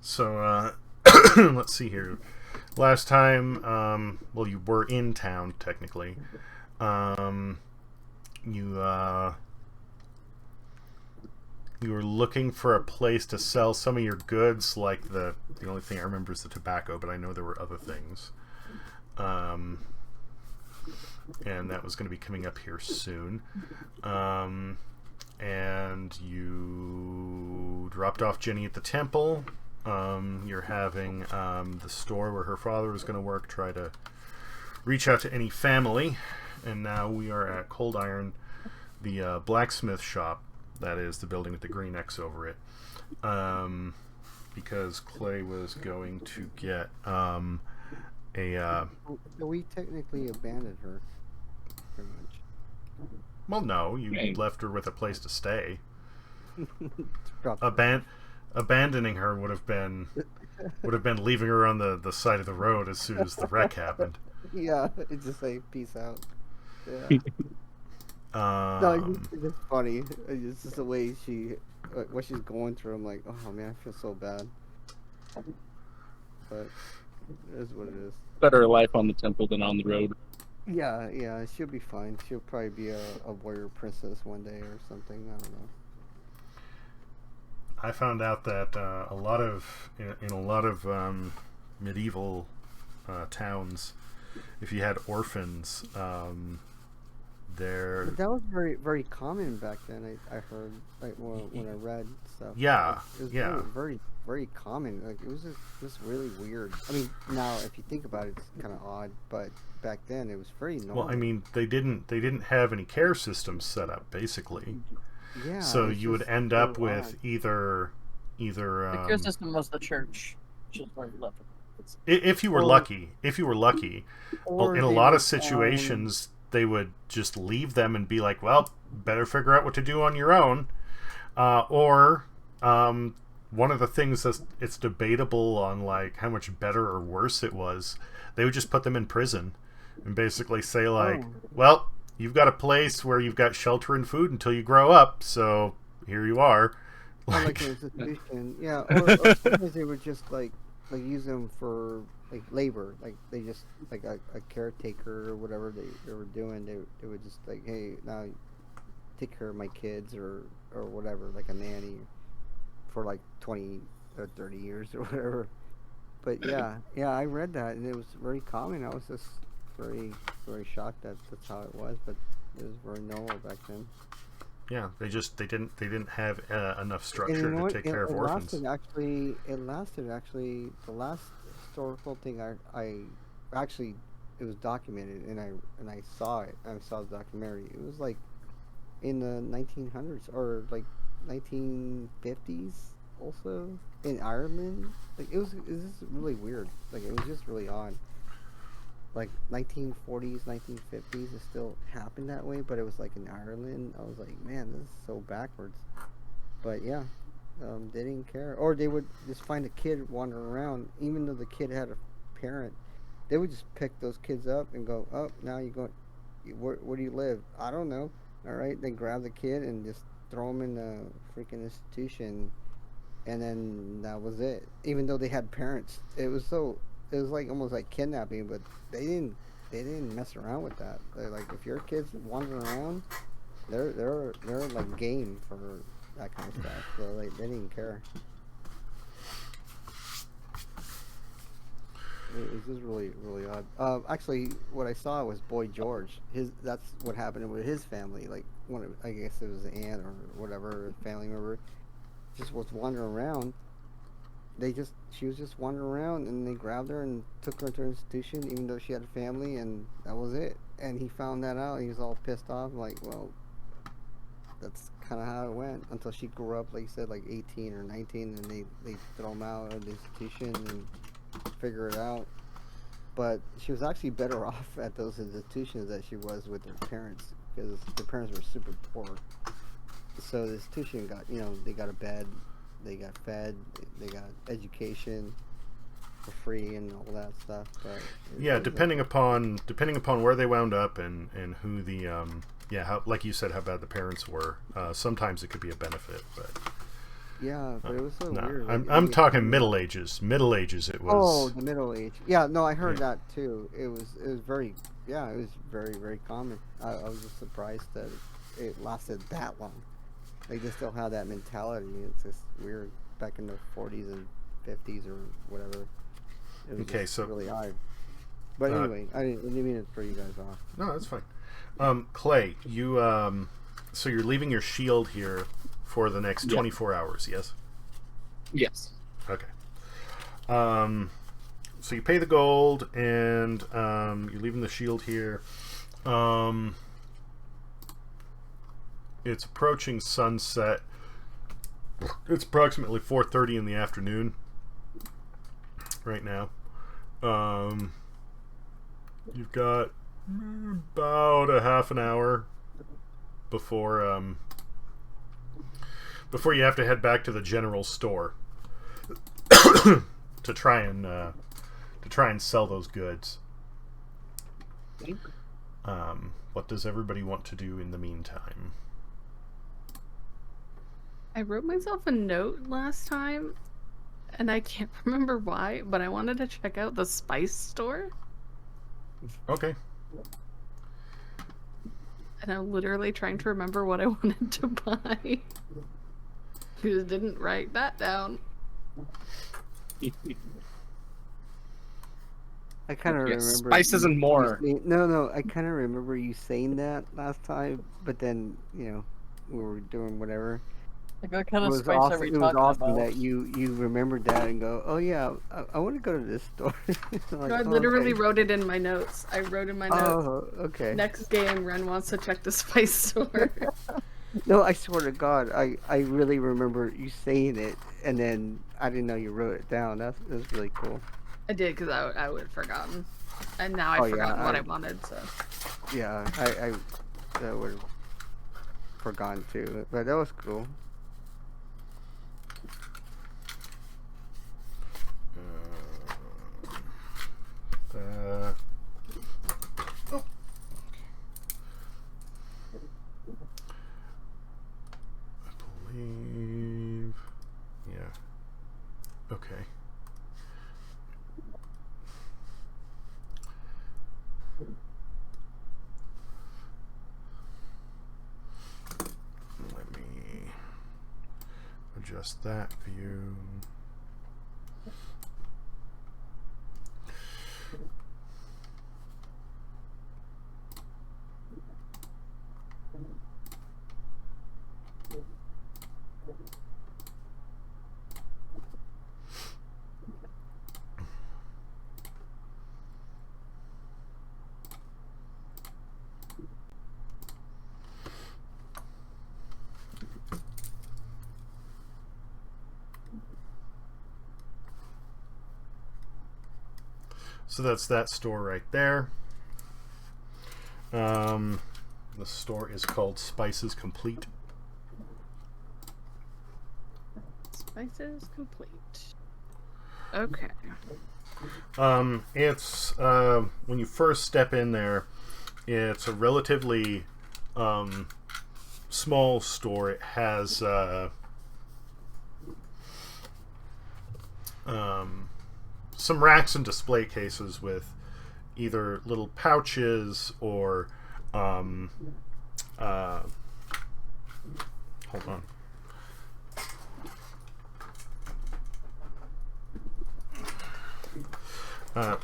So, let's see here. Last time, well, you were in town, technically. Um, you, you were looking for a place to sell some of your goods, like the only thing I remember is the tobacco, but I know there were other things. And that was going to be coming up here soon. And you dropped off Jenny at the temple. You're having the store where her father was going to work try to reach out to any family. And now we are at Cold Iron, the blacksmith shop. That is the building with the green X over it. Because Clay was going to get So we technically abandoned her, pretty much. Well, no, you left her with a place to stay. Drop Abandoning her would have been leaving her on the side of the road as soon as the wreck happened. Yeah, it's just like peace out. Yeah. No, it's just funny. It's just the way what she's going through. I'm like, oh man, I feel so bad. But it is what it is. Better life on the temple than on the road. Yeah, she'll be fine. She'll probably be a warrior princess one day or something. I don't know. I found out that in a lot of medieval towns, if you had orphans, there. But that was very, very common back then. I heard, like, when I read stuff. Yeah, it was yeah. very, very common. Like, it was just really weird. I mean, now if you think about it, it's kind of odd, but back then it was very normal. Well, I mean, they didn't have any care systems set up, basically. Yeah. So you would end up with either the care system was the church. Just where you left it. If you were lucky, or in a lot of situations, they would just leave them and be like, well, better figure out what to do on your own. Or one of the things that it's debatable on, like, how much better or worse it was, they would just put them in prison and basically say, like, well, you've got a place where you've got shelter and food until you grow up, so here you are. Like an institution, yeah. Or sometimes they would just like use them for like labor, like they just like a caretaker or whatever they were doing. They would just like, hey, now take care of my kids or whatever, like a nanny for like 20 or 30 years or whatever. But yeah, I read that and it was very common. I was just very, very shocked that that's how it was, but it was very normal back then. Yeah, they didn't have enough structure to take care of orphans. It lasted actually. The last historical thing I actually, it was documented and I saw it. I saw the documentary. It was like in the 1900s or like 1950s also in Ireland. Like it was just really weird. Like it was just really odd. Like 1940s, 1950s, it still happened that way, but it was like in Ireland. I was like, man, this is so backwards. But yeah, they didn't care, or they would just find a kid wandering around, even though the kid had a parent. They would just pick those kids up and go, oh, now you go, where do you live? I don't know. All right, they grab the kid and just throw him in a freaking institution, and then that was it. Even though they had parents, it was like almost like kidnapping, but they didn't mess around with that. They're like, if your kids wandering around, they're like game for that kind of stuff. So like they didn't care. It was just really, really odd. Actually, what I saw was Boy George. That's what happened with his family. Like I guess it was an aunt or whatever, a family member, just was wandering around. She was just wandering around and they grabbed her and took her to an institution even though she had a family, and that was it. And he found that out. He was all pissed off, like, well, that's kind of how it went until she grew up, like you said, like 18 or 19, and they throw him out of the institution and figure it out. But she was actually better off at those institutions than she was with her parents, because the parents were super poor. So the institution got, they got a bed, they got fed, they got education for free and all that stuff. But yeah, depending upon where they wound up and who the how, like you said, how bad the parents were. Sometimes it could be a benefit, but Yeah, but it was so No, weird. I'm talking Middle Ages. Middle Ages. It Oh, was. the Middle Age. Yeah, no, I heard Yeah. that too. It was very, yeah, it was very, very common. I was just surprised that it lasted that long. Like, they still have that mentality. It's just weird. Back in the 40s and 50s or whatever. It was Okay, just so really odd. But anyway, I didn't mean to throw you guys off. no, that's fine. Clay, you so you're leaving your shield here for the next 24 hours, yes? Yes. Okay. So you pay the gold, and you're leaving the shield here. It's approaching sunset. It's approximately 4:30 in the afternoon right now. You've got about a half an hour before you have to head back to the general store to try and sell those goods. What does everybody want to do in the meantime? I wrote myself a note last time, and I can't remember why, but I wanted to check out the spice store. Okay. And I'm literally trying to remember what I wanted to buy. Just didn't write that down. I kind of remember spices and more. No, I kind of remember you saying that last time, but then we were doing whatever. Like, what kind It of was spice are we awesome. It was talking awesome about? that you remembered that and go, oh yeah, I want to go to this store. Like, I literally wrote it in my notes. I wrote in my notes. Oh, okay. Next game, Ren wants to check the spice store. No, I swear to God, I really remember you saying it, and then I didn't know you wrote it down. That's really cool. I did because I would have forgotten, and now I've forgotten what I wanted. So yeah, I would have forgotten too, but that was cool. I believe, yeah. Okay. Let me adjust that view. So that's that store right there. The store is called Spices Complete. spices complete. Okay. It's when you first step in there, it's a relatively small store. It has some racks and display cases with either little pouches or hold on.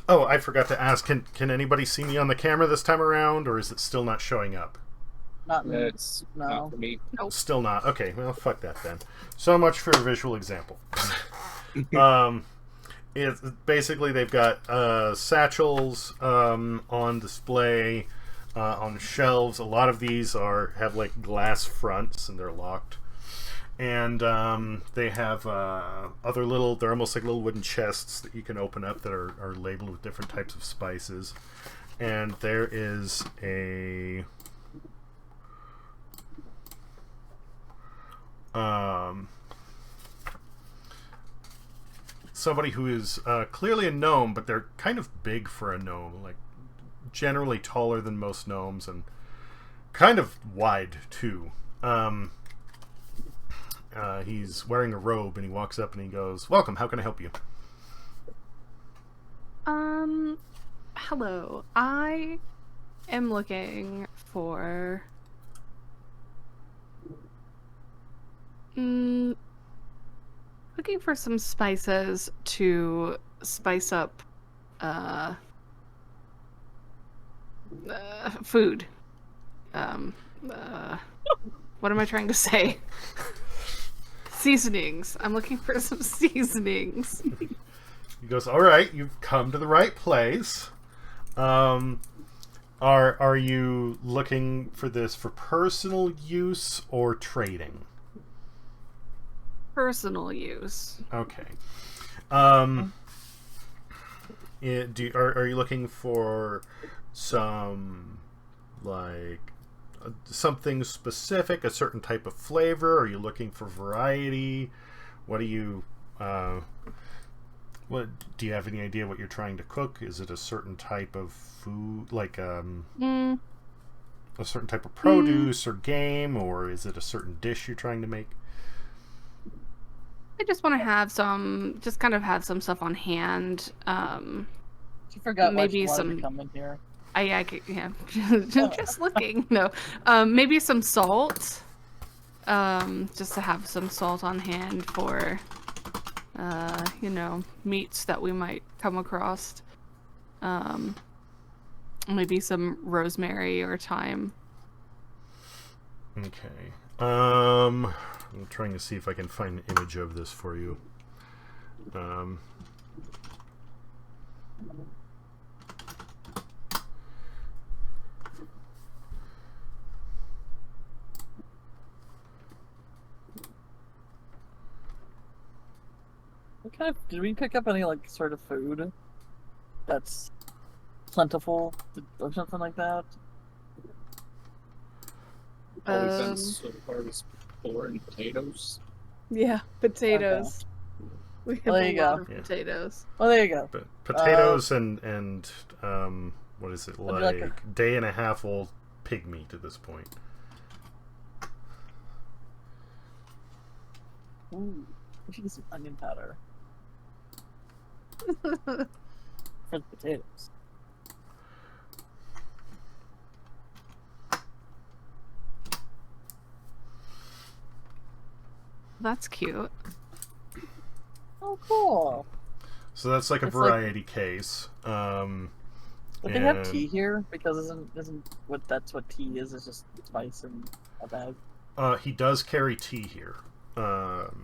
Oh, I forgot to ask. Can anybody see me on the camera this time around, or is it still not showing up? Not me. It's No. not for me. Still not. Okay, well, fuck that then. So much for a visual example. It's basically they've got satchels on display on shelves. A lot of these have like glass fronts and they're locked. And they have other little, they're almost like little wooden chests that you can open up that are labeled with different types of spices. And there is a somebody who is clearly a gnome, but they're kind of big for a gnome, like generally taller than most gnomes and kind of wide too. He's wearing a robe, and he walks up and he goes, "Welcome. How can I help you?" Hello. I am looking for some spices to spice up food. What am I trying to say? Seasonings. I'm looking for some seasonings. He goes, "All right, you've come to the right place. Are you looking for this for personal use or trading?" Personal use. Okay. Are you looking for some, like, something specific, a certain type of flavor? Are you looking for variety? What do you do you have any idea what you're trying to cook? Is it a certain type of food, like a certain type of produce or game, or is it a certain dish you're trying to make? I just want to have some, just kind of have some stuff on hand. You forgot maybe why she wanted some. to come in here. Yeah, just looking. No, maybe some salt. Just to have some salt on hand for, meats that we might come across. Maybe some rosemary or thyme. Okay. I'm trying to see if I can find an image of this for you. What kind of, did we pick up any, like, sort of food that's plentiful or something like that? All we've done so far is corn and potatoes. Yeah, potatoes. We have There you a lot go. of potatoes. Well, there you go. But potatoes and what is it, like like day and a half old pig meat at this point. Ooh, we should get some onion powder for the potatoes. That's cute. Oh, cool. So that's like a It's like- variety case. Would they have tea here? Because isn't what that's what tea is? It's just spice in a bag. He does carry tea here.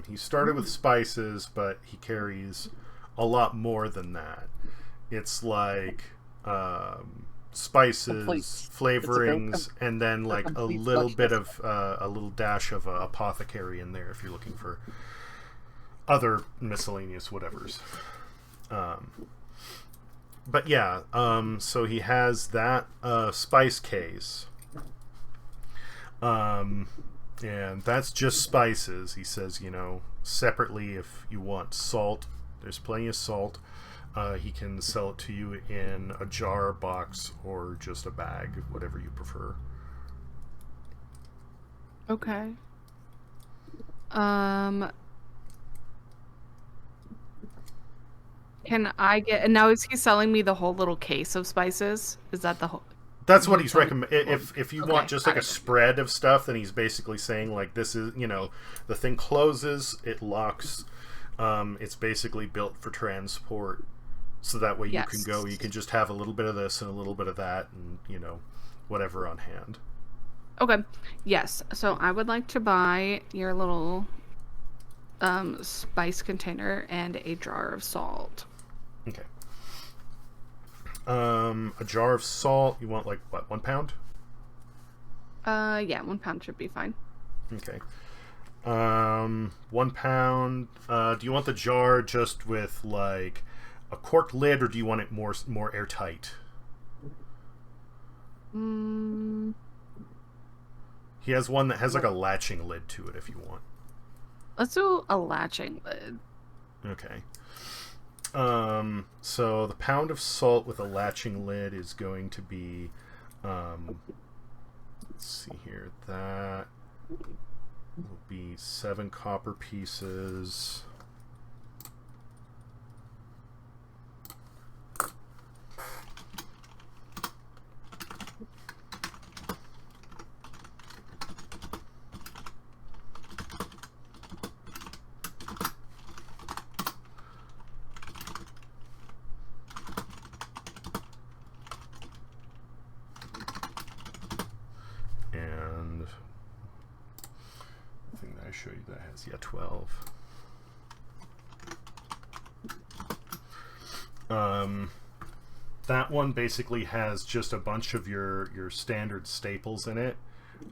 He started with spices, but he carries a lot more than that. It's like spices, Complete. flavorings, and then like a complete little bit freshness. of a little dash of apothecary in there if you're looking for other miscellaneous whatevers. But yeah, so he has that spice case. And that's just spices. He says, separately, if you want salt, there's plenty of salt. He can sell it to you in a jar, box, or just a bag, whatever you prefer. Okay. Can I get, and now is he selling me the whole little case of spices? Is that the whole? That's what he's recommend. If you Okay, want just like got a it. spread of stuff, then he's basically saying like this is the thing closes, it locks. It's basically built for transport, so that way you can go. You can just have a little bit of this and a little bit of that, and whatever on hand. Okay. Yes. So I would like to buy your little spice container and a jar of salt. Okay. A jar of salt. You want like what? 1 pound? Yeah, 1 pound should be fine. Okay. 1 pound. Do you want the jar just with like a cork lid, or do you want it more airtight? He has one that has like a latching lid to it if you want. Let's do a latching lid. Okay. So the pound of salt with a latching lid is going to be let's see here, that will be 7 copper pieces. And I think that I show you that has 12. That one basically has just a bunch of your standard staples in it.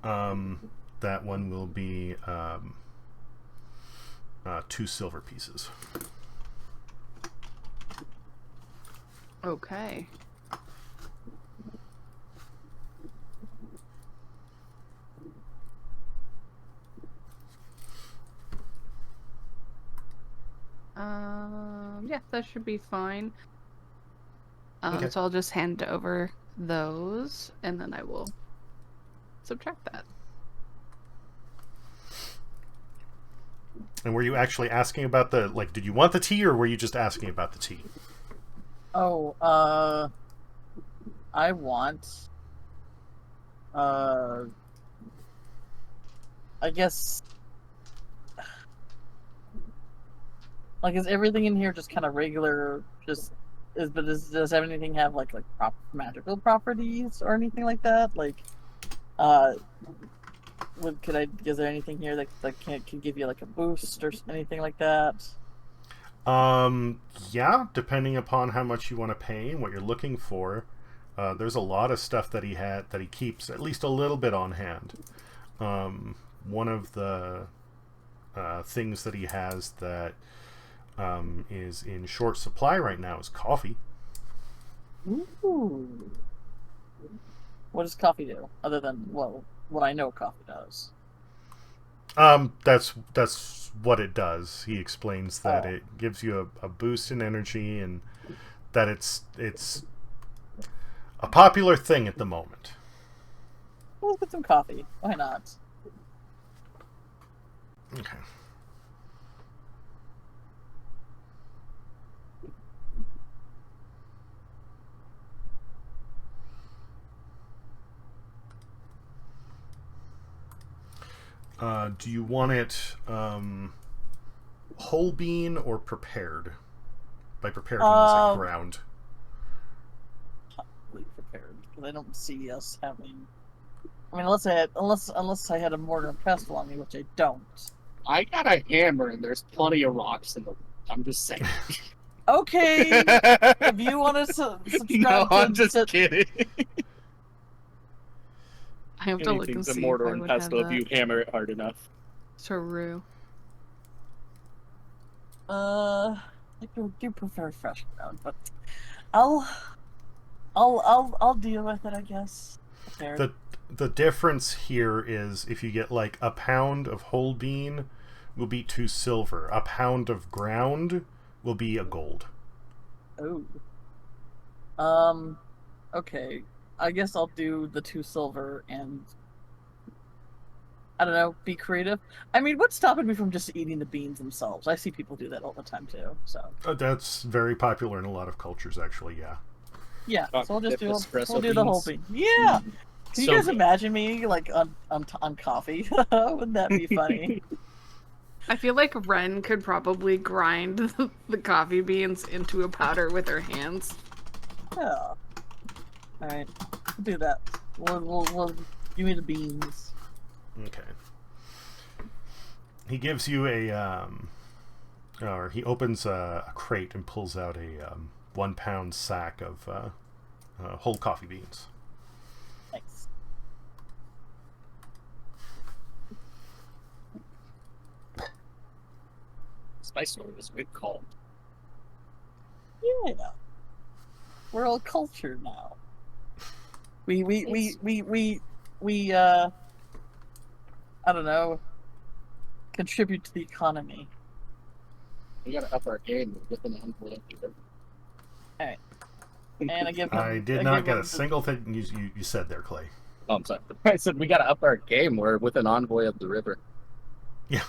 That one will be 2 silver pieces. Okay. Yeah, that should be fine. Okay. So I'll just hand over those, and then I will subtract that. And were you actually asking about the, like, did you want the tea, or were you just asking about the tea? Oh, I want, I guess, like, is everything in here just kind of regular, does anything have, like magical properties or anything like that? Like, is there anything here that can give you, like, a boost or anything like that? Yeah, depending upon how much you want to pay and what you're looking for. There's a lot of stuff that he keeps at least a little bit on hand. One of the things that he has that is in short supply right now is coffee. Ooh. What does coffee do, other than, well, what I know coffee does? That's what it does. He explains that it gives you a boost in energy, and that it's a popular thing at the moment. Well, let's get some coffee. Why not? Okay. Do you want it whole bean or prepared? By prepared, he means like ground. Probably prepared, because I don't see us having. I mean, unless I had a mortar and pestle on me, which I don't. I got a hammer, and there's plenty of rocks in the. I'm just saying. Okay. If you want to subscribe, no, I'm just kidding. I have to look and Anything's a see mortar if I and would have pestle if you that. hammer it hard enough. True. I do prefer fresh ground, but I'll deal with it, I guess. Prepared. The difference here is if you get like a pound of whole bean will be 2 silver. A pound of ground will be a gold. Oh. Okay. I guess I'll do the 2 silver and, I don't know, be creative. I mean, what's stopping me from just eating the beans themselves? I see people do that all the time too. So That's very popular in a lot of cultures, actually. Yeah. yeah, so Dip espresso we'll do the whole beans. bean. Yeah. Can you So guys good. imagine me like on coffee? Wouldn't that be funny? I feel like Ren could probably grind the coffee beans into a powder with her hands. Yeah. All right, we'll do that. We'll give me the beans. Okay. He gives you or he opens a crate and pulls out a 1 pound sack of whole coffee beans. Thanks. Spice Sword is a good call. Yeah. We're all cultured now. We I don't know, contribute to the economy. We gotta up our game with an envelope. Alright. And I give him, I did not get a single thing you said there, Clay. Oh, I'm sorry. I said we gotta up our game. We're with an envoy of the river. Yeah.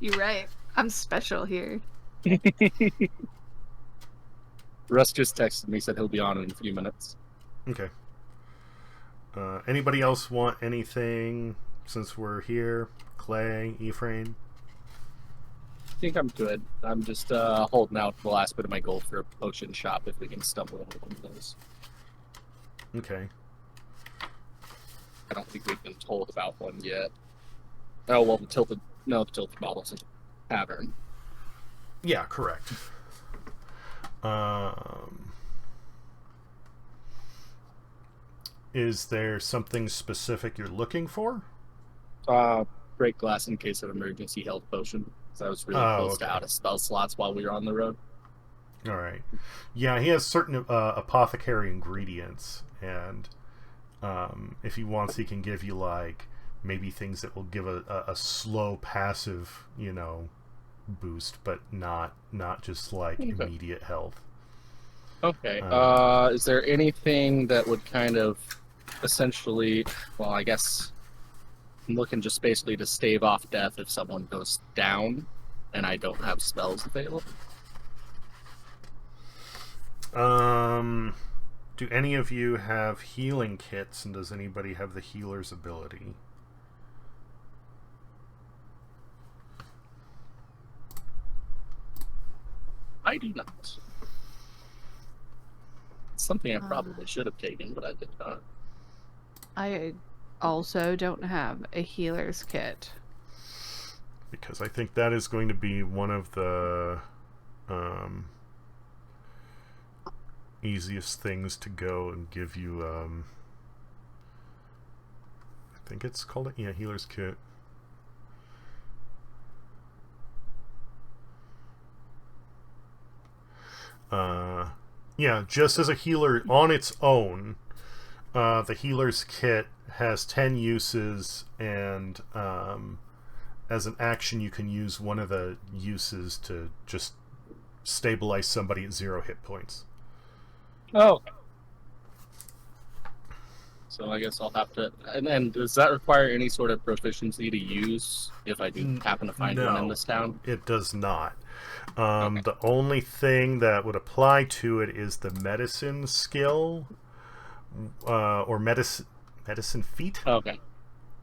You're right. I'm special here. Russ just texted me, said he'll be on in a few minutes. Okay. Anybody else want anything since we're here? Clay, Ephraim? I think I'm good. I'm just holding out the last bit of my gold for a potion shop if we can stumble into one of those. Okay. I don't think we've been told about one yet. Oh, well, the tilted bottle's in the tavern. Yeah, correct. Is there something specific you're looking for? Break glass in case of emergency health potion. So I was really close to out of spell slots while we were on the road. All right. Yeah, he has certain apothecary ingredients, and if he wants, he can give you like maybe things that will give a slow passive, boost, but not just like immediate health. Okay. Is there anything that would kind of essentially, well, I guess I'm looking just basically to stave off death if someone goes down and I don't have spells available? Do any of you have healing kits, and does anybody have the healer's ability? I do not. It's something I probably should have taken, but I did not. I also don't have a healer's kit. Because I think that is going to be one of the easiest things to go and give you. I think it's called healer's kit. Yeah, just as a healer on its own, the healer's kit has 10 uses, and as an action you can use one of the uses to just stabilize somebody at 0 hit points. Oh. So I guess I'll have to... And does that require any sort of proficiency to use if I do happen to find one in this town? It does not. Okay. The only thing that would apply to it is the medicine skill, or medicine feat. Okay.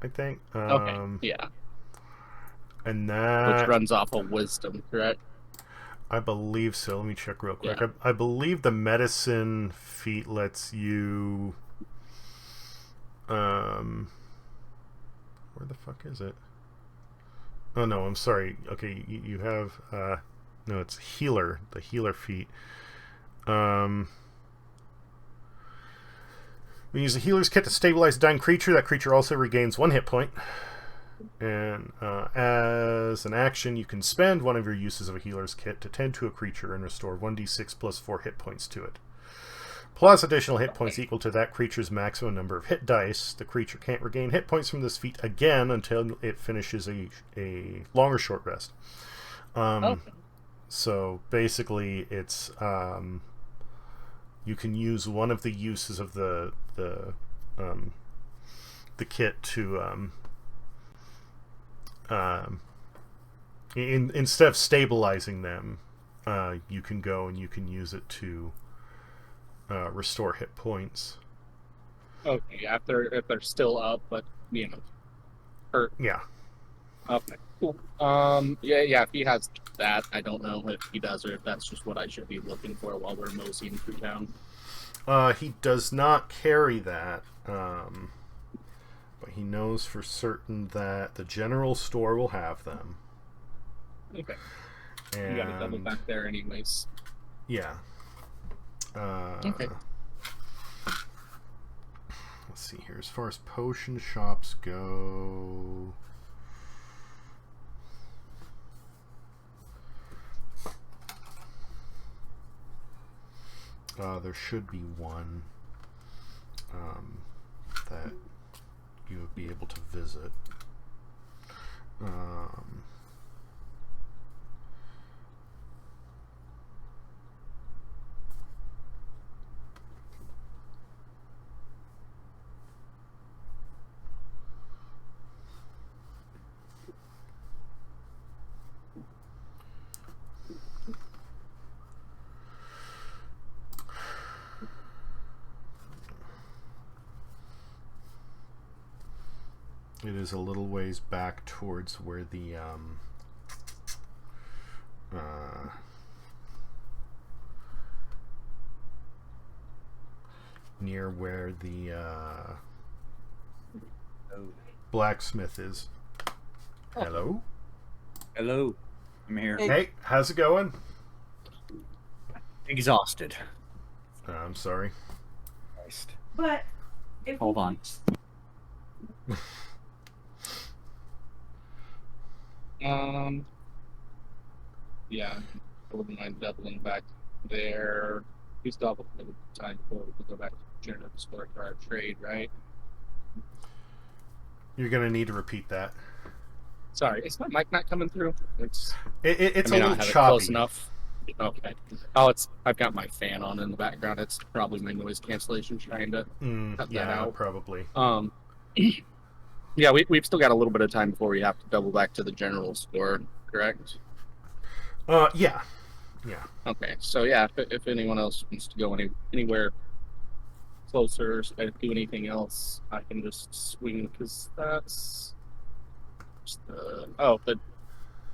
I think. Okay. Yeah. And that, which runs off of wisdom, correct? I believe so. Let me check real quick. Yeah. I believe the medicine feat lets you. Where the fuck is it? Oh no, I'm sorry. Okay, you have no, it's healer. The healer feat. We use a healer's kit to stabilize a dying creature. That creature also regains 1 hit point. And as an action, you can spend one of your uses of a healer's kit to tend to a creature and restore 1d6 plus 4 hit points to it. Plus additional hit points equal to that creature's maximum number of hit dice. The creature can't regain hit points from this feat again until it finishes a long or short rest. So basically, it's you can use one of the uses of the kit to instead of stabilizing them, you can go and you can use it to restore hit points. Okay, if they're still up, but hurt. Yeah. Okay, cool. Yeah. If he has that, I don't know if he does or if that's just what I should be looking for while we're moseying through town. He does not carry that, but he knows for certain that the general store will have them. Okay. And You gotta double back there, anyways. yeah. Okay. Let's see here. As far as potion shops go, there should be one that you would be able to visit. It is a little ways back towards where the near where the blacksmith is. Hello? Hello. I'm here. Hey, how's it going? Exhausted. I'm sorry. Christ. But if Hold on. Yeah, I wouldn't mind doubling back there. He's double the time before we go back to general store for our trade, right? You're gonna need to repeat that. Sorry, is my mic not coming through? It's It's I a may little not have it choppy. close enough. Okay. Oh, I've got my fan on in the background. It's probably my noise cancellation trying to cut that Yeah, out. probably. Yeah, we've still got a little bit of time before we have to double back to the general store, correct? Yeah. Okay, so yeah, if anyone else wants to go anywhere closer, do anything else, I can just swing because that's just the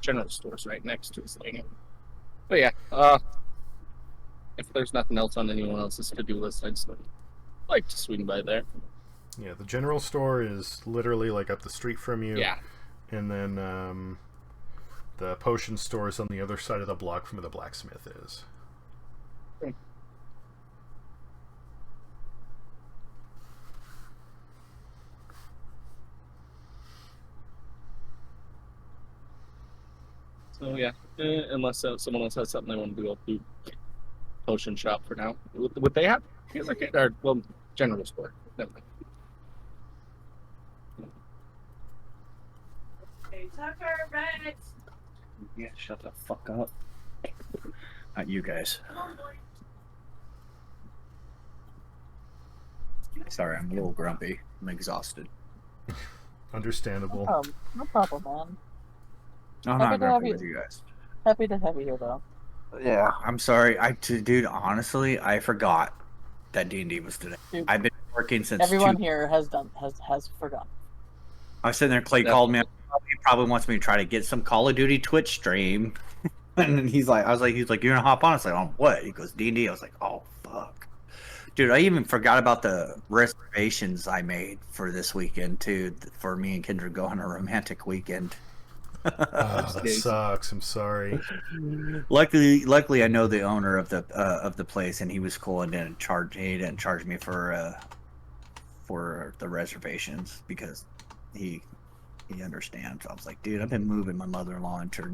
general store's right next to us. But yeah, if there's nothing else on anyone else's to-do list, I'd still like to swing by there. Yeah, the general store is literally like up the street from you. Yeah. And then the potion store is on the other side of the block from where the blacksmith is. Okay. So yeah, unless someone else has something they want to do, I'll do potion shop for now. Would they have? Or well, general store. Never mind. Hey, Tucker, Rex. Yeah, shut the fuck up. Not you guys. Sorry, I'm a little grumpy. I'm exhausted. Understandable. No problem, man. No, I'm Happy not to have grumpy you. with you guys. Happy to have you here, though. Yeah, I'm sorry. Dude, honestly, I forgot that D&D was today. Dude, I've been working since everyone 2. here has forgotten. I was sitting there. Clay called me. He probably wants me to try to get some Call of Duty Twitch stream. And he's like, you're gonna hop on? I was like, on what? He goes, D&D. I was like, oh fuck, dude. I even forgot about the reservations I made for this weekend too. For me and Kendra go on a romantic weekend. Oh, that sucks. I'm sorry. Luckily, I know the owner of the place, and he was cool and didn't charge me for the reservations because he understands. I was like, dude, I've been moving my mother-in-law into her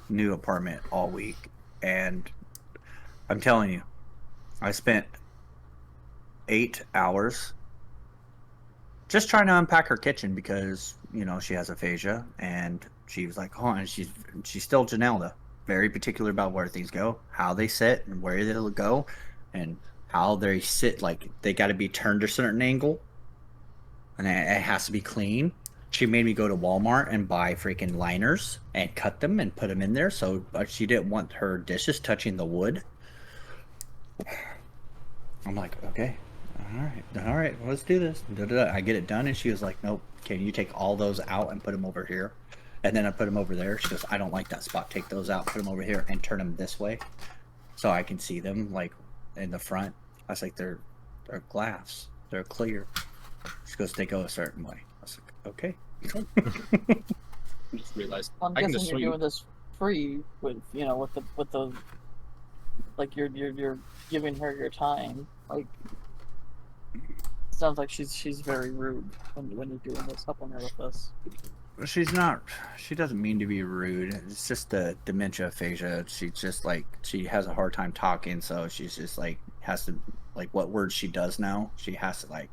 new apartment all week, and I'm telling you, I spent 8 hours just trying to unpack her kitchen because she has aphasia, and she was like, oh, and she's still Janelda, very particular about where things go, how they sit, and where they'll go, and how they sit. Like they got to be turned a certain angle, and it has to be clean. She made me go to Walmart and buy freaking liners and cut them and put them in there. So she didn't want her dishes touching the wood. I'm like, okay, all right, let's do this. I get it done, and she was like, nope, can you take all those out and put them over here? And then I put them over there. She goes, I don't like that spot. Take those out, put them over here, and turn them this way so I can see them like in the front. I was like, they're glass. They're clear. She goes, they go a certain way. I was like, okay. Just realized I'm I can guessing just you're swing. doing this free with the like you're giving her your time. Like sounds like she's very rude when you're doing this, helping her with this. She's not. She doesn't mean to be rude. It's just the dementia aphasia. She's just like, she has a hard time talking, so she's just like has to, like, what words she does know, she has to like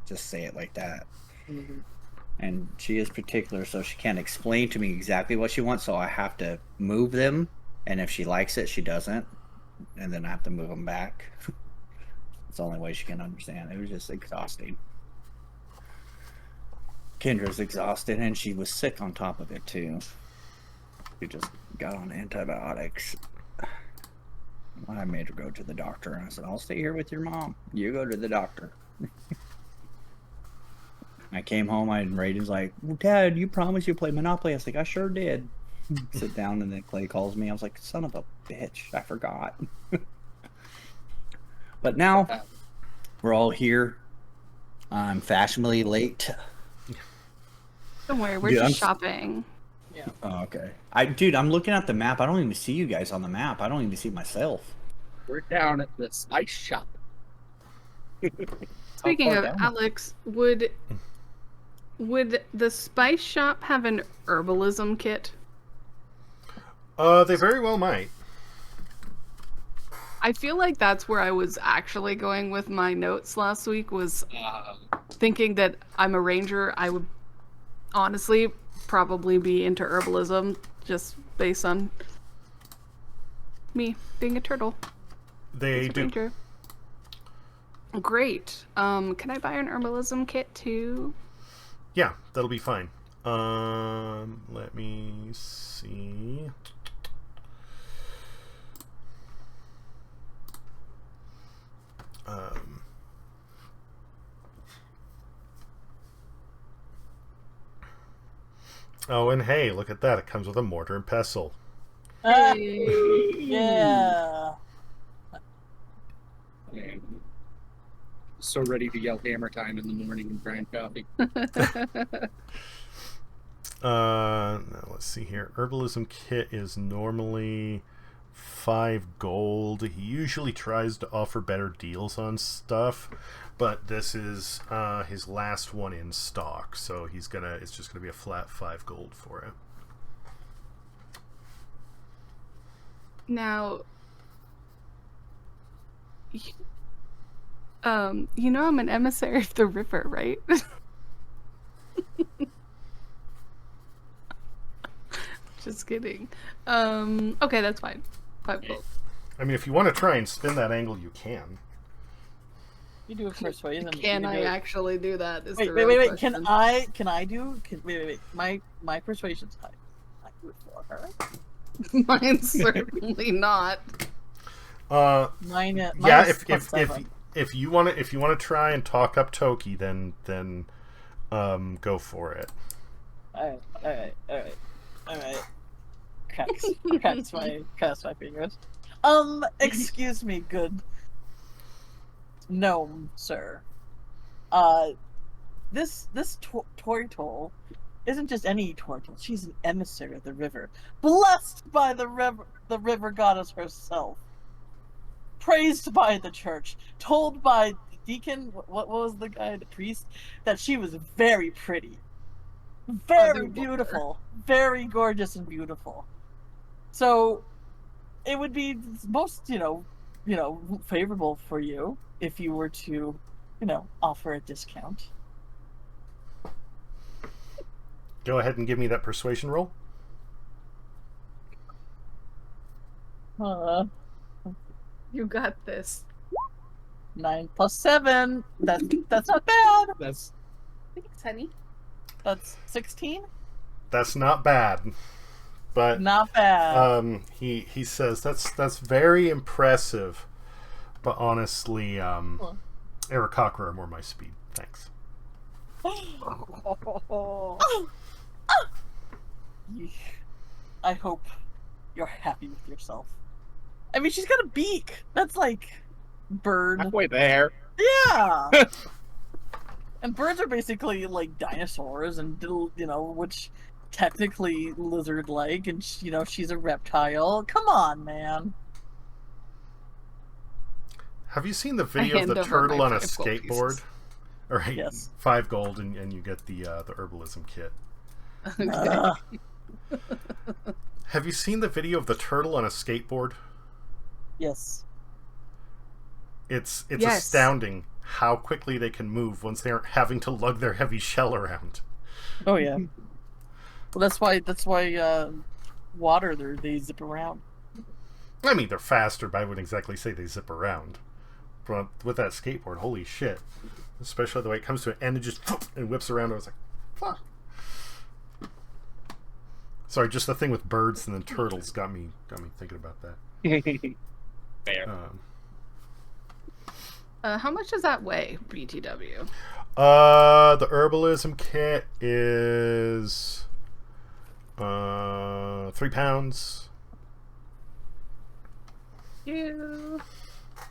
just say it like that. Mm-hmm. And she is particular, so she can't explain to me exactly what she wants, so I have to move them, and if she likes it, she doesn't, and then I have to move them back. It's the only way she can understand. It was just exhausting. Kendra's exhausted, and she was sick on top of it too. She just got on antibiotics. I made her go to the doctor, and I said, I'll stay here with your mom. You go to the doctor. I came home, and Raiden's like, Dad, you promised you'd play Monopoly. I was like, I sure did. Sit down, and then Clay calls me. I was like, son of a bitch, I forgot. But now, we're all here. I'm fashionably late. Don't worry, we're Dude, just shopping. Oh, okay. Dude, I'm looking at the map. I don't even see you guys on the map. I don't even see myself. We're down at the spice shop. Speaking of down? Alex, would the spice shop have an herbalism kit? They very well might. I feel like that's where I was actually going with my notes last week, was thinking that I'm a ranger. I would honestly probably be into herbalism just based on me being a turtle. They do. Ranger. Great. Can I buy an herbalism kit too? Yeah, that'll be fine. Let me see. Oh, and hey, look at that. It comes with a mortar and pestle. Yeah. So ready to yell hammer time in the morning and grind coffee. Now let's see here. Herbalism kit is normally 5 gold. He usually tries to offer better deals on stuff, but this is his last one in stock, so it's just gonna be a flat 5 gold for it. Now, you know I'm an emissary of the river, right? Just kidding. Okay, that's fine. 5 gold. I mean, if you want to try and spin that angle, you can. You do a persuasion. Can you I do it. actually do that? Is Wait, the wait, real wait, wait. question. Wait. My persuasion's high. I do it for her. Mine's certainly not. Mine Yeah, is +7. if you want to try and talk up Toki, then go for it. All right. Cracks my fingers. Excuse me, good gnome, sir. This Tortle isn't just any Tortle. She's an emissary of the river, blessed by the river goddess herself, praised by the church, told by the deacon. What was the guy, the priest, that she was very pretty, very beautiful, very gorgeous and beautiful. So it would be most, favorable for you if you were to, offer a discount. Go ahead and give me that persuasion roll. You got this. 9 + 7. That's not bad. That's Thanks, honey. That's 16. That's not bad, but Not bad. he says that's very impressive, but honestly, Aarakocra are more my speed. Thanks. I hope you're happy with yourself. I mean, she's got a beak. That's like bird. halfway there. Yeah. And birds are basically like dinosaurs, and which technically lizard-like, and she's a reptile. Come on, man. Have you seen the video of hand the over turtle my on a 5 gold skateboard? pieces. All right, Yes. 5 gold, and you get the herbalism kit. Ugh. Have you seen the video of the turtle on a skateboard? Yes. It's Yes. astounding how quickly they can move once they aren't having to lug their heavy shell around. Oh yeah. Well, that's why water they zip around. I mean, they're faster, but I wouldn't exactly say they zip around. But with that skateboard, holy shit! Especially the way it comes to an end and just and whips around. I was like, fuck. Sorry, just the thing with birds and then turtles got me thinking about that. Fair. How much does that weigh, BTW? The herbalism kit is 3 pounds. You.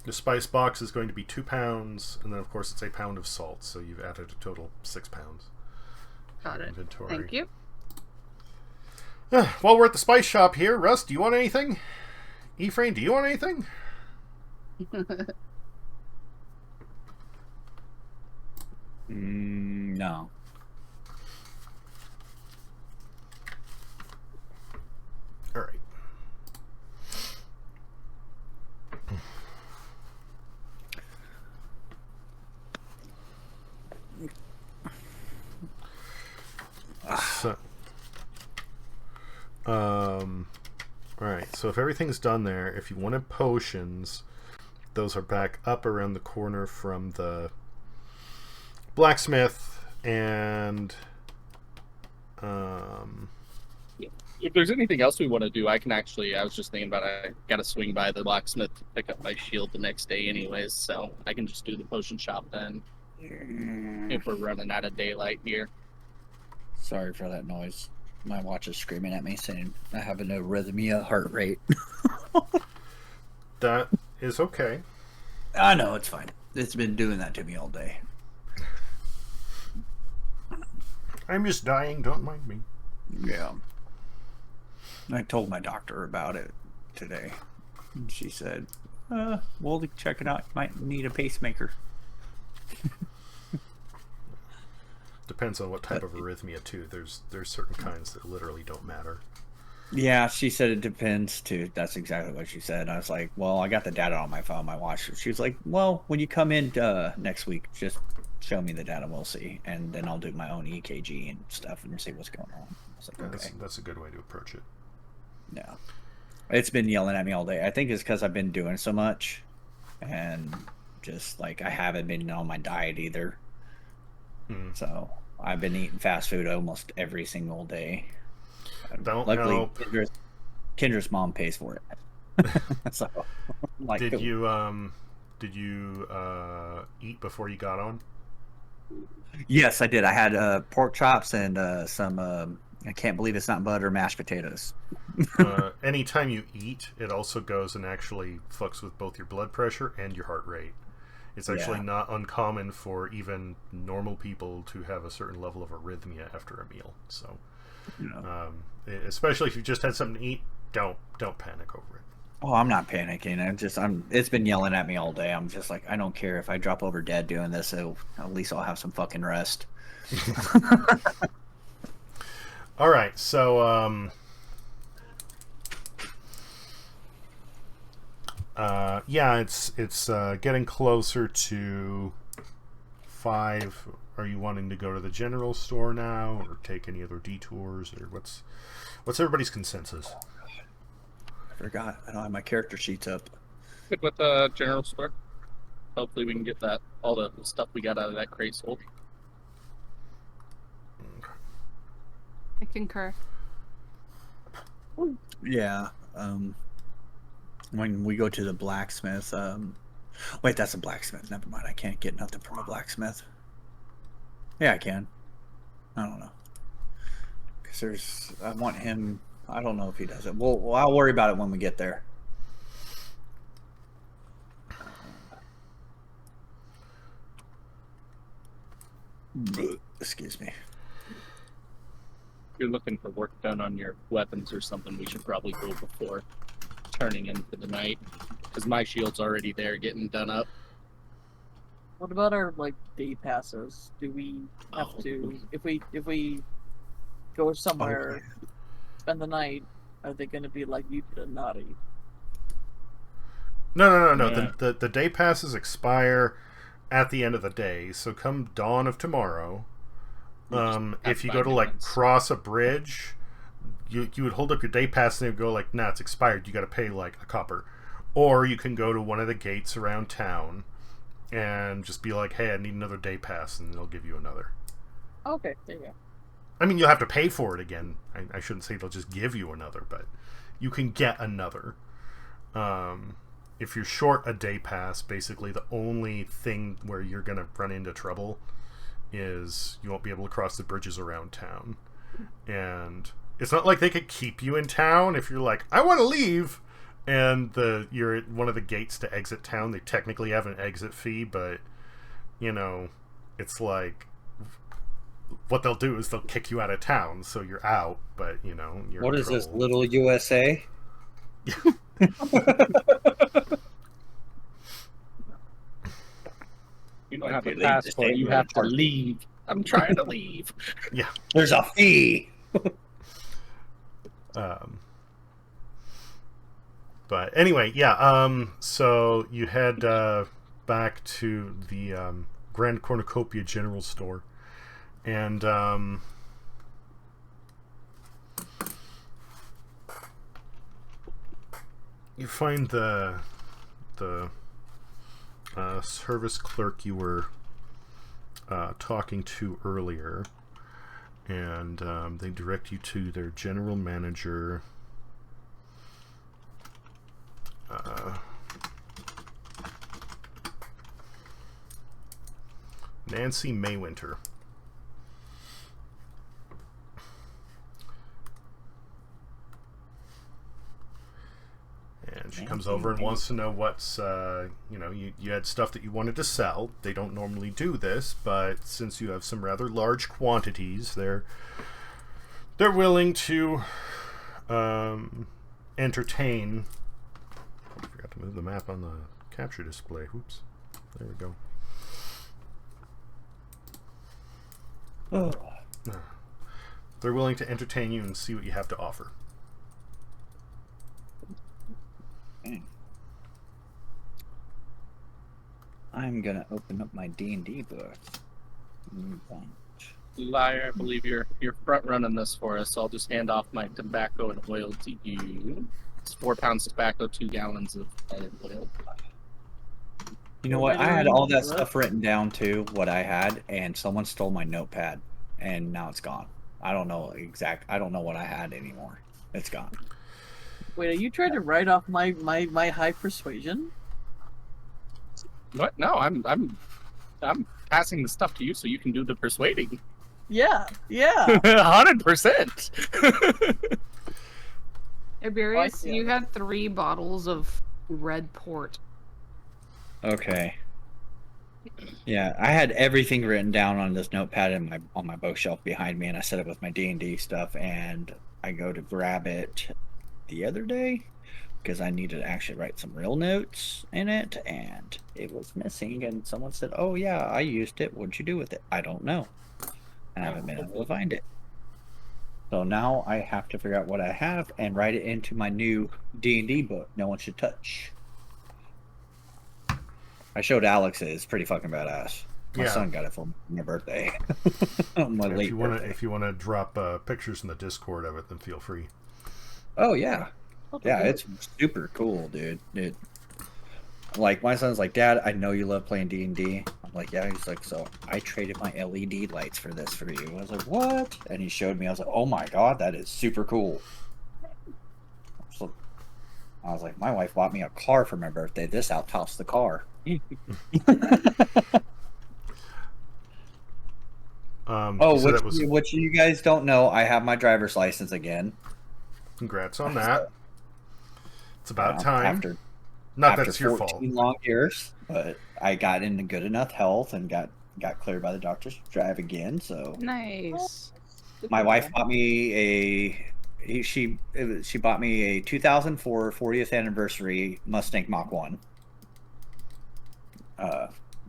The spice box is going to be 2 pounds, and then of course it's a pound of salt, so you've added a total 6 pounds. Got it. Inventory. Thank you. While we're at the spice shop here, Russ, do you want anything? Ephraim, do you want anything? No. All right. So, all right. So if everything's done there, if you wanted potions, those are back up around the corner from the blacksmith, and If there's anything else we want to do, I can actually. I was just thinking about I got to swing by the blacksmith to pick up my shield the next day, anyways. So I can just do the potion shop then. If we're running out of daylight here. Sorry for that noise. My watch is screaming at me saying I have an arrhythmia heart rate. that is okay. I know, it's fine. It's been doing that to me all day. I'm just dying. Don't mind me. Yeah. I told my doctor about it today. And she said, we'll check it out. You might need a pacemaker. Depends on what type of arrhythmia too. There's certain kinds that literally don't matter. Yeah, she said it depends too. That's exactly what she said. I was like, well, I got the data on my phone, my watch. She was like, well, when you come in next week, just show me the data, we'll see. And then I'll do my own EKG and stuff and see what's going on. I was like, okay. That's a good way to approach it. Yeah. It's been yelling at me all day. I think it's because I've been doing so much. And just like I haven't been on my diet either. So I've been eating fast food almost every single day. Luckily, know. Kendra's mom pays for it. So, like, did you eat before you got on? Yes, I did. I had pork chops and some. I can't believe it's not butter, mashed potatoes. Anytime you eat, it also goes and actually fucks with both your blood pressure and your heart rate. It's actually not uncommon for even normal people to have a certain level of arrhythmia after a meal. So, especially if you just had something to eat, don't panic over it. Oh, I'm not panicking. It's been yelling at me all day. I'm just like, I don't care if I drop over dead doing this. So at least I'll have some fucking rest. All right, so it's getting closer to 5. Are you wanting to go to the general store now, or take any other detours, or what's everybody's consensus? I forgot. I don't have my character sheets up. Good with the general store. Hopefully we can get all the stuff we got out of that crate sold. I concur. Yeah. When we go to the blacksmith, wait, that's a blacksmith. Never mind. I can't get nothing from a blacksmith. Yeah, I can. I don't know. Because I want him. I don't know if he does it. Well, I'll worry about it when we get there. Excuse me. If you're looking for work done on your weapons or something, we should probably go before turning into the night. Because my shield's already there getting done up. What about our day passes? Do we have to if we go somewhere, spend the night? Are they going to be like you did, naughty? No. Yeah. The day passes expire at the end of the day. So come dawn of tomorrow, if you go to cross a bridge, you would hold up your day pass and it would go like, nah, it's expired. You got to pay like a copper, or you can go to one of the gates around town and just be like, hey, I need another day pass, and they'll give you another. Okay, there you go. I mean, you'll have to pay for it again. I shouldn't say they'll just give you another, but you can get another. if you're short a day pass, basically the only thing where you're going to run into trouble is you won't be able to cross the bridges around town. And it's not like they could keep you in town if you're like, I want to leave, and you're at one of the gates to exit town. They technically have an exit fee, but you know, it's like what they'll do is they'll kick you out of town, so you're out, but you know, you're What in is this, trouble. little USA? You don't have a They just passport. take You me have to to Target. leave. I'm trying to leave. Yeah. There's a fee. But anyway, yeah. So you head back to the Grand Cornucopia General Store, and you find the service clerk you were talking to earlier, and they direct you to their general manager. Nancy Maywinter. And she comes over and wants to know what's, you know, you had stuff that you wanted to sell. They don't normally do this, but since you have some rather large quantities, they're willing to entertain. I forgot to move the map on the capture display. Oops. There we go. Oh. They're willing to entertain you and see what you have to offer. I'm gonna open up my D&D book. Liar, I believe you're front running this for us. So I'll just hand off my tobacco and oil to you. It's 4 pounds tobacco, 2 gallons of oil. You know what? I had all that stuff written down too, what I had, and someone stole my notepad, and now it's gone. I don't know what I had anymore. It's gone. Wait, are you trying to write off my high persuasion? What? No, I'm passing the stuff to you so you can do the persuading. Yeah. 100%. Iberius, you had 3 bottles of red port. Okay. Yeah, I had everything written down on this notepad on my bookshelf behind me, and I set it with my D&D stuff, and I go to grab it the other day because I needed to actually write some real notes in it, and it was missing, and someone said, oh yeah, I used it. What'd you do with it? I don't know. And I haven't been able to find it. So now I have to figure out what I have and write it into my new D&D book no one should touch. I showed Alex it. It's pretty fucking badass. My son got it for my birthday. If you want to drop pictures in the Discord of it, then feel free. Oh yeah, yeah, it's super cool, dude. Like my son's like, Dad, I know you love playing D&D. I'm like, yeah. He's like, so I traded my LED lights for this for you. I was like, what? And he showed me. I was like, oh my god, that is super cool. So I was like, my wife bought me a car for my birthday. This outtops the car. Which you guys don't know, I have my driver's license again. Congrats on that. It's about time. After that's your 14 fault. long years, but I got into good enough health and got cleared by the doctors to drive again. So Nice. my wife bought me she bought me a 2004 40th anniversary Mustang Mach 1.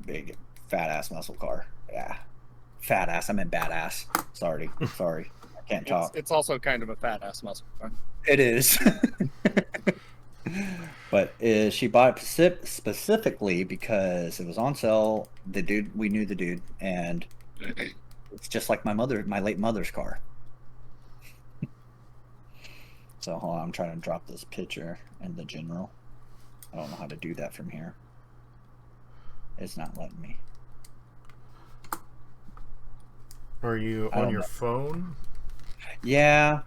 Big fat ass muscle car. Yeah, fat ass. I meant badass. Sorry. I can't talk. It's also kind of a fat ass muscle car. It is. But she bought it specifically because it was on sale. We knew the dude, and it's just like my late mother's car. So hold on, I'm trying to drop this picture in the general. I don't know how to do that from here. It's not letting me. Are you on your phone? Yeah.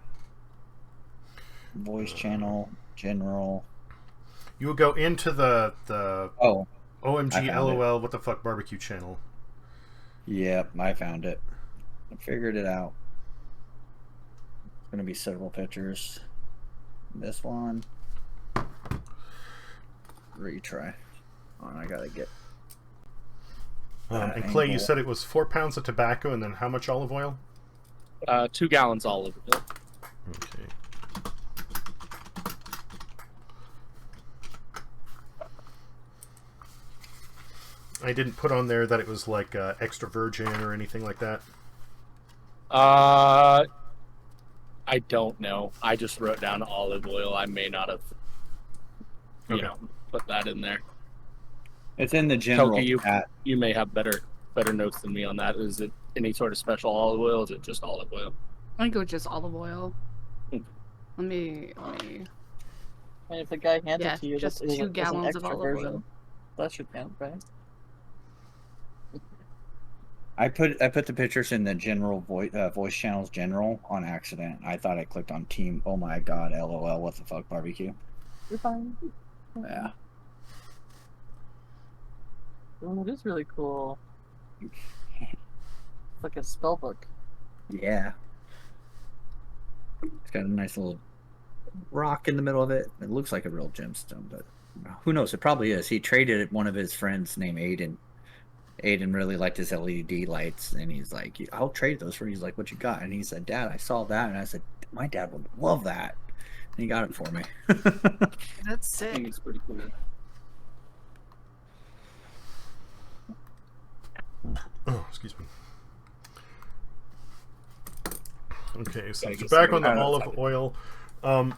Voice channel, general. You would go into the Oh, I OMG found it. LOL what the fuck barbecue channel. Yep, I found it. I figured it out. It's gonna be several pictures. This one. Retry. Oh, I gotta get. And Clay, you said it was 4 pounds of tobacco, and then how much olive oil? 2 gallons olive oil. Okay. I didn't put on there that it was like extra virgin or anything like that. I don't know. I just wrote down olive oil. I may not have, you know, put that in there. It's in the general Toki, chat. you may have better notes than me on that. Is it any sort of special olive oil? Or is it just olive oil? I think it was just olive oil. Hmm. Let me. And if the guy hands it to you, just that's 2 an gallons of extra olive version. oil. That should count, right? I put the pictures in the general voice channels general on accident. I thought I clicked on team. Oh my god, LOL, what the fuck, barbecue. You're fine. Yeah. Oh, it is really cool. It's like a spell book. Yeah. It's got a nice little rock in the middle of it. It looks like a real gemstone, but who knows? It probably is. He traded it one of his friends named Aiden. Aiden really liked his LED lights, and he's like, I'll trade those for you. He's like, what you got? And he said, Dad, I saw that. And I said, my dad would love that. And he got it for me. That's I think sick. it's pretty cool. Oh, excuse me. Okay, so Gotta get back some on the of that. olive oil.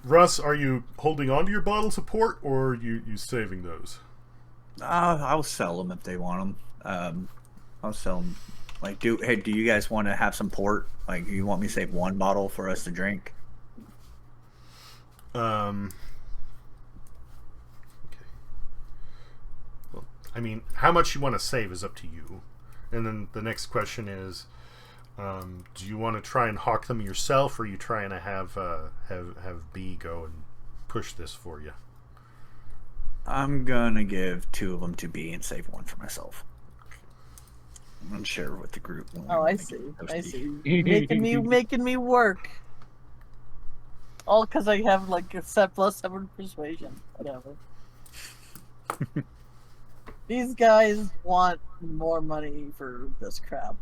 Russ, are you holding on to your bottles of port, or are you saving those? I'll sell them if they want them. I'll sell them. Like, do you guys want to have some port? Like, you want me to save 1 bottle for us to drink? Okay. Well, I mean, how much you want to save is up to you. And then the next question is, do you want to try and hawk them yourself, or are you trying to have B go and push this for you? I'm gonna give 2 of them to B and save 1 for myself. I'm gonna share with the group. Oh, I see. I see. making me work. All because I have like a +7 persuasion. Whatever. These guys want more money for this crap.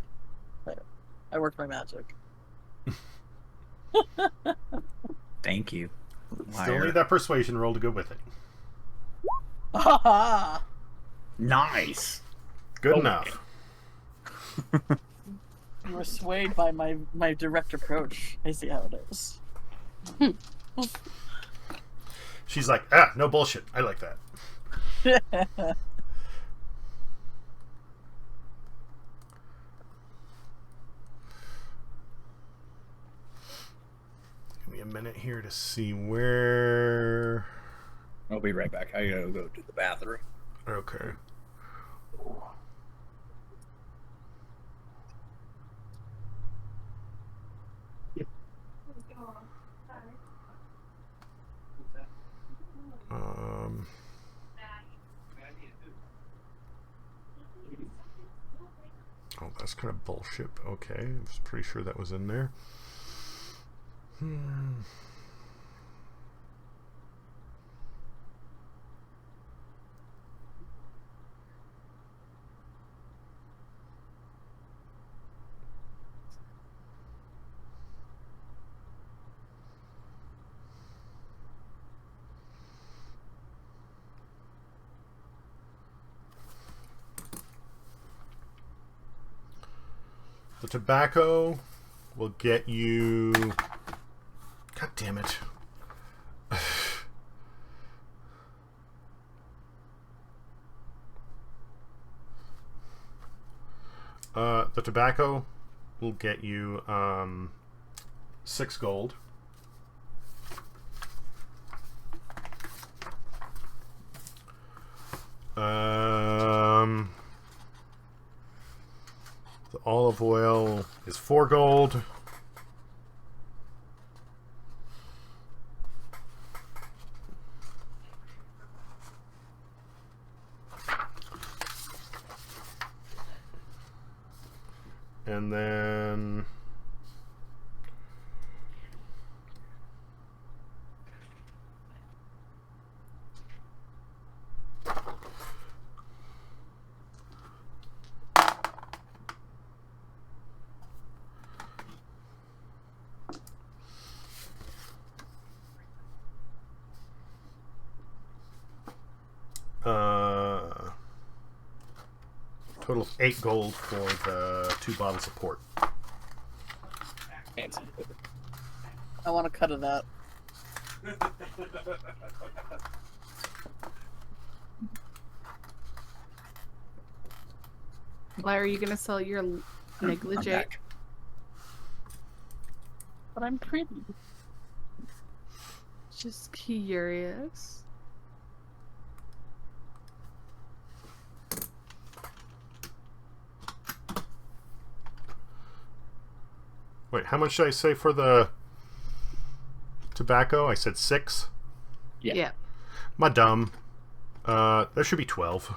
But I worked my magic. Thank you. Still Liar. need that persuasion roll to go with it. Ha Nice. Good Oh, enough. You were swayed by my direct approach. I see how it is. She's like, no bullshit. I like that. Give me a minute here to see where. I'll be right back. I gotta go to the bathroom. Okay. Oh, that's kind of bullshit. Okay, I was pretty sure that was in there. The tobacco will get you. God damn it. The tobacco will get you 6 gold. The olive oil is 4 gold. And then total of 8 gold for the 2 bottles of port. Fancy. I want to cut it up. Why are you gonna sell your negligee? back. But I'm pretty. Just curious. Wait, how much did I say for the tobacco? I said 6. Yeah. My dumb. There should be 12.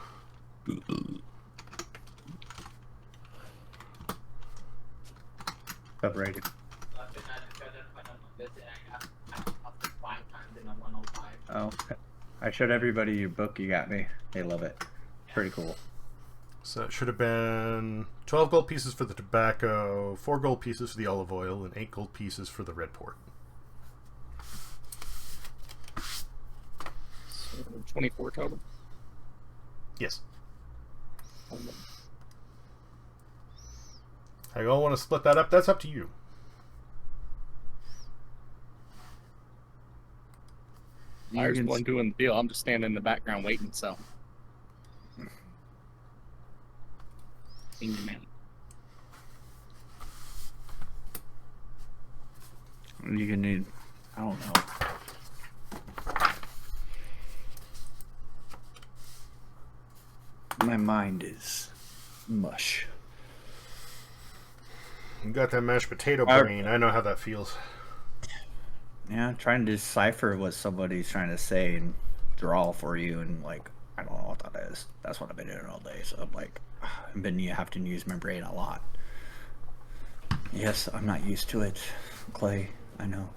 Separated. Oh, I showed everybody your book you got me. They love it. Pretty cool. So it should have been 12 gold pieces for the tobacco, 4 gold pieces for the olive oil, and 8 gold pieces for the red port. So 24 total. Yes. How you all want to split that up? That's up to you. There's one doing the deal. I'm just standing in the background waiting, so. Amen. You can need, I don't know. My mind is mush. You got that mashed potato brain. I know how that feels. Yeah, trying to decipher what somebody's trying to say and draw for you, and like, I don't know what that is. That's what I've been doing all day. So I'm like, I've been having to use my brain a lot. Yes, I'm not used to it, Clay. I know.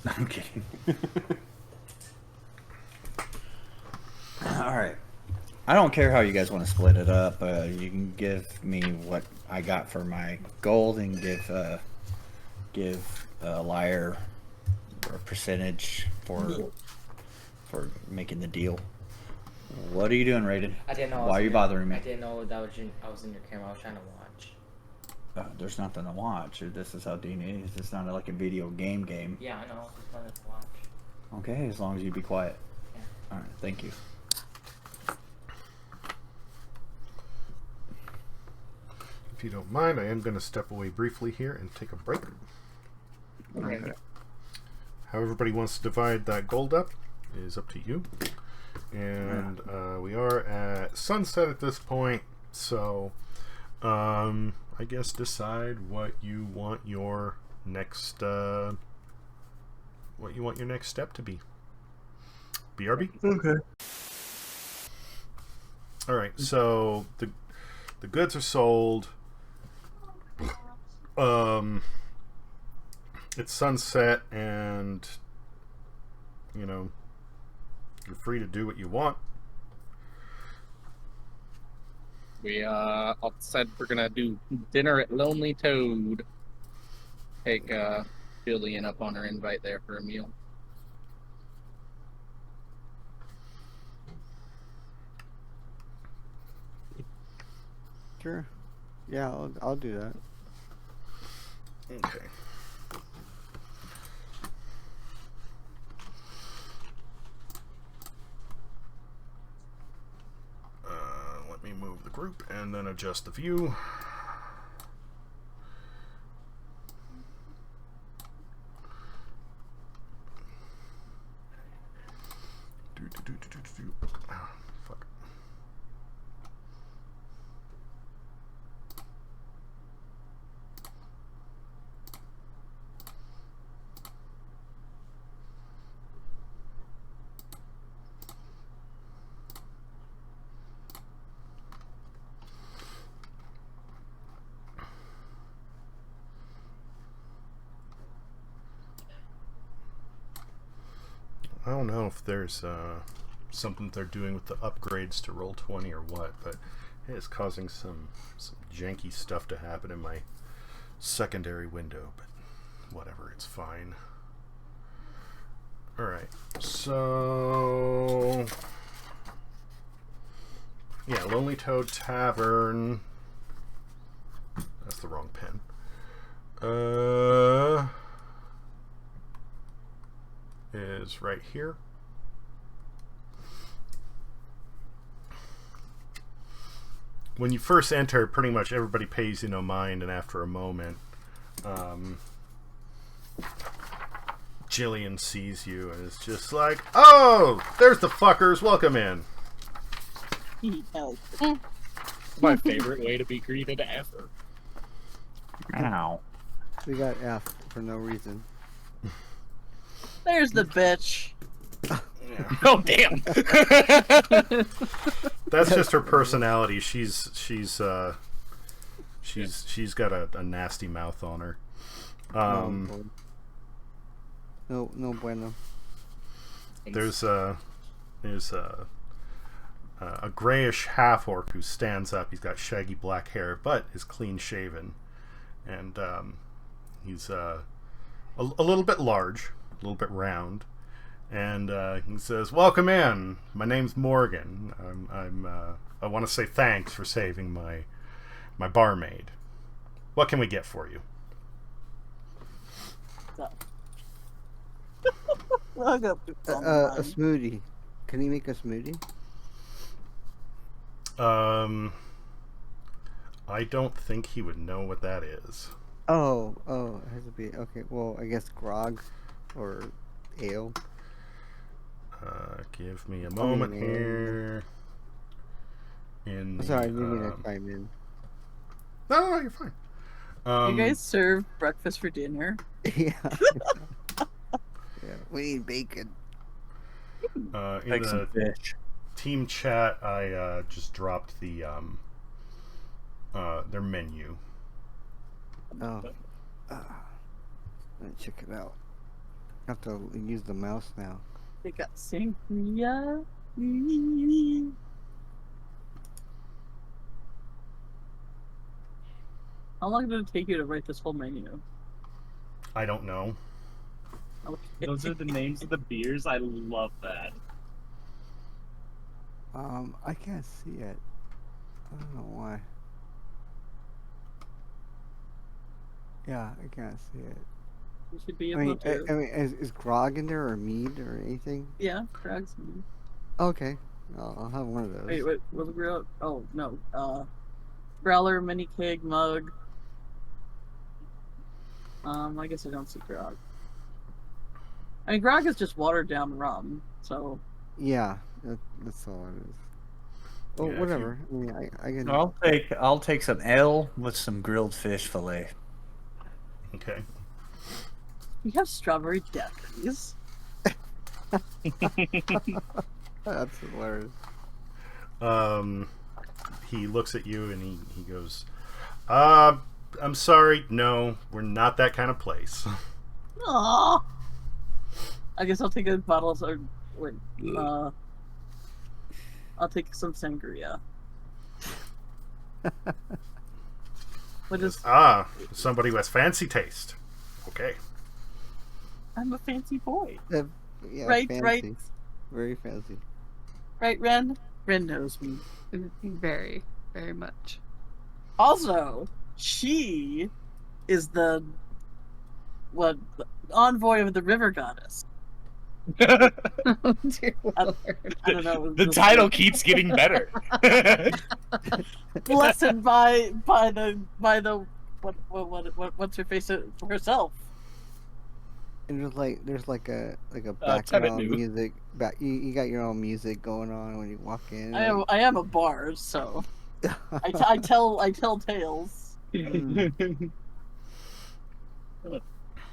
No, I'm kidding. All right. I don't care how you guys want to split it up. You can give me what I got for my gold, and give Liar a percentage for making the deal. What are you doing, Raiden? I didn't know. Why are you bothering me? I didn't know that I was in your camera. I was trying to watch. There's nothing to watch. This is how D&A is. It's not like a video game. Yeah, I know. Just wanted to watch. Okay, as long as you be quiet. Yeah. All right, thank you. If you don't mind, I am going to step away briefly here and take a break. Okay. How everybody wants to divide that gold up is up to you. And we are at sunset at this point, so I guess decide what you want your next step to be. BRB. Okay. All right. So the goods are sold. It's sunset, and you know, you're free to do what you want. We all said we're gonna do dinner at Lonely Toad. Take Jillian up on her invite there for a meal. Sure. Yeah, I'll do that. Okay. Let me move the group and then adjust the view. Ah, fuck. I don't know if there's something they're doing with the upgrades to Roll20 or what, but it's causing some janky stuff to happen in my secondary window, but whatever, it's fine. Alright, so yeah, Lonely Toad Tavern. That's the wrong pen. Is right here. When you first enter, pretty much everybody pays you no mind, and after a moment, Jillian sees you and is just like, "Oh, there's the fuckers. Welcome in." My favorite way to be greeted ever. Ow. We got F for no reason. There's the bitch. Oh damn! That's just her personality. She's got a nasty mouth on her. No bueno. There's a grayish half orc who stands up. He's got shaggy black hair, but is clean shaven, and he's a little bit large, a little bit round, and he says, "Welcome in. My name's Morgan. I want to say thanks for saving my barmaid. What can we get for you?" A smoothie. Can you make a smoothie? I don't think he would know what that is. Oh, it has to be okay. Well, I guess grog or ale. Give me a moment here. Sorry, I didn't mean to chime in. No, you're fine. You guys serve breakfast for dinner? Yeah. Yeah, we need bacon. In Like some the fish. team chat, I just dropped the their menu. Oh. Let me check it out. I have to use the mouse now. They got sangria. How long did it take you to write this whole menu? I don't know. Okay. Those are the names of the beers. I love that. I can't see it. I don't know why. Yeah, I can't see it. You should be I able mean, to. is grog in there or mead or anything? Yeah, Craig's. Okay, I'll have one of those. Wait, was it real? Oh no. Growler, mini keg, mug. I guess I don't see grog. I mean, grog is just watered down rum, so. Yeah, that's all it is. Oh, Yeah, whatever. I mean, I can. I'll take some ale with some grilled fish fillet. Okay. We have strawberry daiquiris. That's hilarious. He looks at you and he goes, I'm sorry, no, we're not that kind of place. Aww. I guess I'll take a bottle of. Wait. I'll take some sangria. What is? Somebody who has fancy taste. Okay. I'm a fancy boy. Yeah, Right, fancy. right. Very fancy. Right, Ren? Ren knows me. Very, very much. Also, she is the envoy of the river goddess. Oh, dear I Lord. don't know. The title keeps getting better. Blessed by the what's her face herself. And there's like a Tenant background new. music. You got your own music going on when you walk in. I am a bard, so I tell tales.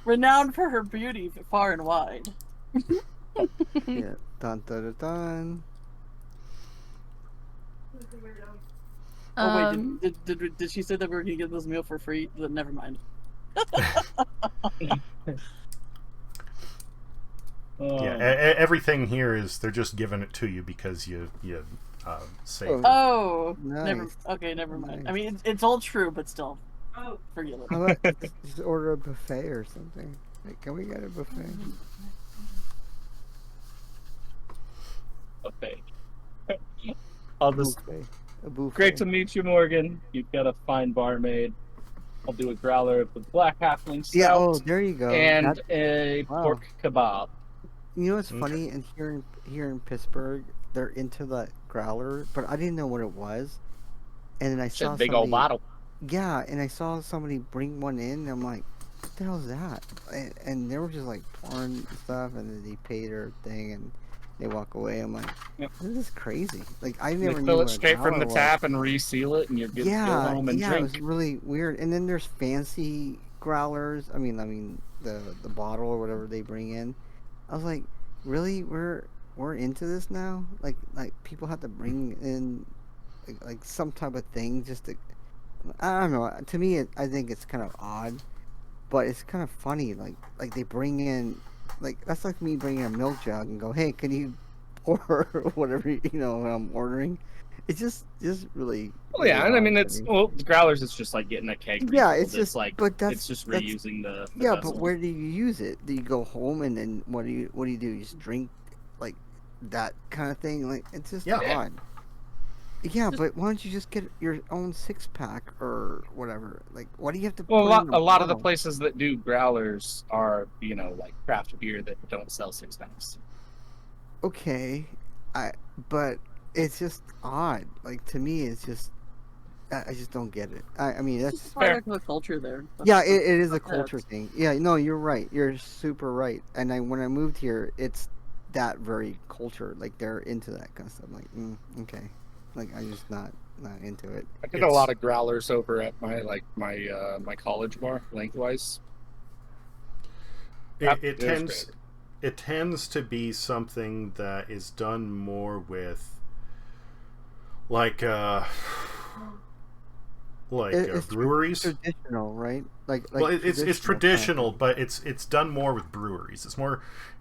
Renowned for her beauty far and wide. Yeah. Dun dun dun dun. Oh wait, did she say that we were gonna get this meal for free? Never mind. Yeah, everything here is they're just giving it to you because you saved it. Oh, Nice. never mind. Nice. I mean, it's all true, but still, Oh, forget it. How about just order a buffet or something? Like, can we get a buffet? Okay. I'll A just. buffet. A buffet. Great to meet you, Morgan. You've got a fine barmaid. I'll do a growler with black halfling stout Yeah. Oh, there you go. and a wow. pork kebab. You know what's Okay. funny? And here in Pittsburgh, they're into the growler, but I didn't know what it was. And then I It's saw a big old bottle. Yeah, and I saw somebody bring one in, and I'm like, what the hell is that? And they were just like pouring stuff, and then they pay their thing, and they walk away. I'm like, Yep. this is crazy. Like, I They never knew fill what it a straight from the growler was. tap and reseal it, and you're good to go home and Yeah, it drink. was really weird. And then there's fancy growlers. I mean the bottle or whatever they bring in. I was like, really? We're into this now? Like people have to bring in like some type of thing just to. I don't know. To me, I think it's kind of odd, but it's kind of funny. Like they bring in, like that's like me bringing a milk jug and go, hey, can you pour whatever I'm ordering? It's just really. Well, yeah, and I mean, odd to it's me. the growlers. It's just like getting a keg. Yeah, refilled. it's just like, but it's just that's reusing the yeah, vessel. but where do you use it? Do you go home and then what do you do? You just drink like that kind of thing? Like it's just Yeah. odd. Yeah, but why don't you just get your own 6-pack or whatever? Like, why do you have to? Well, put it in a lot of the bottle? places that do growlers are, like craft beer that don't sell 6-packs. Okay, but it's just odd. Like to me, it's just I just don't get it. I mean It's that's just part of the culture there. yeah, it is a Yeah, culture thing. Yeah, no, you're right. You're super right. And when I moved here, it's that very culture. Like they're into that kind of stuff. Like, okay, like I'm just not into it. I did a lot of growlers over at my college bar, lengthwise. It tends to be something that is done more with like It's breweries. traditional, right? Well, it's traditional, kind of but it's done more with breweries.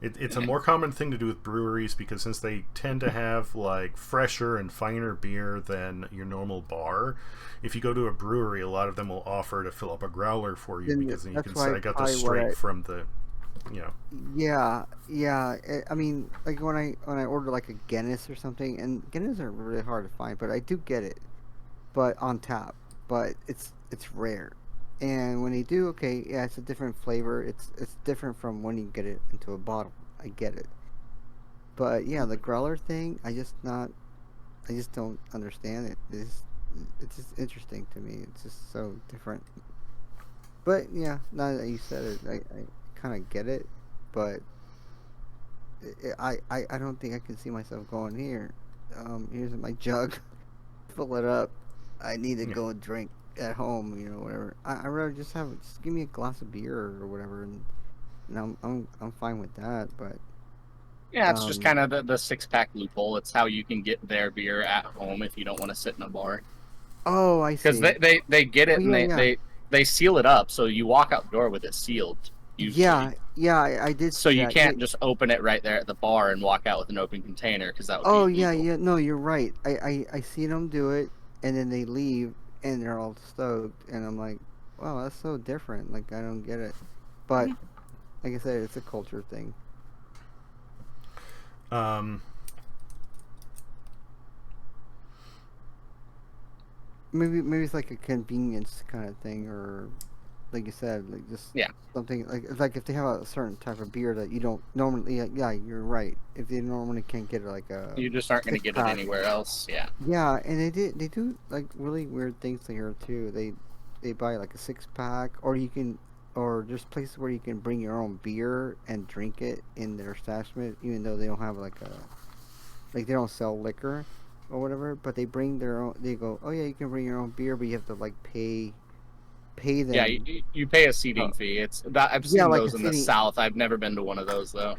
It's a more common thing to do with breweries because since they tend to have like fresher and finer beer than your normal bar. If you go to a brewery, a lot of them will offer to fill up a growler for you Then because then you that's can why say I got probably this what straight from the, Yeah. I mean, like when I order like a Guinness or something, and Guinness are really hard to find, but I do get it, but on tap. But it's rare, and when they do, okay, yeah, it's a different flavor. It's different from when you get it into a bottle. I get it, but yeah, the growler thing, I just don't understand it. It's just interesting to me. It's just so different. But yeah, now that you said it, I kind of get it, but I don't think I can see myself going here. Here's my jug, fill it up. I need to go and drink at home, whatever. I'd rather just give me a glass of beer or whatever, and I'm fine with that. But Yeah, it's just kind of the 6-pack loophole. It's how you can get their beer at home if you don't want to sit in a bar. oh, I see. Because they get it and they seal it up, so you walk out the door with it sealed. Usually. Yeah, I did. So see you that. can't just open it right there at the bar and walk out with an open container because that would Oh be yeah, illegal. yeah. No, you're right. I seen them do it, and then they leave, and they're all stoked, and I'm like, wow, that's so different. Like I don't get it. But like I said, it's a culture thing. Maybe it's like a convenience kind of thing, or like you said, like just something like if they have a certain type of beer that you don't normally. Yeah, you're right. If they normally can't get it, like a You just aren't going to get it 6-pack. anywhere else. Yeah. Yeah, and they do like really weird things here too. They buy like a 6-pack, or there's places where you can bring your own beer and drink it in their establishment, even though they don't have like they don't sell liquor or whatever. But they bring their own. They go, oh yeah, you can bring your own beer, but you have to like pay them. Yeah, you pay a seating fee. I've seen like those a in the seating- South. I've never been to one of those though.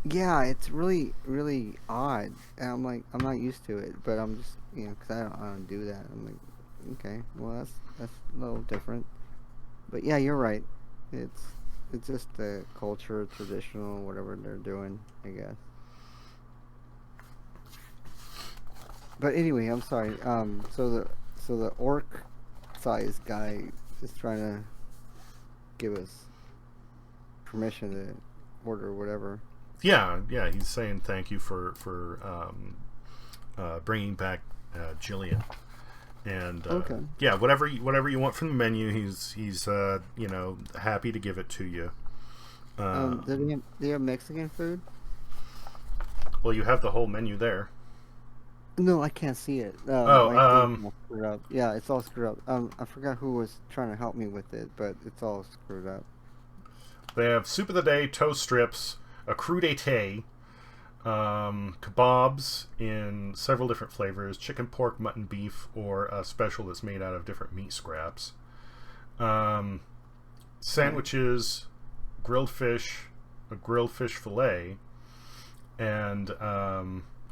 Yeah, it's really really odd, and I'm like I'm not used to it, but I'm just because I don't do that. I'm like, okay, well that's a little different, but yeah, you're right. It's It's just the culture, traditional, whatever they're doing, I guess. But anyway, I'm sorry. So the orc-sized guy is trying to give us permission to order whatever. Yeah, he's saying thank you for bringing back Jillian, and Okay. yeah, whatever you want from the menu, he's happy to give it to you. Do they have Mexican food? Well, you have the whole menu there. No, I can't see it. Oh, my thing's all screwed up. Yeah, it's all screwed up. I forgot who was trying to help me with it, but it's all screwed up. They have soup of the day, toast strips, a crudité, kebabs in several different flavors, chicken, pork, mutton, beef, or a special that's made out of different meat scraps. Sandwiches, grilled fish, a grilled fish fillet, and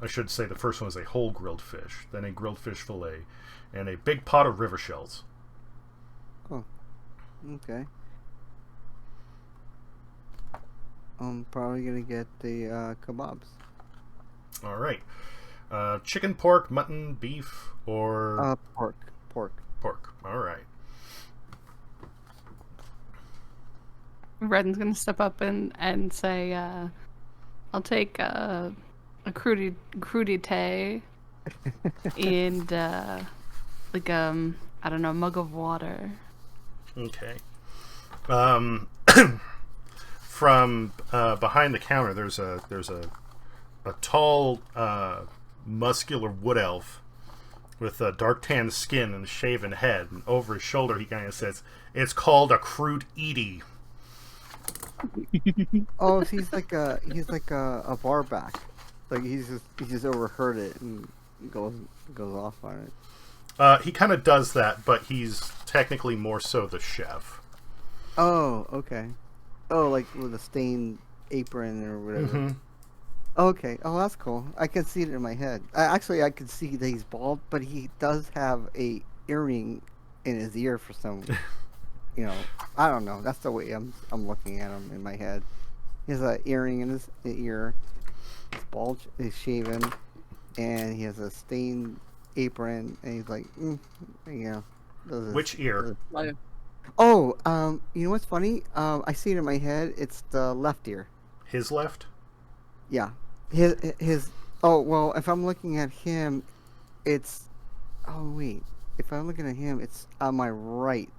I should say the first one is a whole grilled fish, then a grilled fish fillet, and a big pot of river shells. Oh, okay. I'm probably gonna get the kebabs. All right. Chicken, pork, mutton, beef, or Pork. pork. All right. Redden's gonna step up and say, "I'll take a crudité and I don't know, mug of water." Okay. From behind the counter, there's a tall, muscular wood elf with a dark tan skin and a shaven head, and over his shoulder he kind of says, "It's called a crude Edie." Oh, so he's like a bar back. Like he just overheard it and goes off on it. He kind of does that, but he's technically more so the chef. Oh, okay. Oh, like with a stained apron or whatever. Mm-hmm. Okay. Oh, that's cool. I can see it in my head. I can see that he's bald, but he does have a earring in his ear for some. I don't know. That's the way I'm looking at him in my head. He has an earring in his ear. His bald is shaven, and he has a stained apron, and he's like, Which ear? Oh, you know what's funny? I see it in my head. It's the left ear. His left? Yeah. His. Oh well, if I'm looking at him, it's. Oh wait, if I'm looking at him, it's on my right.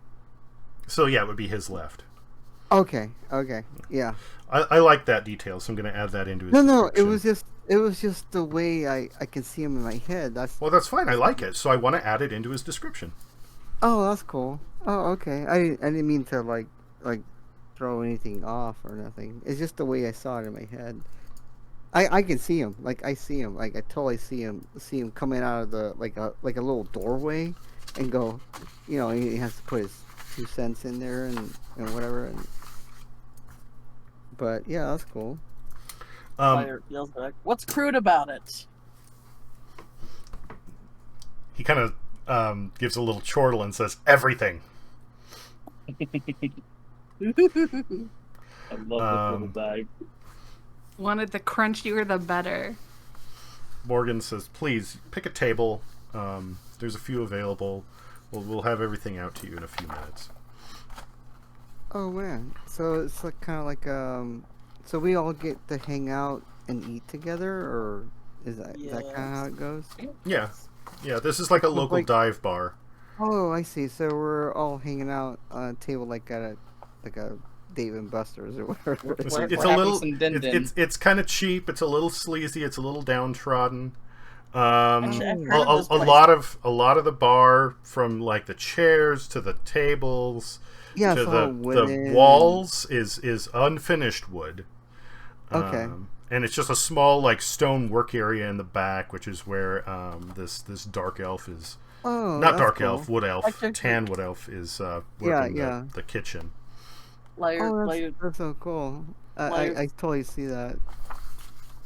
So yeah, it would be his left. Okay. Yeah. I like that detail, so I'm going to add that into his No, description. it was just the way I can see him in my head. Well, that's fine. I like it, so I want to add it into his description. Oh, that's cool. Oh, okay. I didn't mean to like throw anything off or nothing. It's just the way I saw it in my head. I can see him. Like I see him. Like I totally see him coming out of the like a little doorway and go, he has to put his 2 cents in there and whatever. But yeah, that's cool. Fire yells back, "What's crude about it?" He kind of gives a little chortle and says, "Everything." I love this little bag. Wanted the crunchier the better. Morgan says, "Please pick a table. There's a few available. We'll have everything out to you in a few minutes." Oh man, so it's like kind of like so we all get to hang out and eat together, or is that kind of how it goes? Yeah, this is like a local like- dive bar. Oh, I see. So we're all hanging out on a table like at a Dave and Buster's or whatever. It's We're a having little. some din-din. It's kind of cheap. It's a little sleazy. It's a little downtrodden. Actually, I've heard of this A place. lot of the bar, from like the chairs to the tables Yeah, to it's all the wooden. walls is unfinished wood. Okay. And it's just a small like stone work area in the back, which is where this dark elf is. Oh, Not that's dark cool. elf, wood elf, Like tan wood elf is working yeah. the kitchen. That's so cool. Layered- I totally see that.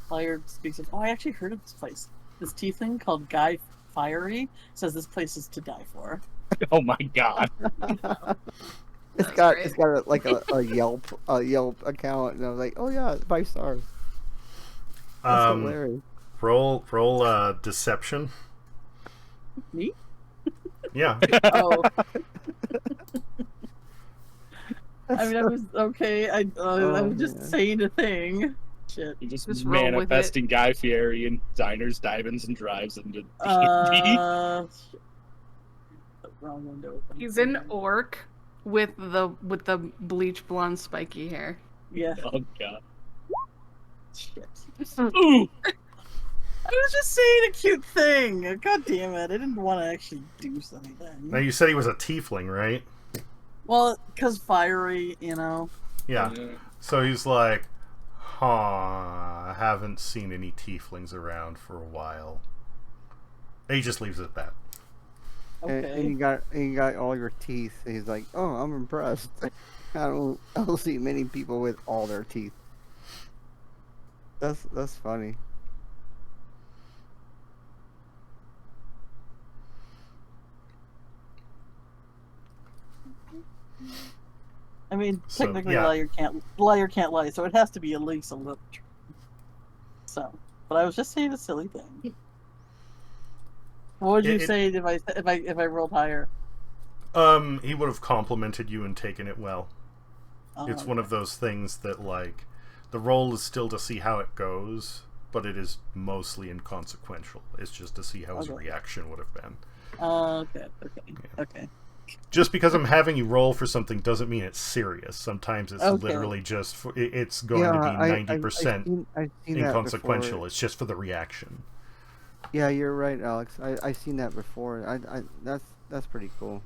Fire speaks of. Oh, I actually heard of this place. This tiefling called Guy Fiery says this place is to die for. Oh my god. It's That's got great. it's got a Yelp account, and I was like, oh yeah, 5 stars. That's hilarious. Roll deception. Me? Yeah. Oh, I mean, I So- was okay. I Oh, was just man. saying a thing. Shit. You just Just roll with manifesting Guy Fieri in diners, dive-ins, and drives into D&D. Shit. The wrong window. He's an orc with the bleach blonde spiky hair. Yeah. Oh god. Shit. Ooh! I was just saying a cute thing. God damn it! I didn't want to actually do something. Now you said he was a tiefling, right? Well, cause fiery, you know. Yeah. So he's like, huh, I haven't seen any tieflings around for a while. And he just leaves it at that. And Okay. you got all your teeth. And he's like, oh, I'm impressed. I don't see many people with all their teeth. That's funny. I mean, So, technically, yeah. liar can't lie, so it has to be at least a little. So, but I was just saying a silly thing. What would you say if I rolled higher? He would have complimented you and taken it well. It's Oh, one of those things that, like, the roll is still to see how it goes, but it is mostly inconsequential. It's just to see how his Okay. reaction would have been. Okay. Just because I'm having you roll for something doesn't mean it's serious. Sometimes it's Okay. literally just it's going to be 90% I've seen that inconsequential. before. It's just for the reaction. Yeah, you're right, Alex. I've seen that before. That's pretty cool.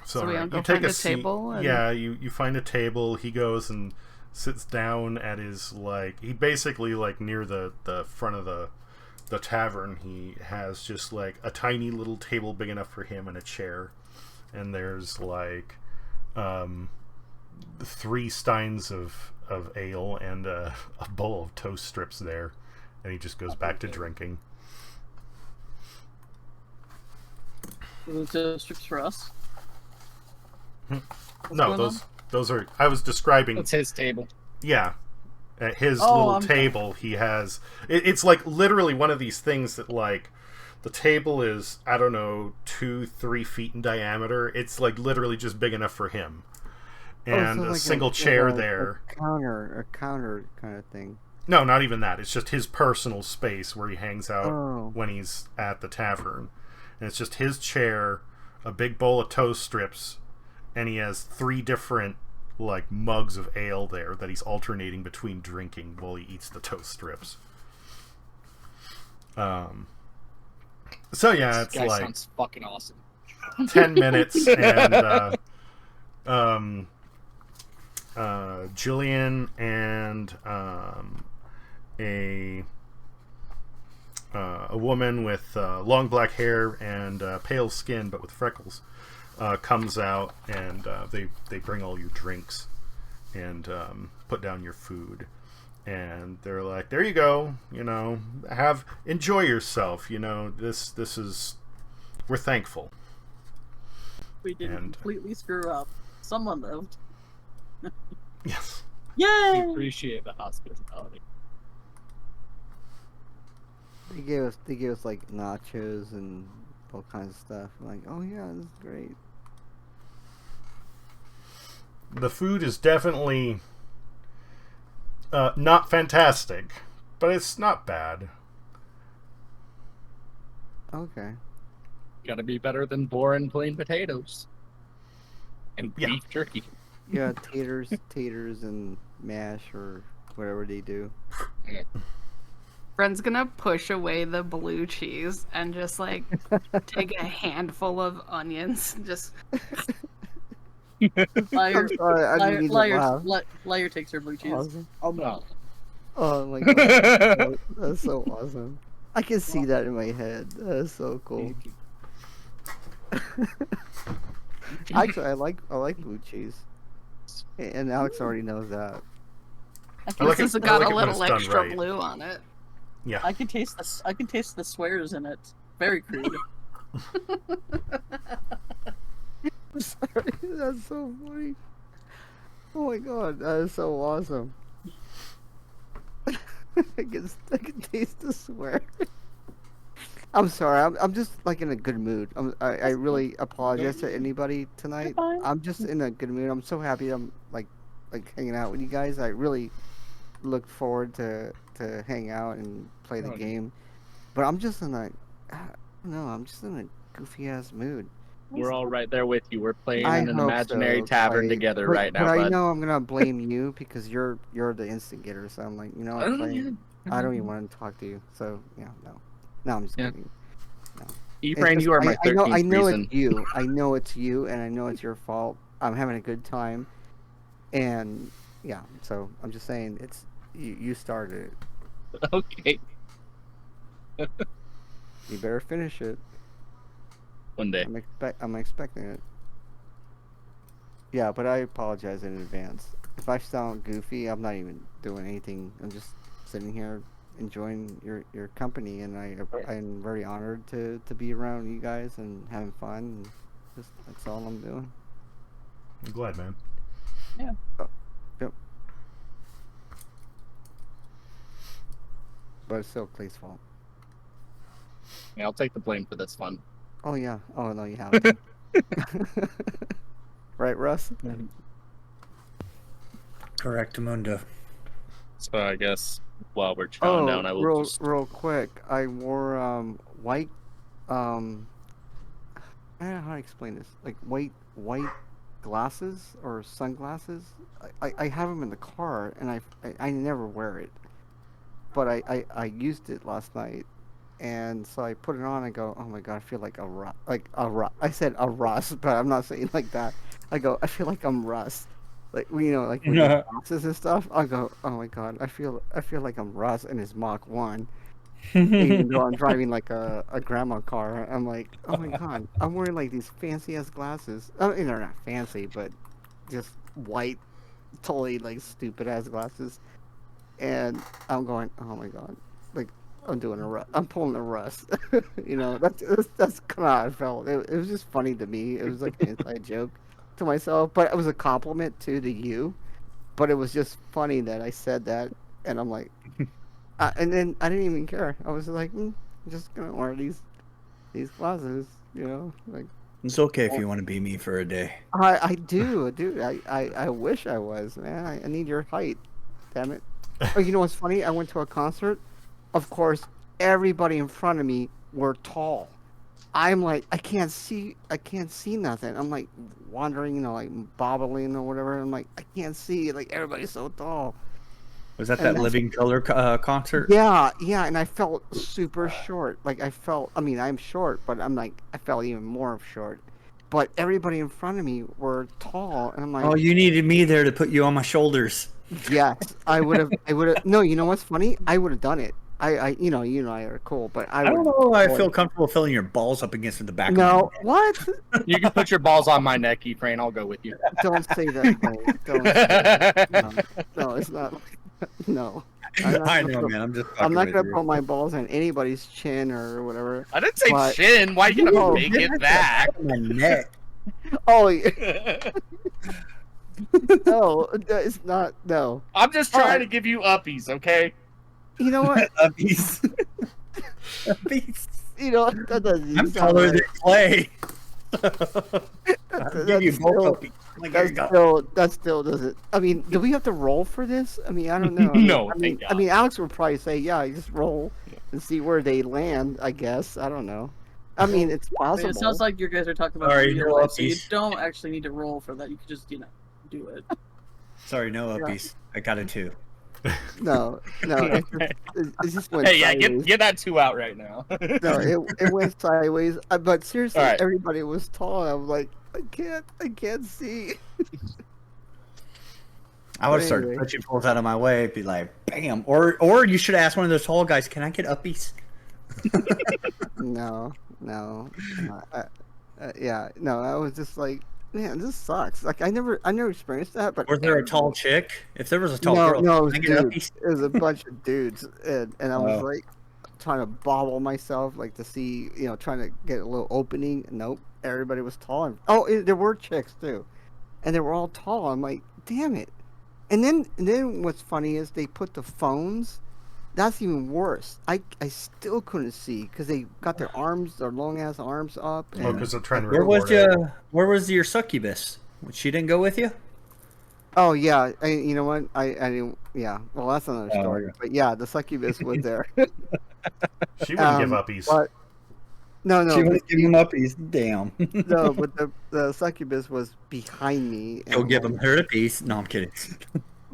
So we alright, go you take find a seat. table and- Yeah, you find a table. He goes and sits down at his, like, he basically, like, near the front of the tavern, he has just like a tiny little table big enough for him and a chair, and there's like 3 steins of ale and a bowl of toast strips there, and he just goes back to drinking. Those strips for us. No, going those are, I was describing. That's his table. Yeah. At his Oh, little I'm sorry. table, he has... It's like literally one of these things that, like, the table is, I don't know, 2-3 feet in diameter. It's, like, literally just big enough for him. And so a like single chair like there. A counter kind of thing. No, not even that. It's just his personal space where he hangs out Oh. when he's at the tavern. And it's just his chair, a big bowl of toast strips, and he has 3 different, like, mugs of ale there that he's alternating between drinking while he eats the toast strips. So yeah, it's This guy like sounds fucking awesome. 10 minutes, and Jillian and a woman with long black hair and pale skin but with freckles comes out, and they bring all your drinks and put down your food, and they're like, there you go, you know, enjoy yourself, you know, this is, we're thankful. We didn't And- completely screw up. Someone lived. Yes. We Yay! appreciate the hospitality. They gave us like nachos and all kinds of stuff. I'm like, oh yeah, this is great. The food is definitely not fantastic, but it's not bad. Okay. Gotta be better than boring plain potatoes. And Yeah. beef jerky. Yeah, taters and mash or whatever they do. Bren's gonna push away the blue cheese and just like take a handful of onions. Just Liar, I'm sorry, I didn't mean to laugh. liar takes her blue cheese. Awesome. Oh no. Oh my god, that's so awesome. I can see that in my head. That is so cool. Actually, I like blue cheese, and Alex already knows that. I like this it- has I got like a it when little it's done extra right. blue on it. Yeah. I can taste the swears in it Very crude. I'm sorry, that's so funny. Oh my god, that is so awesome. I can taste the swear. I'm sorry. I'm just like in a good mood. I really apologize to anybody tonight. fine. I'm just in a good mood. I'm so happy. I'm like hanging out with you guys. I really look forward to hang out and play the game. But I'm just in a I don't know. I'm just in a goofy ass mood. We're all right there with you. We're playing I in an hope imaginary so, tavern Clay. together But- right now, But I bud. know I'm gonna blame you because you're the instigator. So I'm like, you know what, Oh, Clay? yeah. I don't even want to talk to you. So yeah, no, I'm just Yeah. kidding. Efrain, It's you are my I know 13th reason. it's you. I know it's you, and I know it's your fault. I'm having a good time, and yeah. So I'm just saying, it's you started it. Okay. You better finish it. One day. I'm expecting it. Yeah, but I apologize in advance. If I sound goofy, I'm not even doing anything. I'm just sitting here enjoying your company, and I'm very honored to be around you guys and having fun. And just that's all I'm doing. I'm glad, man. Yep. But it's still Clay's fault. Yeah, I'll take the blame for this one. Oh yeah. Oh no, you haven't. Right, Russ? Correct, Mundo. So I guess while we're chowing down, I will just... real quick. I wore white I don't know how to explain this. Like white glasses or sunglasses. I have them in the car, and I never wear it. But I used it last night, and so I put it on and go, oh my god, I feel like I said a Russ, but I'm not saying like that. I go, I feel like I'm Russ. Like, you know, like with the boxes and stuff. I go, oh my god, I feel like I'm Russ in his Mach 1. Even though I'm driving like a grandma car, I'm like, oh my god, I'm wearing like these fancy ass glasses. I mean, they're not fancy, but just white, totally like stupid ass glasses. And I'm going, oh my god, like I'm pulling a Russ. You know, that's kind of how I felt. It was just funny to me. It was like an inside joke to myself, but it was a compliment too to you. But it was just funny that I said that, and I'm like. And then I didn't even care. I was like, I'm just gonna wear these glasses, you know. Like It's okay if you want to be me for a day. I do, dude. I wish I was, man. I need your height, damn it. Oh, you know what's funny? I went to a concert. Of course, everybody in front of me were tall. I'm like, I can't see nothing. I'm like wandering, you know, like bobbling or whatever. I'm like, I can't see. Like everybody's so tall. Was that Living Color concert? Yeah, and I felt super short. Like I mean, I'm short, but I'm like, I felt even more short. But everybody in front of me were tall, and I'm like, Oh, you needed me there to put you on my shoulders. yes, I would have. No, you know what's funny? I would have done it. You know, you and I are cool, but I don't know. I feel comfortable filling your balls up against the back. No, what? You can put your balls on my neck, Efrain. I'll go with you. Don't say that. No, don't say that. No, it's not. No. I know, man. I'm not gonna put my balls on anybody's chin or whatever. I didn't say but, chin. Why you gonna make it back? My neck. Oh, yeah. No, it's not. No. I'm just trying to give you uppies, okay? You know what? Uppies. Uppies. You know that doesn't. I'm taller than Clay. I'll give you both uppies. Like, that still doesn't. I mean, do we have to roll for this? I mean, I don't know. No, I mean, Alex would probably say, "Yeah, you just roll and see where they land." I guess. I don't know. I mean, it's possible. It sounds like you guys are talking about Sorry, real no life, so you uppies. don't actually need to roll for that. You can just, do it. Sorry, no uppies. I got a 2. No. It's just went Hey, yeah, sideways. get that 2 out right now. No, it went sideways. But seriously, All right. everybody was tall. I was like, I can't see. I would start Anyway. touching poles out of my way, be like, bam. Or you should ask one of those tall guys, can I get uppies? No. Yeah, no. I was just like, man, this sucks. Like I never experienced that. But Was there a tall chick? If there was a tall no, girl, no, it was can I get dudes. uppies? It was a bunch of dudes, and I was Oh. like, trying to bobble myself, like to see, trying to get a little opening. Nope, everybody was tall. There were chicks too, and they were all tall. I'm like, damn it. And then what's funny is they put the phones. That's even worse. I still couldn't see because they got their long ass arms up. Oh, And, because they're trying to Where record it. Where was your succubus? She didn't go with you? oh yeah, you know what? I didn't. Yeah, well that's another Oh, story. yeah. But yeah, the succubus was there. She wouldn't give uppies. But no, She but was giving him up. He's damn. no, but the succubus was behind me. Go and, give him her a piece. No, I'm kidding.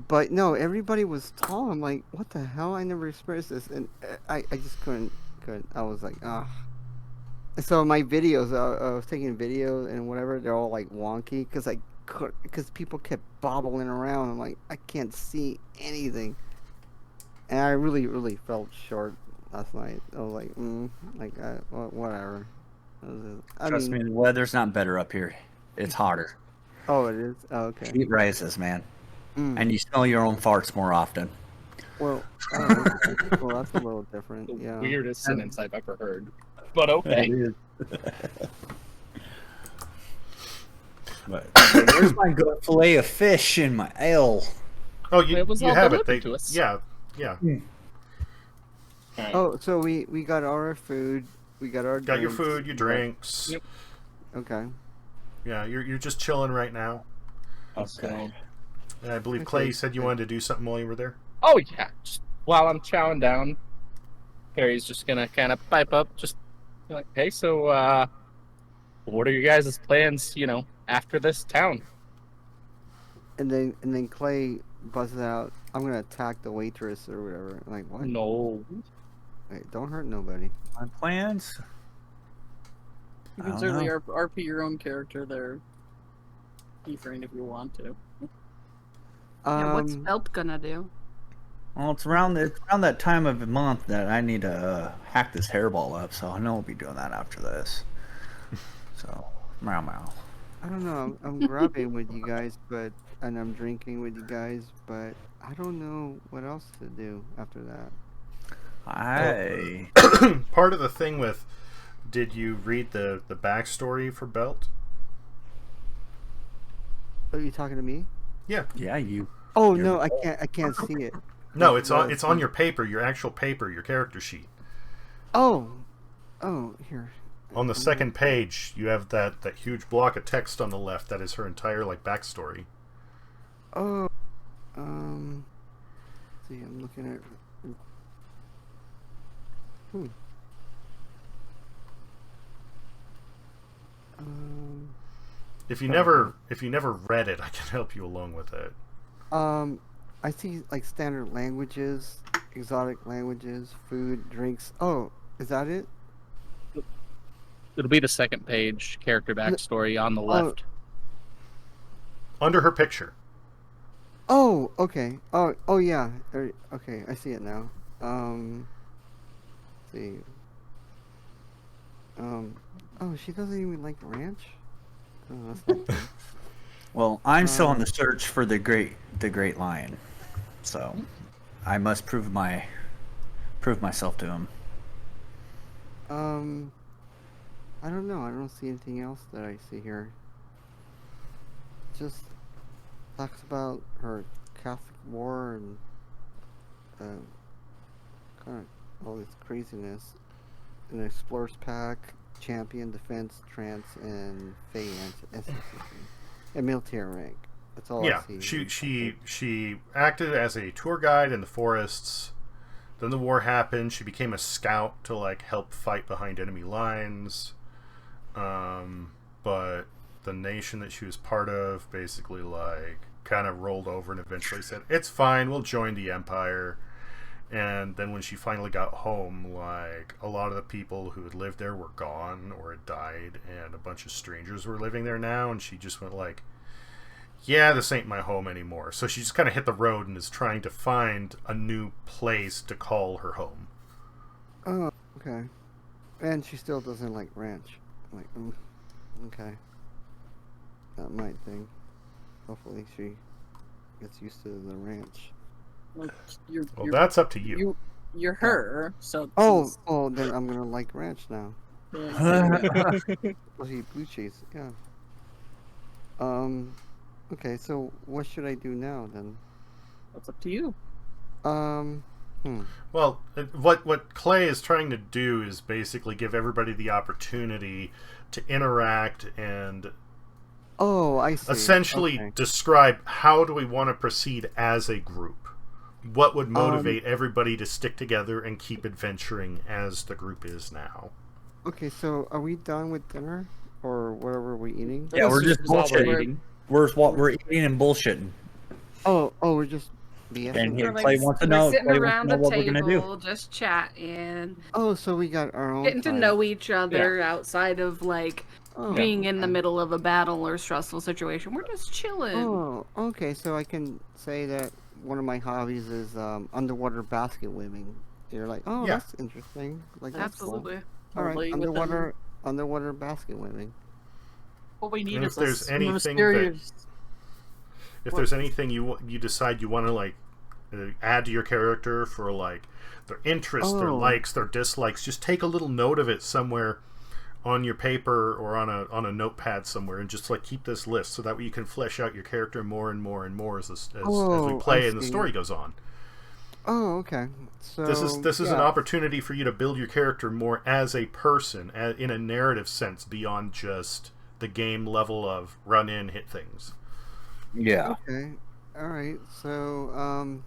But no, everybody was tall. I'm like, what the hell? I never experienced this, and I just couldn't. I was like, ah. So my videos, I was taking videos and whatever. They're all like wonky because people kept bobbling around. I'm like, I can't see anything, and I really, really felt short last night. I was like, whatever. Trust me, the weather's not better up here. It's hotter. Oh, it is. Oh, okay. Heat rises, man. And you smell your own farts more often. Well, okay. Well, that's a little different. The Yeah. weirdest sentence I've ever heard. But okay. But where's my good fillet of fish in my ale? Oh, It was you all have it. delivered to us. Yeah. Alright. Oh, so we got our food. We got our. Got your drinks. food, your drinks. Yep. Okay. Yeah, you're just chilling right now. Okay. And I believe Clay said you wanted to do something while you were there. Oh yeah. Just while I'm chowing down, Harry's just gonna kind of pipe up, just be like, hey, so what are your guys' plans? After this town. And then Clay buzzes out, "I'm gonna attack the waitress or whatever." I'm like, what? No. Wait, don't hurt nobody. My plans? You I can don't certainly know. RP your own character there, Efrain, if you want to. Yeah, what's Belt gonna do? Well, it's around that time of the month that I need to hack this hairball up, so I know I'll be doing that after this. So, meow meow. I don't know. I'm grabbing with you guys, and I'm drinking with you guys, but I don't know what else to do after that. Part of the thing with, did you read the backstory for Belt? Are you talking to me? Yeah. Yeah, you. Oh no, I can't see it. No, it's on your paper, your actual paper, your character sheet. Oh, here. On the second page, you have that huge block of text on the left that is her entire backstory. Oh, see, I'm looking at. If you never read it, I can help you along with it. I see standard languages, exotic languages, food, drinks. Oh, is that it? It'll be the second page, character backstory on the left. Under her picture. Oh, okay. Oh yeah. Okay, I see it now. Let's see. Oh, she doesn't even like ranch. Oh, that's not good. Well, I'm still on the search for the great lion, so I must prove myself to him. I don't know. I don't see anything else that I see here. Just talks about her Catholic war and kind of all this craziness. An explorers pack, champion, defense, trance, and Fey and military rank. That's all I see. She acted as a tour guide in the forests. Then the war happened. She became a scout to help fight behind enemy lines. But the nation that she was part of basically kind of rolled over and eventually said, "It's fine, we'll join the Empire." And then when she finally got home, a lot of the people who had lived there were gone or had died, and a bunch of strangers were living there now, and she just went yeah, this ain't my home anymore. So she just kind of hit the road and is trying to find a new place to call her home. Oh, okay. And she still doesn't like ranch. Okay. That might thing. Hopefully she gets used to the ranch. Like, Well, that's up to you. You're her, so. Oh, then I'm gonna like ranch now. Yeah. Well, he blue cheese, yeah. Okay, so what should I do now then? That's up to you. Well, what Clay is trying to do is basically give everybody the opportunity to interact and Oh, I see. essentially Okay. describe how do we want to proceed as a group. What would motivate everybody to stick together and keep adventuring as the group is now? Okay, so are we done with dinner or whatever we're eating? Yeah, we're just This is all we're bullshitting. eating. We're eating and bullshitting. Oh, we're just BSing. And We're, here, Clay wants to we're know. sitting Clay wants around to know the what we're gonna do. table, just chatting, Oh, so we got our own getting to time. know each other outside of like Oh, being in the okay. middle of a battle or stressful situation. We're just chilling. Oh, okay. So I can say that one of my hobbies is underwater basket weaving. You're like, oh, Yeah. that's interesting. Like, that's cool. Absolutely. All right, Probably within- underwater basket weaving. What we need And is if there's a anything mysterious. If there's anything you decide you want to like add to your character for like their interests, their Oh. likes, their dislikes, just take a little note of it somewhere on your paper or on a notepad somewhere, and just like keep this list so that way you can flesh out your character more and more and more as we Oh, play I and the see. story goes on. Oh, okay. So This is an yeah. opportunity for you to build your character more as a person, in a narrative sense, beyond just the game level of run in, hit things. Yeah. Okay. All right. So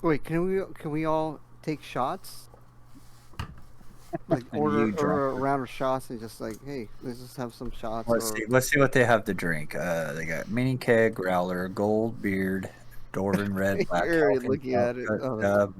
wait, can we all take shots? Like And order you drink. a round of shots and just like, hey, let's just have some shots. Let's see. Let's see what they have to drink. They got mini keg, growler, gold beard, Dwarven red, black, You're Elfin, looking at it. Cut Oh, Dub,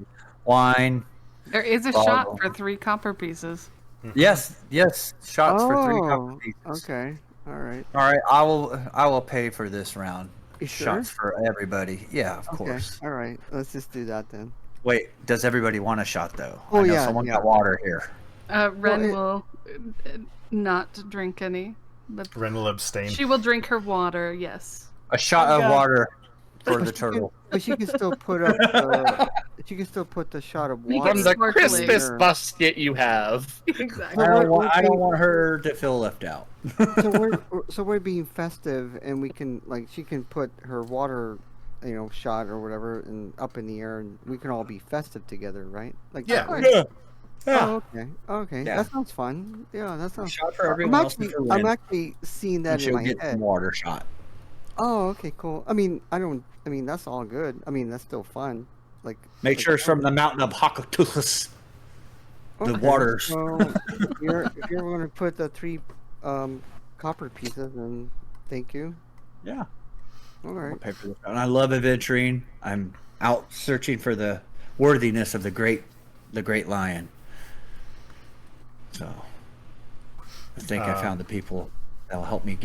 wine. There is a Oh. shot for 3 copper pieces. Yes, shots for 3 copper Oh, pieces. okay. All right. All right, I will pay for this round. You sure? Shots for everybody. Yeah, of Okay. course. All right. Let's just do that then. Wait, does everybody want a shot though? Oh, I know yeah, someone yeah. got water here. Ren it- will not drink any, but Ren will abstain. she will drink her water. Yes. A shot Oh, of God. water for But the turtle. But she can still put up. She can still put the shot of Make water. it From the sparkling. crispest basket you have. Exactly. I don't we're want her to feel left out. So we're being festive, and we can like she can put her water, shot or whatever, and up in the air, and we can all be festive together, right? Like Yeah. Yeah. Oh, okay. Yeah. That sounds fun. Yeah, that sounds. Shot for everyone else to fill I'm in, actually seeing that and in she'll my get head. some water shot. Oh, okay, cool. I mean, that's all good. I mean, that's still fun. Like, Make sure it's from the mountain of Hakatuchus. The okay, waters. So if you're going to put the 3 copper pieces, then thank you. Yeah. All I'll right. pay for this. And I love adventuring. I'm out searching for the worthiness of the great lion. So I think I found the people that'll help me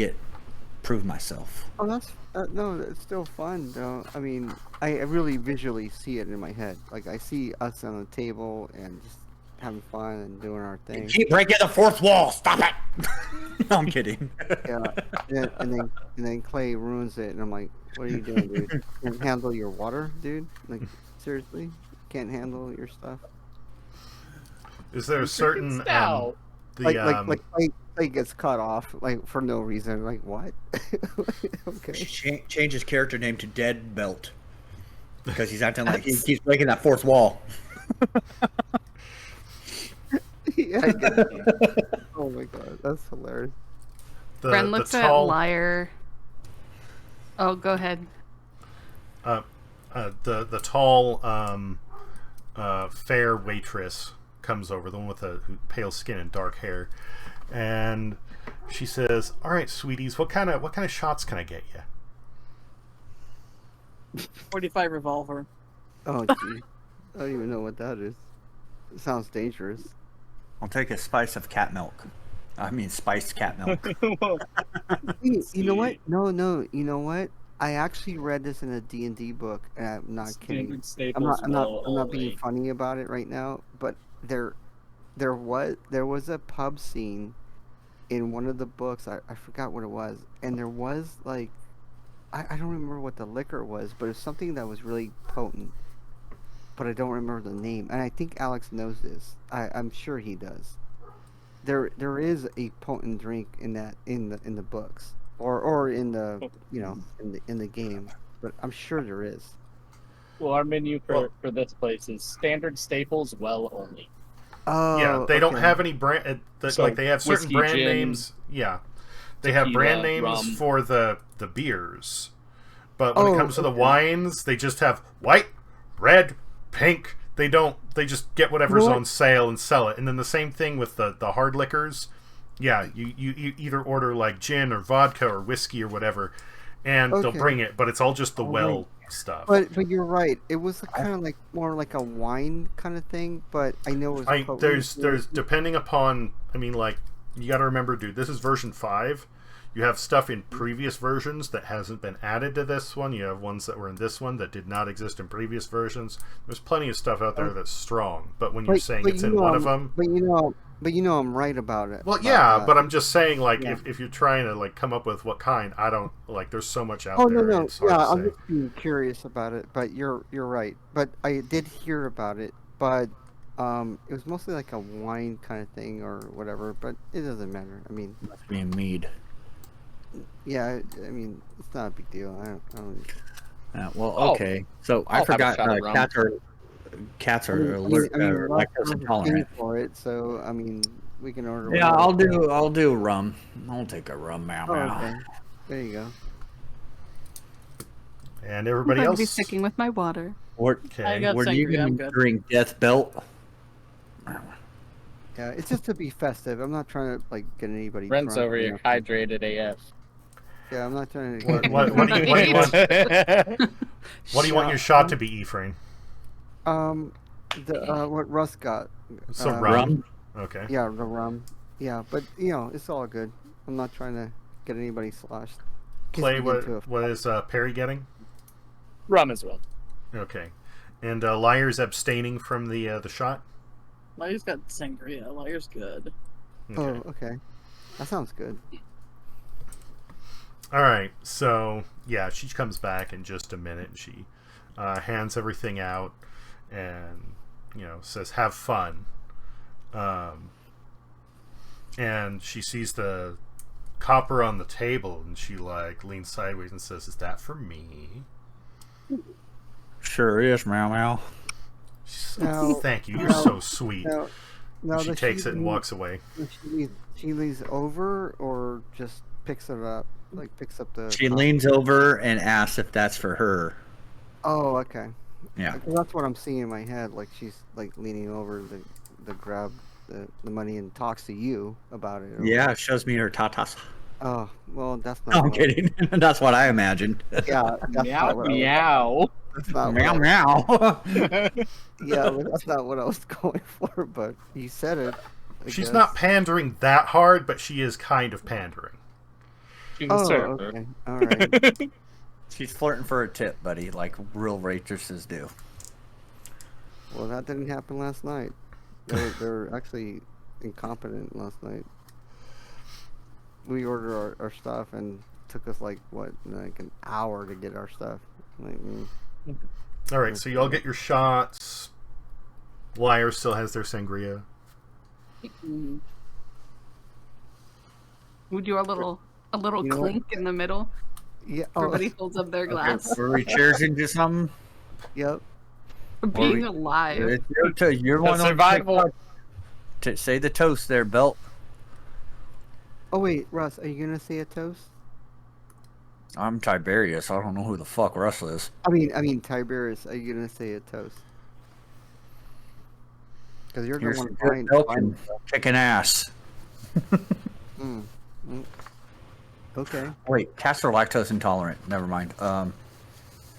prove myself. Oh, that's no, it's still fun though. I mean, I really visually see it in my head. Like I see us on a table and just having fun and doing our thing. Keep breaking the fourth wall. Stop it. No, I'm kidding. Yeah, and then Clay ruins it, and I'm like, "What are you doing, dude? Can't handle your water, dude? Like seriously, can't handle your stuff." Is there a certain Stout. Like Clay gets cut off like for no reason. Like what? Okay. Change his character name to Dead Belt because he's acting like he keeps breaking that fourth wall. Yeah, I get it. Oh my god, that's hilarious. Ren looks at Liar. Oh, go ahead. The tall fair waitress comes over, the one with the pale skin and dark hair, and she says, "All right, sweeties, what kind of shots can I get you?" 45 revolver. Oh gee, I don't even know what that is. It sounds dangerous. I'll take a spice of cat milk. I mean, spiced cat milk. Hey, you know what? No. You know what? I actually read this in a D&D book, and I'm not kidding. I'm not being funny about it right now. But there was a pub scene in one of the books. I forgot what it was, and there was like, I don't remember what the liquor was, but it's something that was really potent. but I don't remember the name. And I think Alex knows this. I'm sure he does. There is a potent drink in the books or in the in the game, but I'm sure there is. Well, our menu for this place is standard staples, well only. Oh, Yeah, they don't okay. have any brand. So, like they have certain whiskey, brand gin, names. Yeah, they have tequila, brand names rum. for the beers, but when it comes to the okay. wines, they just have white, red, pink. They don't. They just get whatever's What? on sale and sell it. And then the same thing with the hard liquors. Yeah, you either order like gin or vodka or whiskey or whatever, and they'll Okay. bring it. But it's all just the Oh, well right. stuff. But you're right. It was kind of like more like a wine kind of thing. But I know it was There's depending upon. I mean, like you got to remember, dude. This is version 5. You have stuff in previous versions that hasn't been added to this one. You have ones that were in this one that did not exist in previous versions. There's plenty of stuff out there that's strong. But when you're saying it's in one of them, but I'm right about it. well, about yeah. that. But I'm just saying, like, Yeah. if you're trying to like come up with what kind, I don't like. There's so much out Oh there. no, It's hard yeah, to I'm say. just being curious about it. But you're right. But I did hear about it. But it was mostly like a wine kind of thing or whatever. But it doesn't matter. I mean, Must be in mead. yeah. I mean, it's not a big deal. I don't Well, Oh. okay. So I'll I have a forgot. shot of rum. Cats I are mean, alert, Ross lactose paying intolerant. for it, so I mean, we can order. Yeah, whatever. I'll do rum. I'll take a rum. Meow, Oh, meow. okay. There you go. And I'm everybody going to be else. sticking with my water. Or I Okay. got were you sangria, I'm gonna good. drink Death Belt? Yeah, it's just to be festive. I'm not trying to like get anybody. Ren's drunk over or here, nothing. hydrated AF. Yeah, I'm not trying to. What do you want? What do you want your shot to be, Ephraim? What Russ got. So Uh, rum. Okay. Yeah, the rum. Yeah, but it's all good. I'm not trying to get anybody sloshed. Play Gets me into what is Perry getting? Rum as well. Okay. And Liar's abstaining from the shot? Liar's got sangria. Liar's good. Oh, okay. That sounds good. Alright, so, yeah, she comes back in just a minute. She hands everything out and, says, have fun. And she sees the copper on the table and she, leans sideways and says, is that for me? Sure is, meow meow. Now- Thank you, you're now- so sweet. Now She does takes it and leave- walks away. does she leaves over or just picks it up? Like picks up the. She leans over and asks if that's for her. Oh, okay. Yeah. Because that's what I'm seeing in my head. Like she's like leaning over to grab the money and talks to you about it. or Yeah, it shows me her tatas. Oh, well, that's not. No, I'm what- kidding. That's what I imagined. Yeah, that's Meow, not what I was- meow. That's not Meow what meow. yeah, but that's not what I was going for. But you said it. I She's guess. not pandering that hard, but she is kind of pandering. You can Oh, serve her. okay. All right. She's flirting for a tip, buddy, like real waitresses do. Well, that didn't happen last night. They're actually incompetent last night. We ordered our stuff and it took us like an hour to get our stuff. Like, All right, so you all get your shots. Liar still has their sangria. We do a little You know what? clink in the middle. yeah. Everybody holds up their glass. Were we cheers into something? Yep. Being alive. It's you're The one on survival. to say the toast there, Belt. Oh wait, Russ, are you gonna say a toast? I'm Tiberius. I don't know who the fuck Russ is. I mean Tiberius, are you gonna say a toast? Because you're Here's the some one good milk buying. and kicking ass. Mm. Okay. Wait, cats are lactose intolerant. Never mind.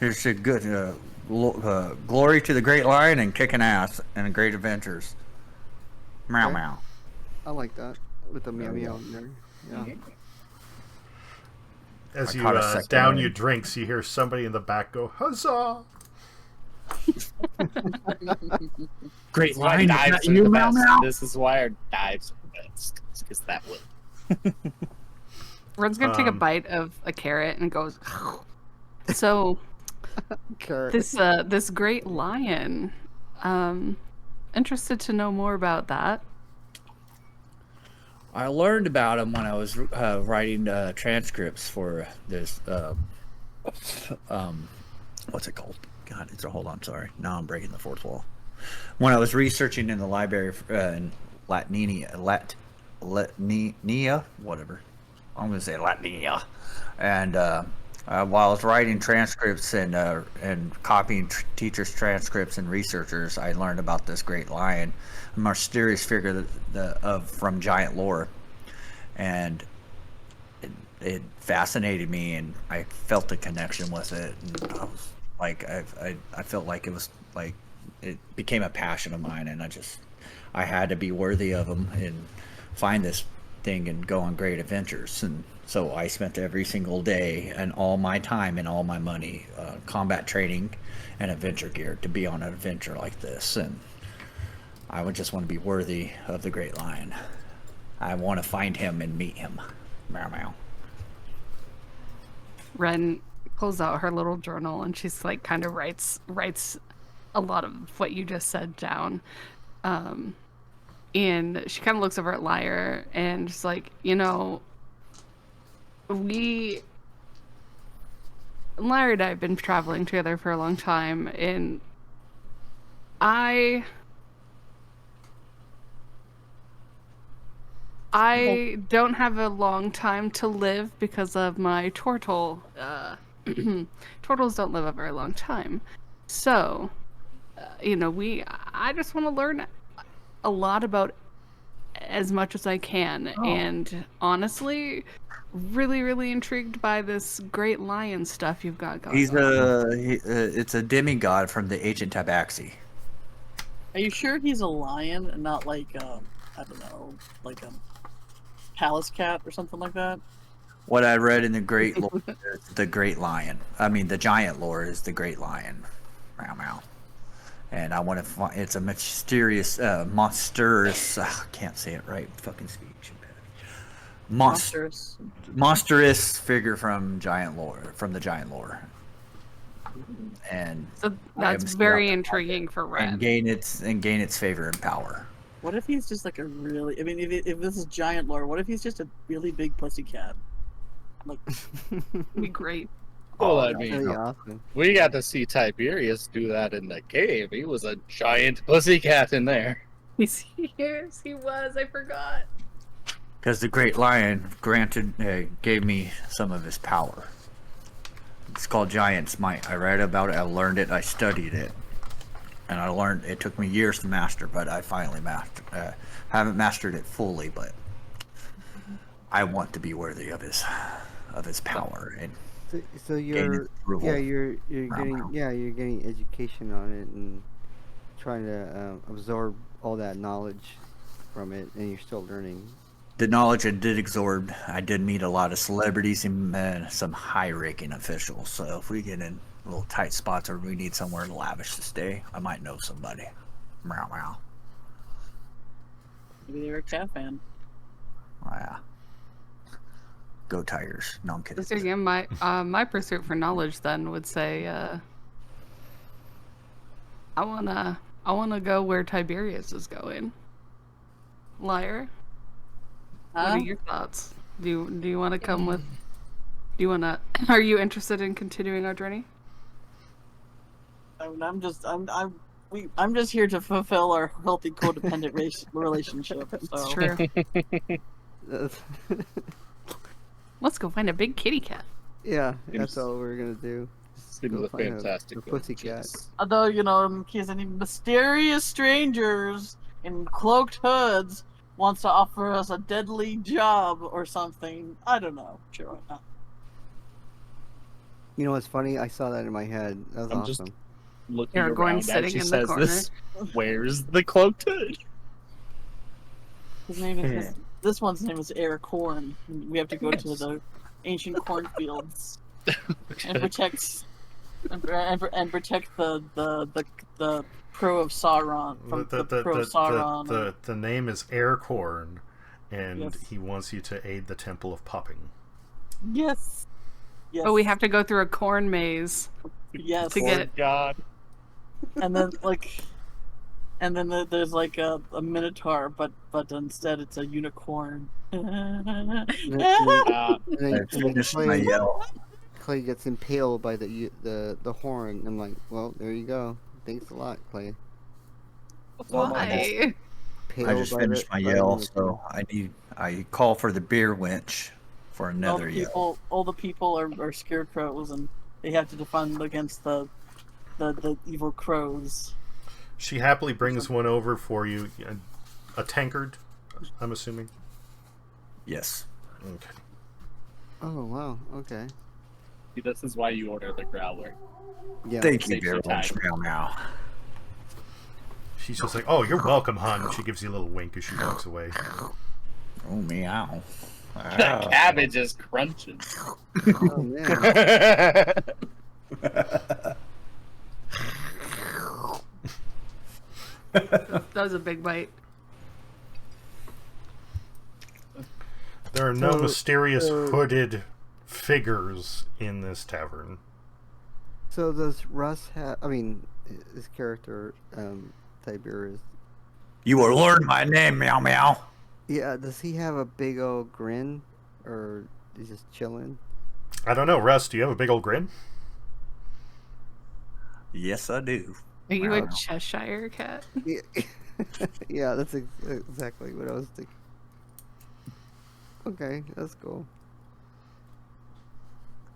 Here's a good glory to the great lion and kicking ass and great adventures. Meow Okay. meow. I like that with the meow There we meow go. in there. Yeah. As I you caught a second down one. your drinks, you hear somebody in the back go, huzzah! Great This is why lion. dives are You the meow best. meow. This is why our dives are the best. Because that would. Ren's gonna take a Um, bite of a carrot and goes. So Carrot. this great lion, Interested to know more about that. I learned about him when I was writing transcripts for this. What's it called? God, hold on. Sorry, now I'm breaking the fourth wall. When I was researching in the library in Latvinia, whatever. I'm gonna say Latvinia, and while I was writing transcripts and copying teachers' transcripts and researchers, I learned about this great lion, a mysterious figure from giant lore, and it fascinated me, and I felt a connection with it, and I was like, I felt like it was like it became a passion of mine, and I had to be worthy of him and find this thing and go on great adventures. And so I spent every single day and all my time and all my money combat training and adventure gear to be on an adventure like this. And I would just want to be worthy of the great lion. I want to find him and meet him. Meow meow. Ren pulls out her little journal and she's like kind of writes a lot of what you just said down. And she kind of looks over at Lyre and she's like, Lyre and I have been traveling together for a long time, and I don't have a long time to live because of my turtle. Turtles don't live a very long time. So, I just want to learn a lot about as much as I can. And honestly, really, really intrigued by this great lion stuff you've got going on. It's a demigod from the ancient Tabaxi. Are you sure he's a lion and not like, I don't know, like a palace cat or something like that? What I read in the great lore is the great lion. I mean, the giant lore is the great lion. Meow meow. And I want to find, it's a mysterious, monstrous, can't say it right, fucking speech. Monstrous figure from the giant lore. And so that's very intriguing for Ren. And gain its favor and power. What if he's just like a really, I mean, if this is giant lore, what if he's just a really big pussycat? Like, be great. Well, I mean, really awesome. we got to see Tiberius do that in the cave. He was a giant pussycat in there. Yes, he was. I forgot. Because the great lion gave me some of his power. It's called Giant's Might. I read about it, I learned it, I studied it. And I learned, it took me years to master, but I finally haven't mastered it fully, but I want to be worthy of his power. And so you're getting education on it and trying to absorb all that knowledge from it, and you're still learning. The knowledge I did absorb. I did meet a lot of celebrities and some high-ranking officials. So if we get in little tight spots or we need somewhere lavish to stay, I might know somebody. Meow meow. Maybe they're a cat fan. Oh, yeah. Go Tigers. No, I'm kidding. So again, my pursuit for knowledge then would say, I wanna go where Tiberius is going. Lyre, what are your thoughts? Do you want to come with? Are you interested in continuing our journey? I mean, I'm just here to fulfill our healthy codependent relationship. So. It's true. Let's go find a big kitty cat. Yeah, that's all we're gonna do. Seems a fantastic a pussycat. Although, in case any mysterious strangers in cloaked hoods wants to offer us a deadly job or something, I don't know. Sure, why not? You know what's funny? I saw that in my head. That was awesome. Just looking Aragorn around sitting as she in the says corner. this. Where's the cloaked hood? His name is this one's name is Arakorn. We have to go to the ancient cornfields and protect the Pro of Sauron from the Pro of Sauron. The name is Aircorn, and Yes. he wants you to aid the Temple of Popping. Yes. Yes. But we have to go through a corn maze Yes. to get. God. And then, like, and then there's like a minotaur, but instead it's a unicorn. And I then finished my yell. Clay gets impaled by the horn. I'm like, well, there you go. Thanks a lot, Clay. Why? I just finished my yell, so I call for the beer winch for another yell. All the people are scarecrows, and they have to defend against the evil crows. She happily brings one over for you. A tankard, I'm assuming. Yes. Okay. Oh wow. Okay. This is why you order the growler. Yeah. Thank you, Saves beer you time. winch. Meow meow. She's just like, "Oh, you're welcome, hon." She gives you a little wink as she walks away. Oh meow. That cabbage is crunching. Oh man. That was a big bite. There are no So- mysterious so- hooded figures in this tavern. So does Russ have? I mean, his character, Tiberius. You will learn my name, meow meow. Yeah. Does he have a big old grin, or he's just chilling? I don't know, Russ. Do you have a big old grin? Yes, I do. Are you Wow. a Cheshire cat? Yeah. Yeah, that's exactly what I was thinking. Okay, that's cool.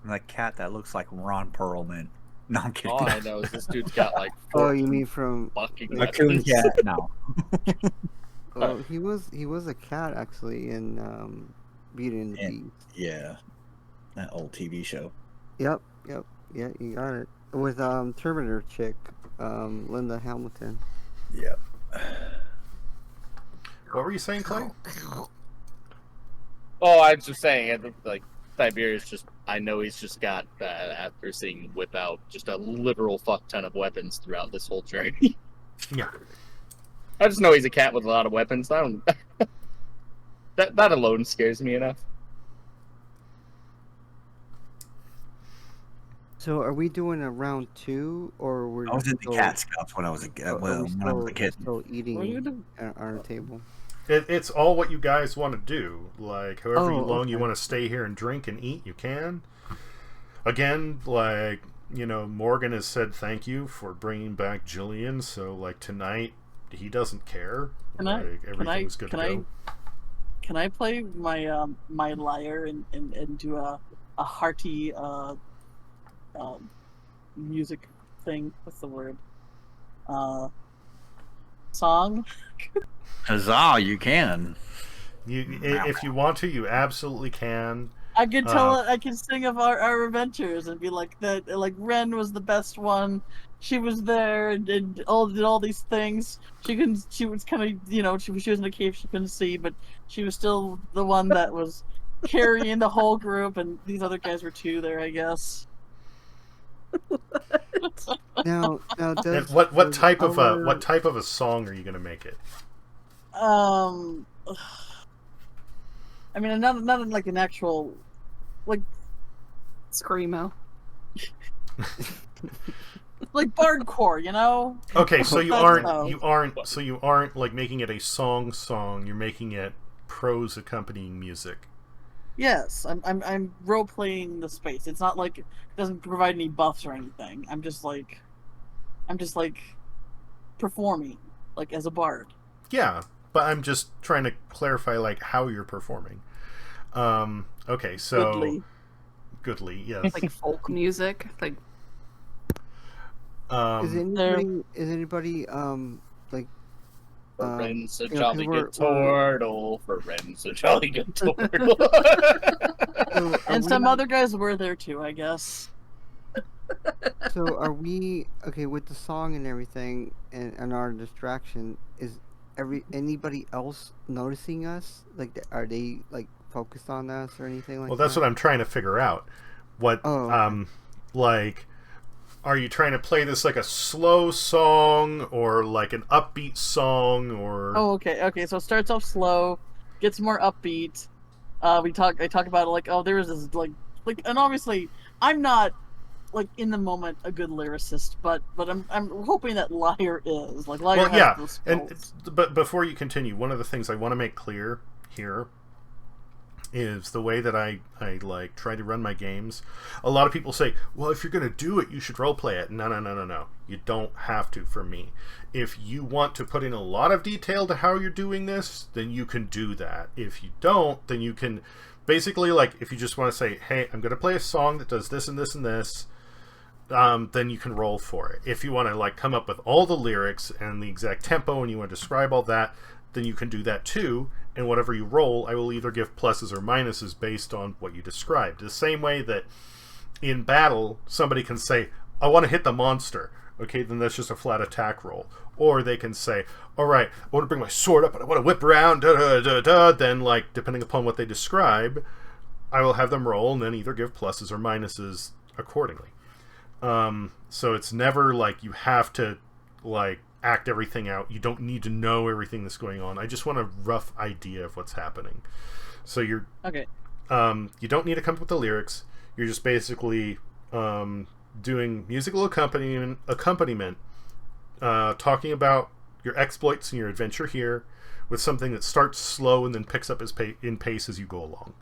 I'm that cat that looks like Ron Perlman. No, I'm kidding. All I know is this dude's got like Oh, 4 you mean from? fucking Raccoon weapons. cat. No. Oh, he was a cat actually in Beauty and the Yeah. Beast. Yeah. That old TV show. Yep, yeah, you got it. With Terminator chick, Linda Hamilton. Yep. What were you saying, Clay? Oh, I was just saying, I think, like, Tiberius just, I know he's just got, after seeing him whip out just a literal fuck ton of weapons throughout this whole journey. Yeah. I just know he's a cat with a lot of weapons. I don't. that alone scares me enough. So are we doing a round 2, or we're I was in the still- Cat Scouts when I was a are when we I was a kid. still eating What are you doing? at our table? It's all what you guys want to do. Like, however Oh, long you okay. want to stay here and drink and eat, you can. Again, like, you know, Morgan has said thank you for bringing back Jillian, so, like, tonight, he doesn't care. Like, everything's good to go. Can I play my my lyre and do a hearty music thing? What's the word? Song. Huzzah! You can. If you want to, you absolutely can. I can I can sing of our adventures and be like that. Like Ren was the best one. She was there and did all these things. She was kind of, you know, she was in a cave she couldn't see, but she was still the one that was carrying the whole group, and these other guys were too there, I guess. Now And does what does type of our- what type of a song are you going to make it? I mean, not like an actual, like Screamo. like bardcore, you know? Okay, so you That's aren't like making it a song. You're making it prose accompanying music. Yes, I'm role playing the space. It's not like it doesn't provide any buffs or anything. I'm just like performing, like as a bard. Yeah, but I'm just trying to clarify like how you're performing. Okay, so goodly, yes. Like folk music. Like is anybody like For Ren's a yeah, 'cause jolly we're- good turtle. For Ren's a jolly good turtle. so are And some we- other guys were there too, I guess. So are we okay with the song and everything and our distraction? Is anybody else noticing us? Like, are they like focused on us or anything like Well, that? that's what I'm trying to figure out. What like are you trying to play this like a slow song or like an upbeat song or Oh, okay. So it starts off slow, gets more upbeat. I talk about it like, oh, there is this like, and obviously I'm not like in the moment a good lyricist, but I'm hoping that Liar is like Liar Well, has yeah, those and skills. but before you continue, one of the things I want to make clear here is the way that I like try to run my games. A lot of people say, well, if you're going to do it, you should roleplay it. No. You don't have to for me. If you want to put in a lot of detail to how you're doing this, then you can do that. If you don't, then you can basically, like, if you just want to say, hey, I'm going to play a song that does this and this and this, then you can roll for it. If you want to, like, come up with all the lyrics and the exact tempo and you want to describe all that, then you can do that too. And whatever you roll, I will either give pluses or minuses based on what you described. The same way that in battle, somebody can say, I want to hit the monster. Okay, then that's just a flat attack roll. Or they can say, all right, I want to bring my sword up and I want to whip around, Then, like, depending upon what they describe, I will have them roll and then either give pluses or minuses accordingly. So it's never like you have to, like, act everything out. You don't need to know everything that's going on. I just want a rough idea of what's happening. So you're Okay. you don't need to come up with the lyrics. You're just basically doing musical accompaniment, talking about your exploits and your adventure here, with something that starts slow and then picks up in pace as you go along.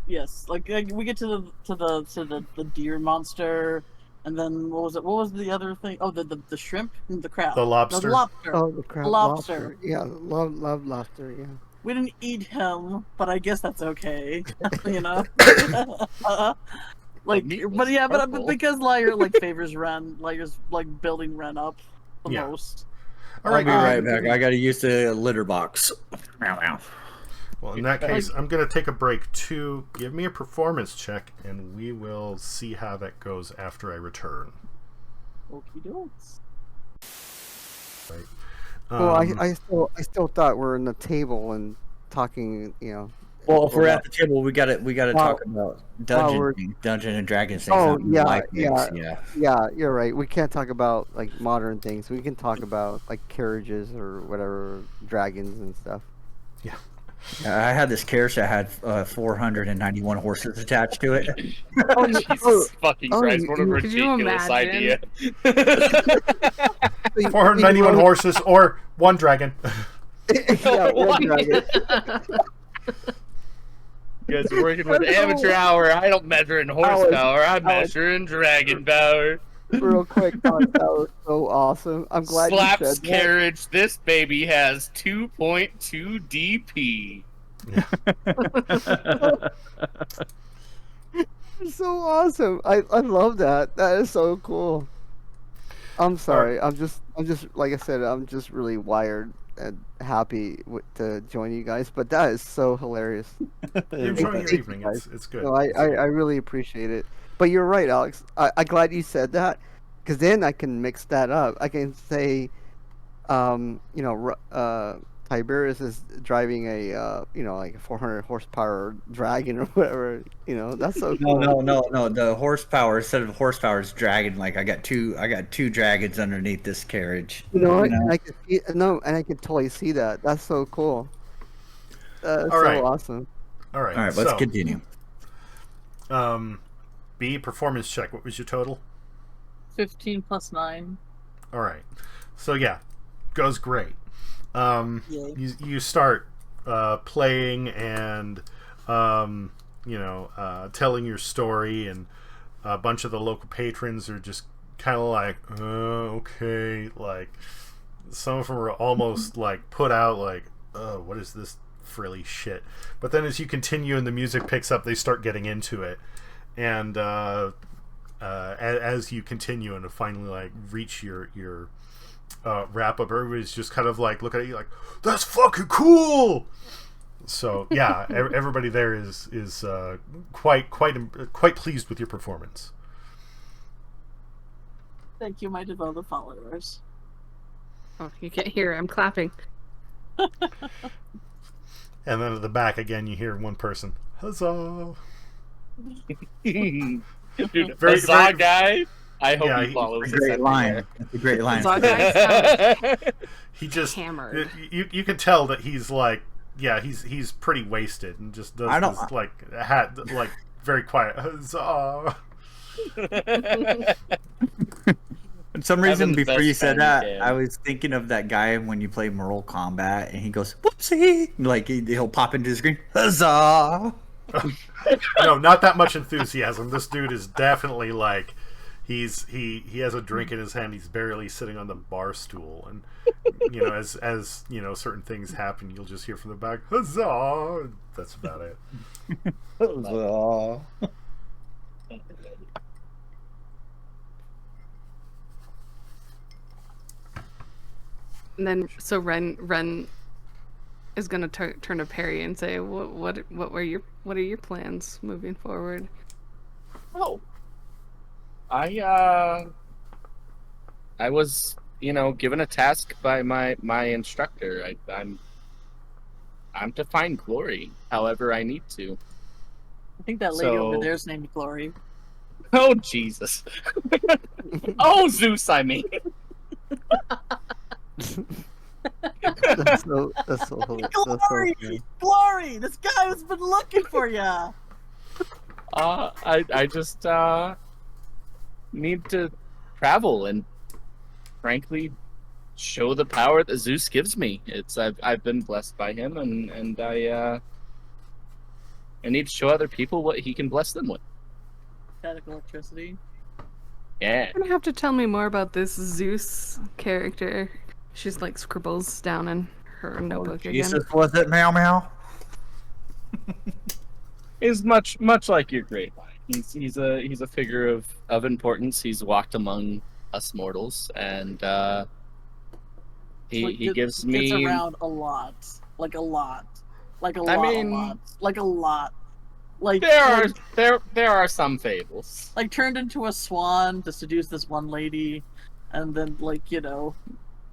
Yes, like we get to the deer monster, and then what was it? What was the other thing? Oh, the shrimp, the crab, The lobster. The lobster. Oh, the crab Lobster. lobster. Yeah, love lobster. Yeah. We didn't eat him, but I guess that's okay. You know. Like, meat was but yeah, but purple. because Liar like favors Ren, Liar's like building Ren up the Yeah. most. All I'll right. be right back. I gotta use the litter box. Meow, meow. Well, in that case, I'm going to take a break to give me a performance check, and we will see how that goes after I return. Okie dokes. Right. Well, I still thought we're in the table and talking. You know. Well, if we're at the table, we gotta talk about we're- Dungeon and Dragons things. Oh, not yeah, life things, yeah. Yeah, you're right. We can't talk about like modern things. We can talk about like carriages or whatever, dragons and stuff. Yeah. I had this carriage that had 491 horses attached to it. Jesus fucking Christ, what a Could you ridiculous imagine? idea. 491 horses or one dragon. Yeah, one dragon. You guys are working with amateur hour. I don't measure in horsepower. I was- measure in dragon power. Real quick, that was so awesome. I'm glad Slaps you said that. carriage. This baby has 2.2 DP. It's so awesome. I love that. That is so cool. I'm sorry. I'm just like I said. I'm just really wired and happy to join you guys. But that is so hilarious. You're enjoying your Thank you, evening. guys. It's good. No, I really appreciate it. But you're right, Alex. I'm glad you said that, because then I can mix that up. I can say, Tiberius is driving a, like a 400 horsepower dragon or whatever. That's so cool. No. The horsepower, instead of horsepower, is dragon. Like I got two dragons underneath this carriage. You know what? You know? And I can see, and I can totally see that. That's so cool. That's All right. so awesome. All right. All right, let's continue. B, performance check. What was your total? 15 plus 9. All right. So yeah, goes great. Yay. You start playing and telling your story, and a bunch of the local patrons are just kind of like, okay, like some of them are almost like put out, like, what is this frilly shit? But then as you continue and the music picks up, they start getting into it, and as you continue and finally like reach your wrap up, everybody's just kind of like looking at you like, that's fucking cool. So yeah, everybody there is quite pleased with your performance. Thank you, my devoted followers. Oh, you can't hear it. I'm clapping. And then at the back again, you hear one person, huzzah. Dude, Very- Huzzah very- guy. I hope Yeah, he he- follows It's a us great line. It's a great line. Huzzah guy. He just Hammered. You can tell that he's like, yeah, he's pretty wasted and just does I don't- this like hat like very quiet huzzah. For some reason, Having the before you best said friend you that, can. I was thinking of that guy when you play Mortal Kombat, and he goes, "Whoopsie!" Like he'll pop into the screen, huzzah! No, not that much enthusiasm. This dude is definitely like he has a drink in his hand. He's barely sitting on the bar stool, and as certain things happen, you'll just hear from the back, huzzah! That's about it. Huzzah! And then, so Ren is gonna turn to Perry and say, what are your plans moving forward? Oh, I was given a task by my instructor. I'm to find glory, however I need to. I think that lady over So- there is named Glory. Oh Jesus! Oh Zeus, I mean. That's so Glory! funny. Glory! This guy has been looking for ya! I just need to travel and frankly show the power that Zeus gives me. I've been blessed by him, and I need to show other people what he can bless them with. Static electricity. Yeah. You're gonna have to tell me more about this Zeus character. She's like scribbles down in her notebook again. Jesus, was it meow meow? Is much like your great line. He's a figure of importance. He's walked among us mortals, and he gives me. Gets around a lot. Like a lot. Like a I lot. mean- A lot. Like a lot. Like There are some fables. like turned into a swan to seduce this one lady, and then Well,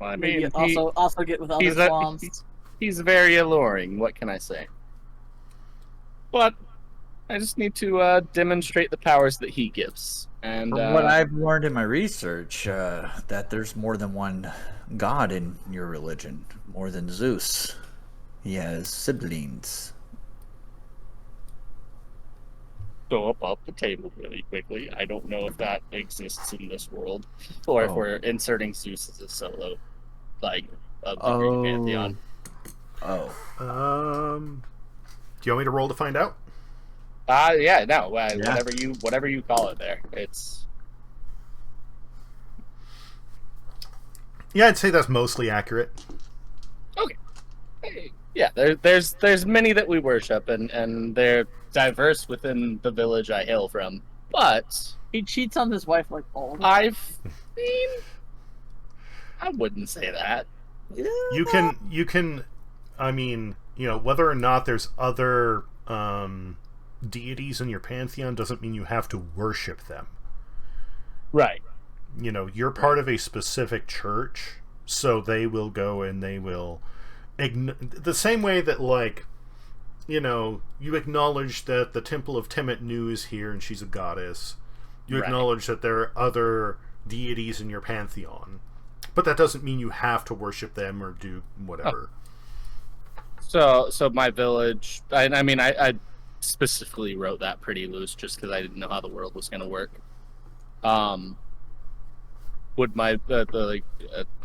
I maybe mean, also get with other swans. he's very alluring. What can I say? But I just need to demonstrate the powers that he gives. And From what I've learned in my research, that there's more than one god in your religion, more than Zeus. He has siblings. go up the table really quickly. I don't know if that exists in this world, or if Oh. we're inserting Zeus as a solo, of the Greek Oh. pantheon. Oh. Do you want me to roll to find out? Yeah, no, Yeah. whatever you call it. There, it's Yeah, I'd say that's mostly accurate. yeah. There's many that we worship, and they're diverse within the village I hail from. But He cheats on his wife like all the I wouldn't say that. You can I mean, whether or not there's other deities in your pantheon doesn't mean you have to worship them. Right. You're part of a specific church, so they will go and they will the same way that you acknowledge that the Temple of Tiamat Nu is here and she's a goddess. You Right. acknowledge that there are other deities in your pantheon. But that doesn't mean you have to worship them or do whatever. So my village. I mean, I specifically wrote that pretty loose just because I didn't know how the world was going to work. Would my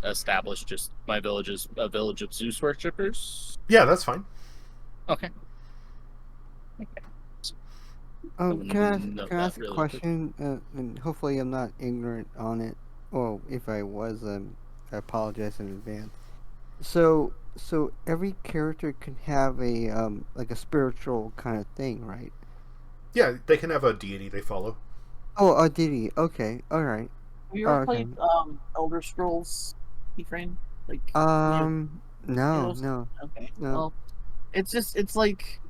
establish just my village as a village of Zeus worshippers? Yeah, that's fine. Okay. Can I ask a really question? And hopefully I'm not ignorant on it. Well, if I was, I apologize in advance. So every character can have a like a spiritual kind of thing, right? Yeah, they can have a deity they follow. Oh, a deity. Okay, all right. Have you ever Okay. played Elder Scrolls, Efrain? Like No, Heroes? no. okay. no. Well, it's like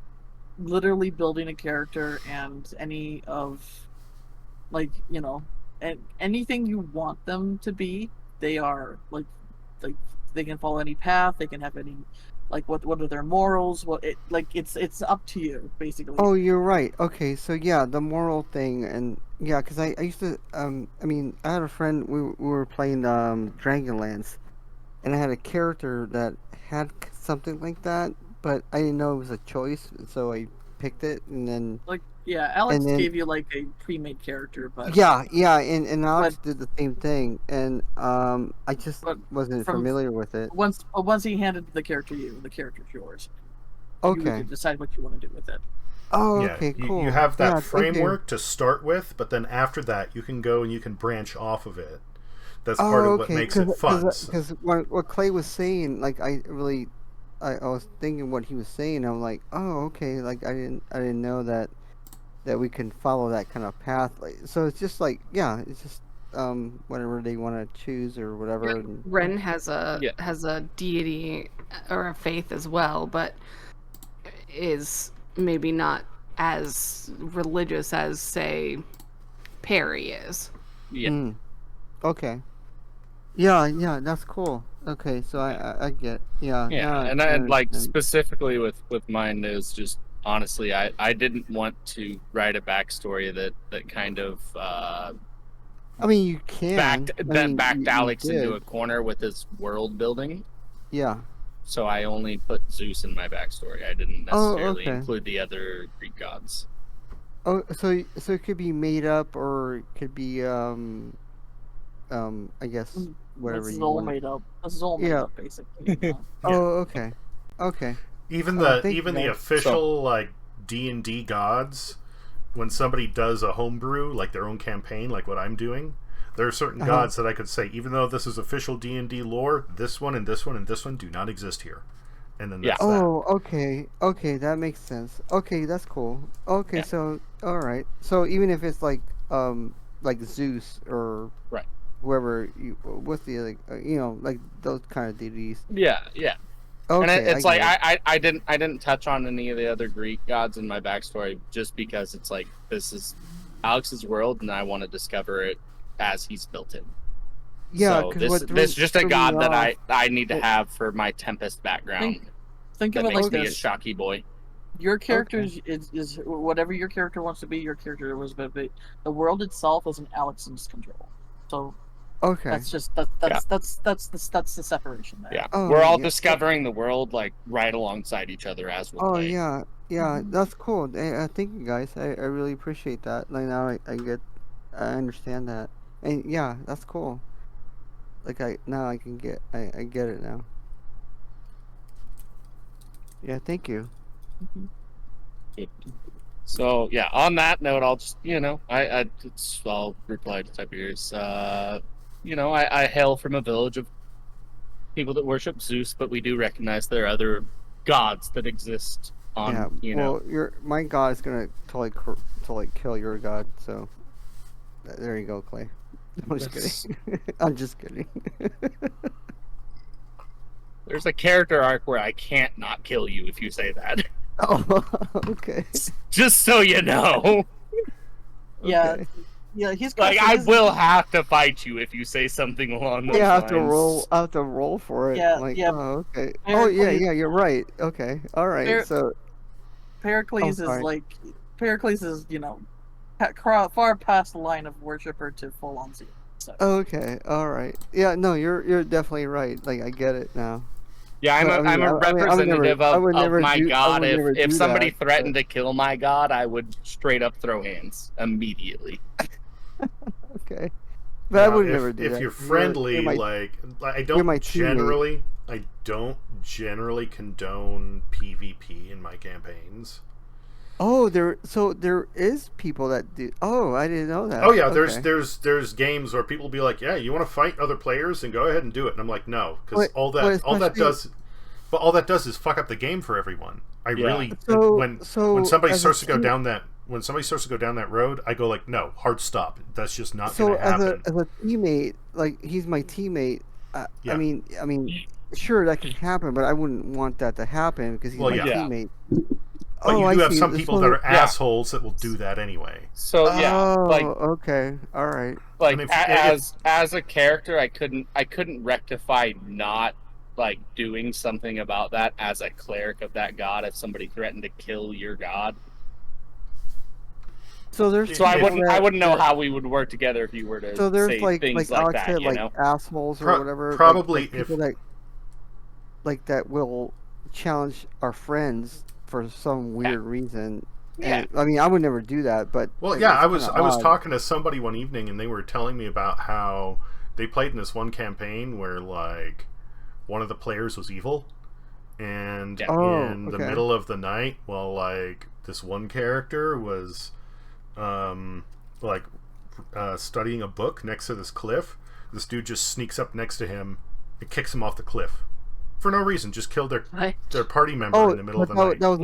literally building a character, and any of anything you want them to be, they are like they can follow any path, they can have any what are their morals, it's up to you basically. Oh, you're right. Okay, so yeah, the moral thing, and yeah, because I used to I had a friend, we were playing Dragonlance, and I had a character that had something like that, but I didn't know it was a choice, so I picked it, and then Yeah, Alex And then- gave you like a pre-made character, but Yeah, and Alex did the same thing, and I just But wasn't from- familiar with it. once he handed the character's yours. You Okay. can decide what you want to do with it. Oh, Yeah, okay, cool. you have that Yeah, thank you. framework to start with, but then after that, you can go and you can branch off of it. That's Oh, part of okay. what makes it fun. Because what Clay was saying, like I was thinking what he was saying. I'm like, oh, okay. Like I didn't know that we can follow that kind of path. Like, so it's just like, yeah, it's just whatever they want to choose or whatever. And, Ren has a deity or a faith as well, but is maybe not as religious as, say, Perry is. Yeah. Mm. Okay. Yeah, that's cool. Okay, so I get, yeah. And like specifically with mine is just honestly, I didn't want to write a backstory that kind of I mean, you can. backed Alex you into did. a corner with his world building. Yeah. So I only put Zeus in my backstory. I didn't Oh, necessarily okay. include the other Greek gods. Oh, so it could be made up, or it could be I guess whatever This is you all want. made up. This is all made Yeah. up, basically. Oh, okay. Even Oh, the thank you, even the guys. official like D&D gods, when somebody does a homebrew, like their own campaign, like what I'm doing, there are certain Uh-huh. gods that I could say, even though this is official D&D lore, this one and this one and this one do not exist here. And then that's that. Oh, okay, that makes sense. Okay, that's cool. Okay, Yeah. so all right. So even if it's like Zeus or Right. whoever what's the like like those kind of deities. Yeah. Okay, And it's like get it. I didn't touch on any of the other Greek gods in my backstory just because it's like this is Alex's world and I want to discover it as he's built it. Yeah, So 'cause this what this is just a threw me god that off- I need to Well- have for my Tempest background. Think That of it makes like me a this: shocky boy. your character is whatever your character wants to be. Your character was, but the world itself is in Alex's control. So Okay. that's just that's the separation there. Yeah, Oh, we're all yeah. discovering the world like right alongside each other as we're Oh playing. yeah, that's cool. Thank you guys. I really appreciate that. Like now I understand that, and yeah, that's cool. Like I can get I get it now. Yeah, thank you. So yeah, on that note, I'll just I'll reply to Tiberius. I hail from a village of people that worship Zeus, but we do recognize there are other gods that exist on Well, my god is gonna totally kill your god. So there you go, Clay. I'm just kidding. I'm just kidding. There's a character arc where I can't not kill you if you say that. Oh, okay. Just so you know. Yeah, Okay. yeah. He's Like I will have to fight you if you say something along those Yeah, I lines. have to roll for it. Yeah, like, yeah. Oh, okay. Oh, yeah, Pericles- you're right. Okay, all right. Per- So, Pericles sorry. is far past the line of worshiper to full on Zeus. So. okay, all right. Yeah, no, you're definitely right. Like, I get it now. Yeah, I'm I mean, a I would never- representative I would of never my do- I god. would never If do somebody that, threatened to kill my god, I would straight up throw hands immediately. Okay, but I Now, would if, never do if that. you're friendly, you're my- like I you're my don't generally condone PvP in my campaigns. Oh, there is people that do. Oh, I didn't know that. Oh yeah, Okay. there's games where people be like, yeah, you want to fight other players and go ahead and do it, and I'm like, no, because But- all but that does is fuck up the game for everyone. When somebody as a starts to go team- down that road, I go like, no, hard stop. That's just not So going to happen. as a teammate, like he's my teammate. Yeah. I mean, sure that can happen, but I wouldn't want that to happen because he's Well, my yeah. teammate. But you I do have see. some This people one- that are assholes that will do that anyway. So yeah, Oh, like okay, all right. like And if- as a character, I couldn't rectify not like doing something about that as a cleric of that god if somebody threatened to kill your god. So there's So I people wouldn't know that- how we would work together if you were to So there's say like things like Alex that, said, you like know? assholes or Pro- whatever. probably like people that will challenge our friends for some weird reason. And, I mean, I would never do that, but Well, yeah, I was odd. talking to somebody one evening, and they were telling me about how they played in this one campaign where like one of the players was evil, and in the middle of the night, well, like this one character was like studying a book next to this cliff. This dude just sneaks up next to him and kicks him off the cliff for no reason. Just killed their party member in the middle of the night. That was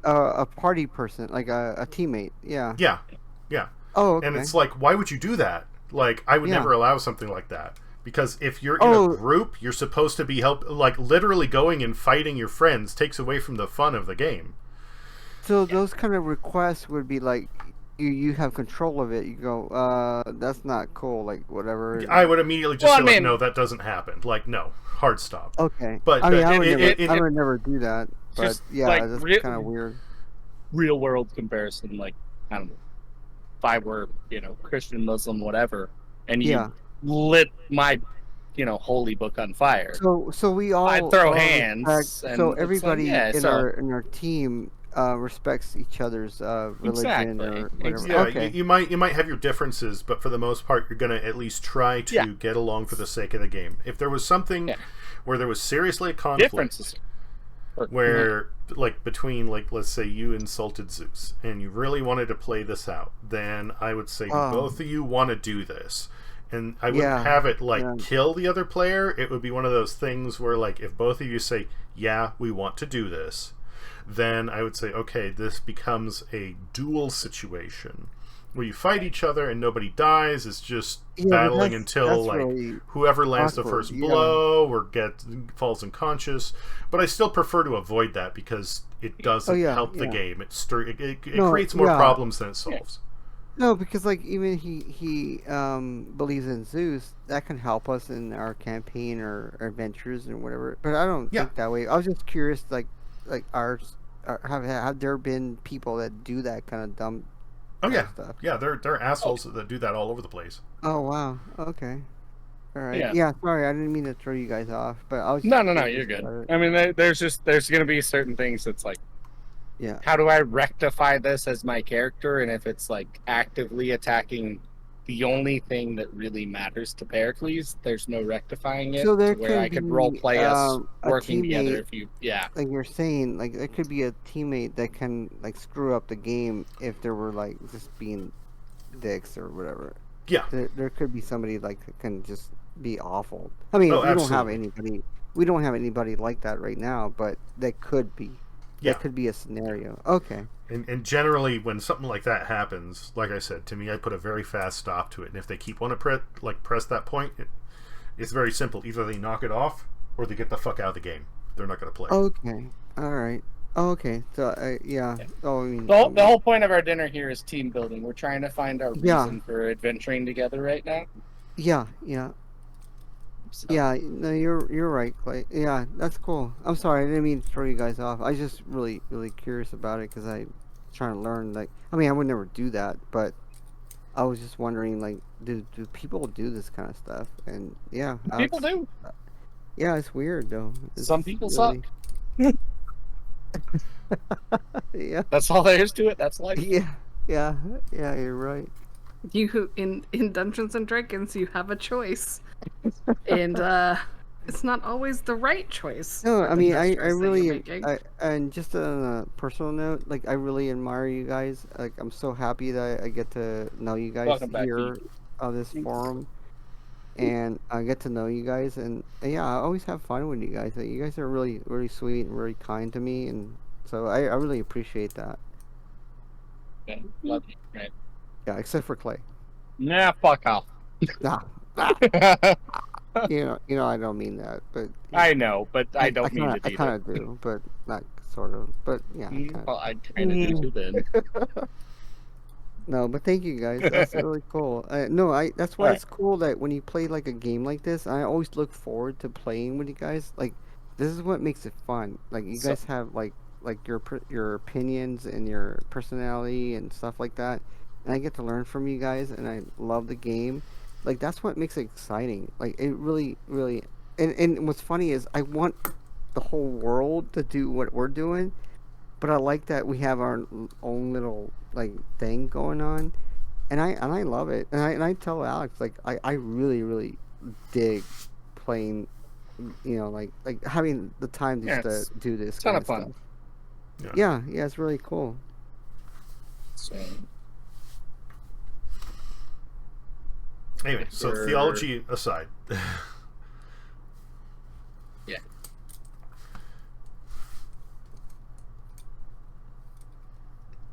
a party person, like a teammate. Yeah. Yeah. Oh, okay. And it's like, why would you do that? Like, I would never allow something like that. Because if you're in a group, you're supposed to be like literally going and fighting your friends takes away from the fun of the game. So those kind of requests would be like, you have control of it. You go, that's not cool. Like whatever. I would immediately just say, like, no, that doesn't happen. Like, no, hard stop. Okay. But I mean, I would never do that. But Just, yeah, like, that's kind of weird. Real world comparison, like, I don't know, if I were, Christian, Muslim, whatever, and you lit my, holy book on fire. So we all I'd throw hands. So everybody like, in our team respects each other's religion or whatever. Yeah, okay. you might have your differences, but for the most part, you're gonna at least try to get along for the sake of the game. If there was something where there was seriously a conflict, where like between, like, let's say you insulted Zeus and you really wanted to play this out, then I would say both of you want to do this. And I wouldn't have it like kill the other player. It would be one of those things where, like, if both of you say, yeah, we want to do this, then I would say, okay, this becomes a duel situation where you fight each other and nobody dies. It's just battling until like really whoever lands the first blow or falls unconscious. But I still prefer to avoid that because it doesn't help the game. It creates more problems than it solves. No, because like even he believes in Zeus. That can help us in our campaign or adventures and whatever. But I don't think that way. I was just curious, like have there been people that do that kind of dumb stuff? Yeah, they're assholes that do that all over the place. Oh wow, okay, all right, yeah. Sorry, I didn't mean to throw you guys off, but I was no, you're good. I mean, there's gonna be certain things that's like, how do I rectify this as my character? And if it's like actively attacking the only thing that really matters to Pericles, there's no rectifying it. So there where I could role play us working together. If you, like you're saying, like there could be a teammate that can like screw up the game if there were like just being dicks or whatever. Yeah, there could be somebody like that can just be awful. I mean, we don't have anybody. We don't have anybody like that right now, but that could be. That could be a scenario. Okay. And generally, when something like that happens, like I said, to me, I put a very fast stop to it. And if they keep wanting to press that point, it's very simple. Either they knock it off, or they get the fuck out of the game. They're not going to play. Okay. All right. Oh, okay. So, Oh, I mean, the whole point of our dinner here is team building. We're trying to find our reason for adventuring together right now. Yeah. So. Yeah, no, you're right, Clay. Yeah, that's cool. I'm sorry, I didn't mean to throw you guys off. I was just really curious about it because I'm trying to learn. Like, I mean, I would never do that, but I was just wondering, like, do people do this kind of stuff? And people do. Yeah, it's weird though. Some people suck. Yeah, that's all there is to it. That's life. Yeah, you're right. You in Dungeons and Dragons, you have a choice, and it's not always the right choice. No, I mean, I really, and just on a personal note, like I really admire you guys. Like I'm so happy that I get to know you guys here on this forum, and I get to know you guys, and I always have fun with you guys. Like, you guys are really sweet and really kind to me, and so I really appreciate that. Yeah, love you, right? Yeah, except for Clay. Nah, fuck off. Nah. You know, I don't mean that, but I know, but I don't mean to do that. I kind of do, but not sort of. But yeah. Well, I kind of do too then. No, but thank you guys. That's really cool. That's why it's cool that when you play like a game like this, I always look forward to playing with you guys. Like, this is what makes it fun. Like, you guys have like your opinions and your personality and stuff like that. And I get to learn from you guys, and I love the game. Like, that's what makes it exciting. Like, it really, and what's funny is I want the whole world to do what we're doing, but I like that we have our own little like thing going on, and I love it. And I tell Alex like I really dig playing, like having the time Yeah, just it's to do this a ton kind of fun. stuff. Yeah, it's really cool. So, Anyway, so Sure. theology aside. yeah.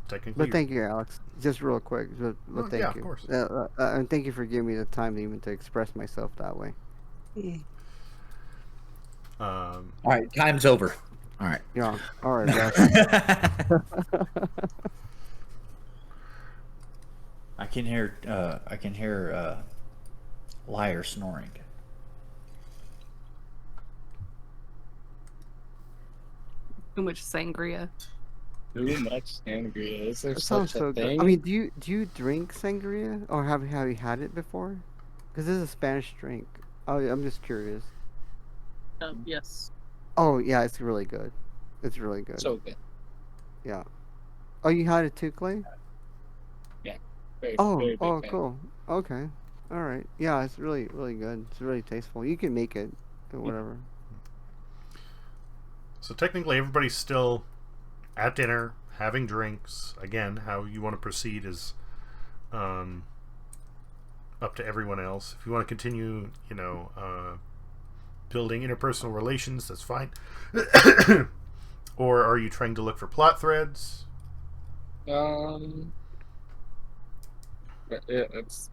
Technically, But thank you, Alex. Just real quick, but thank yeah, you. of course. And thank you for giving me the time to even to express myself that way. All right, time's over. All right. Yeah. All right, Russ. I can hear Liar snoring. Too much sangria. Too much sangria. Is there That sounds such a so good. thing? I mean, do you drink sangria, or have you had it before? Because this is a Spanish drink. Oh, I'm just curious. Yes. Oh yeah, it's really good. It's really good. So good. Yeah. Oh, you had it too, Clay? Very, Oh, very big fan. cool. Okay. All right. Yeah, it's really good. It's really tasteful. You can make it or whatever. So technically, everybody's still at dinner, having drinks. Again, how you want to proceed is up to everyone else. If you want to continue, building interpersonal relations, that's fine. Or are you trying to look for plot threads? It's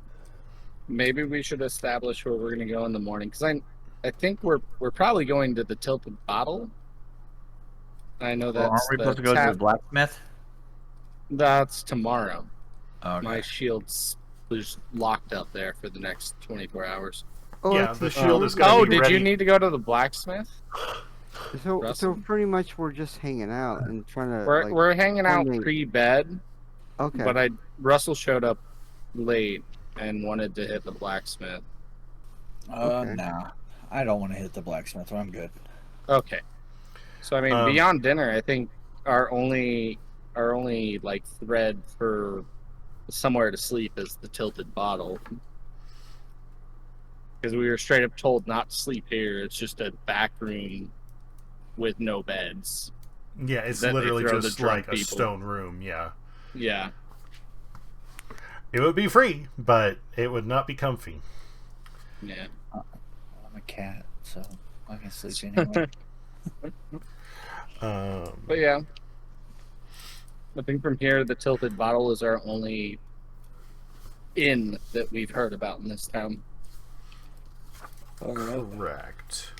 maybe we should establish where we're going to go in the morning, because I think we're probably going to the Tilted Bottle. I know Well, that's aren't we supposed to go to the blacksmith? That's tomorrow. Okay. My shield's just locked up there for the next 24 hours. Oh, Yeah, that's the so shield is good. gonna Oh, be did ready. you need to go to the blacksmith? So Russell? pretty much we're just hanging out and trying to We're hanging out coordinate. pre-bed, Okay. but Russell showed up late and wanted to hit the blacksmith. Okay. Nah. I don't want to hit the blacksmith. I'm good. Okay. So I mean, beyond dinner, I think our only like thread for somewhere to sleep is the Tilted Bottle, because we were straight up told not to sleep here. It's just a back room with no beds. Yeah, it's That they literally throw the just drunk like a people. stone room. Yeah, Yeah. it would be free, but it would not be comfy. Yeah. I'm a cat, so I can sleep anywhere. But yeah, I think from here, the Tilted Bottle is our only inn that we've heard about in this town. Correct.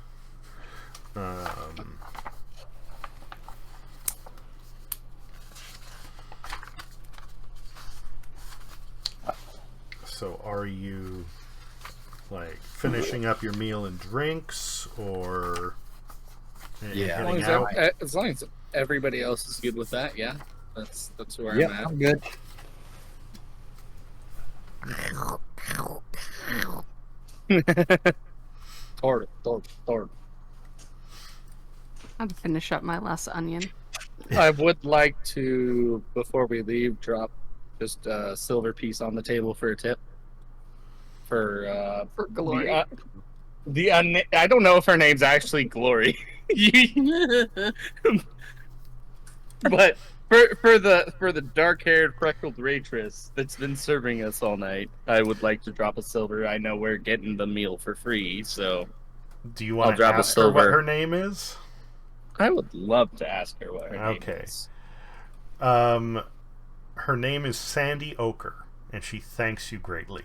So are you like finishing up your meal and drinks, or Yeah. heading out? As long as everybody else is good with that, yeah, that's where Yep, I'm at. I'm good. Tord. I'll finish up my last onion. I would like to, before we leave, drop just a silver piece on the table for a tip. For Glory. I don't know if her name's actually Glory, but for the dark-haired, freckled waitress that's been serving us all night, I would like to drop a silver. I know we're getting the meal for free, so Do you I'll want to drop a ask her what silver. her name is? I would love to ask her what her name Okay. is. Her name is Sandy Oker, and she thanks you greatly.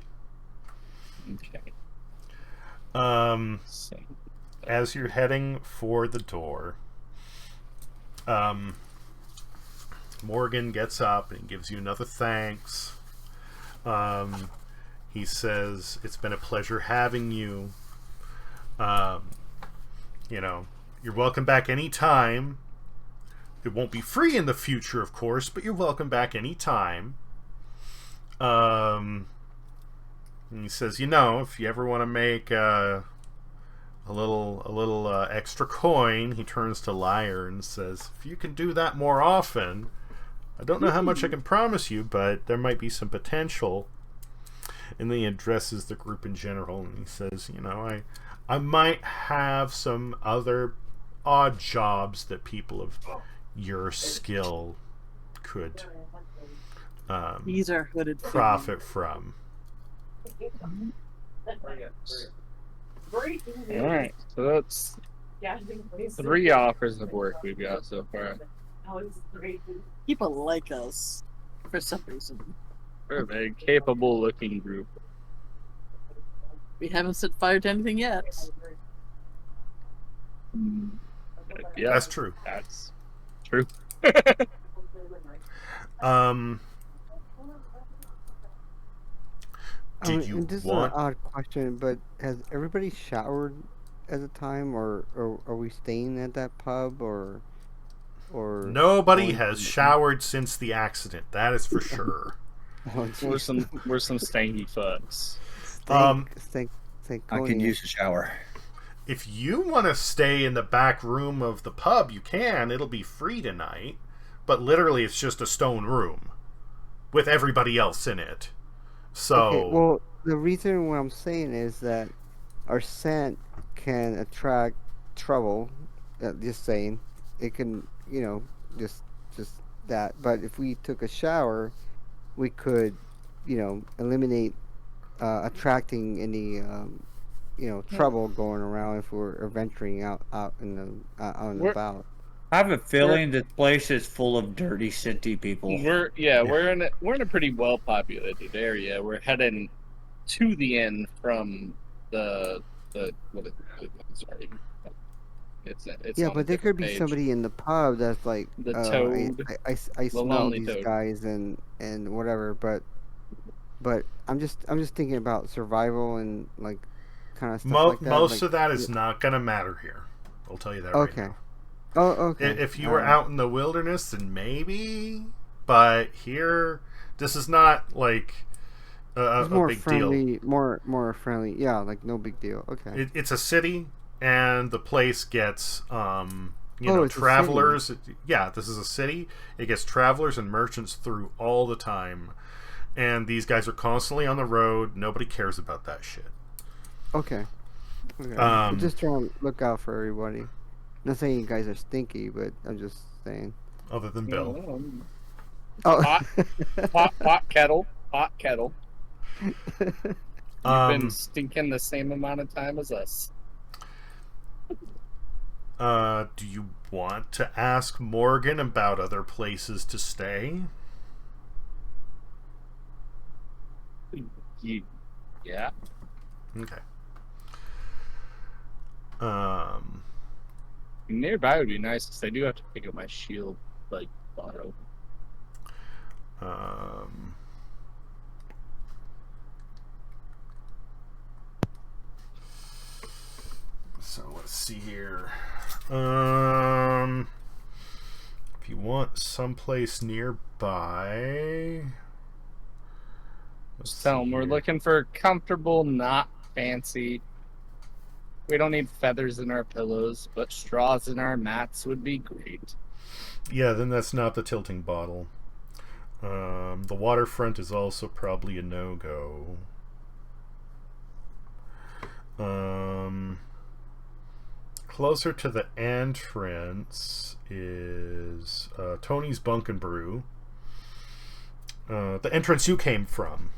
Okay. So, As you're heading for the door, Morgan gets up and gives you another thanks. He says, "It's been a pleasure having you. You're welcome back anytime. It won't be free in the future, of course, but you're welcome back anytime." And he says, if you ever want to make a a little extra coin. He turns to Liar and says, "If you can do that more often, I don't know how much I can promise you, but there might be some potential." And then he addresses the group in general, and he says, I might have some other odd jobs that people of your skill could These are hooded profit from. Alright, so that's 3 offers of work we've got so far. People like us for some reason. We're a very capable looking group. We haven't set fire to anything yet. Yeah, That's true. That's true. Did you this want? is an odd question, but has everybody showered at the time, or are we staying at that pub, or Nobody going has to- showered since the accident. That is for sure. Oh, We're geez. some stanky fucks. Stank I could use a shower. If you want to stay in the back room of the pub, you can. It'll be free tonight. But literally, it's just a stone room with everybody else in it. So, Okay, well, the reason what I'm saying is that our scent can attract trouble. Just saying, it can, just that. But if we took a shower, we could, eliminate attracting any, trouble going around if we're venturing out in the out and about. I have a feeling this place is full of dirty, scenty people. We're in a pretty well populated area. We're heading to the inn from the sorry. It's Yeah, on a but there different could be page. somebody in the pub that's like, The toad. I smell lonely these toad. guys and whatever, but I'm just thinking about survival and like kind of stuff like that. most like, of that is not going to matter here. I'll tell you that right okay. now. Oh, okay. If you were out in the wilderness, then maybe. But here, this is not like It's a more big friendly, deal. more friendly. Yeah, like no big deal. Okay. It's a city, and the place gets It's a travelers. Yeah, this is a city. It gets travelers and merchants through all the time, and these guys are constantly on the road. Nobody cares about that shit. Okay. I'm just trying to look out for everybody. Not saying you guys are stinky, but I'm just saying. Other than Bill. Oh. Pot kettle. You've been Um, stinking the same amount of time as us. do you want to ask Morgan about other places to stay? Yeah. Okay. Nearby would be nice because I do have to pick up my shield, like, borrow. So let's see here. If you want someplace nearby, let's Tell them see we're here. looking for comfortable, not fancy. We don't need feathers in our pillows, but straws in our mats would be great. Yeah, then that's not the tilting bottle. The waterfront is also probably a no-go. Closer to the entrance is Tony's Bunk and Brew. The entrance you came from.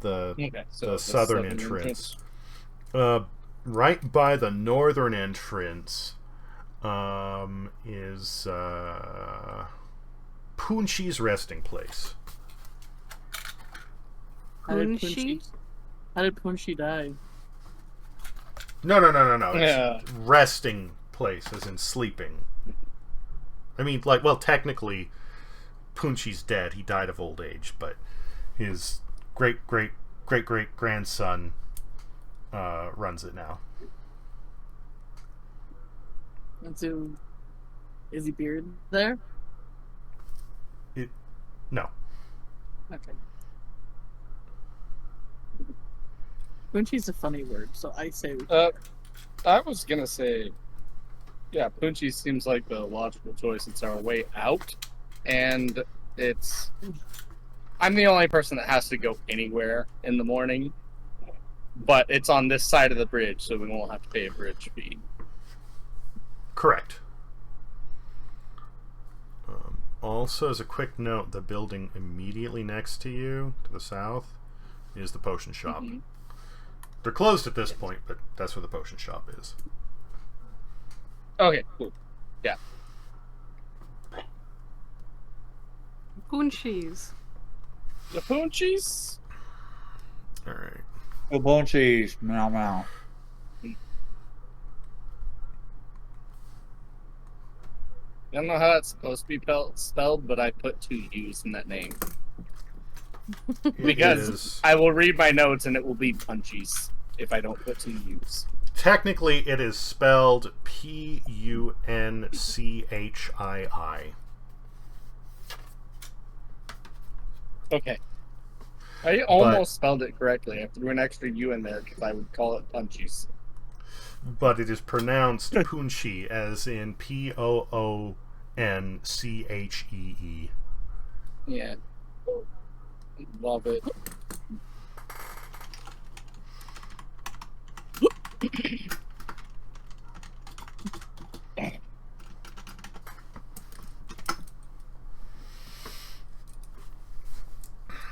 Okay, so The southern entrance. Right by the northern entrance is Poonshi's resting place. How did Punshi? Punshi die? No. It's Yeah. resting place, as in sleeping. I mean, technically, Poonshi's dead. He died of old age, but his great grandson runs it now. And so, is he buried there? No. Okay. Punshi's a funny word, so I say we I was gonna say, yeah, Punchy seems like the logical choice. It's our way out, and it's. I'm the only person that has to go anywhere in the morning, but it's on this side of the bridge, so we won't have to pay a bridge fee. Correct. Also, as a quick note, the building immediately next to you, to the south, is the potion shop. Mm-hmm. They're closed at this point, but that's where the potion shop is. Okay, cool. Yeah. Punchies. The Punchies? All right. Oh, bone cheese. Meow, meow. I don't know how that's supposed to be spelled, but I put 2 U's in that name. Because I will read my notes and it will be Punchies if I don't put 2 U's. Technically, it is spelled Punchii. Okay. I almost spelled it correctly. I threw an extra U in there because I would call it Punchies. But it is pronounced Punchi, as in Poonchee. Yeah. Love it.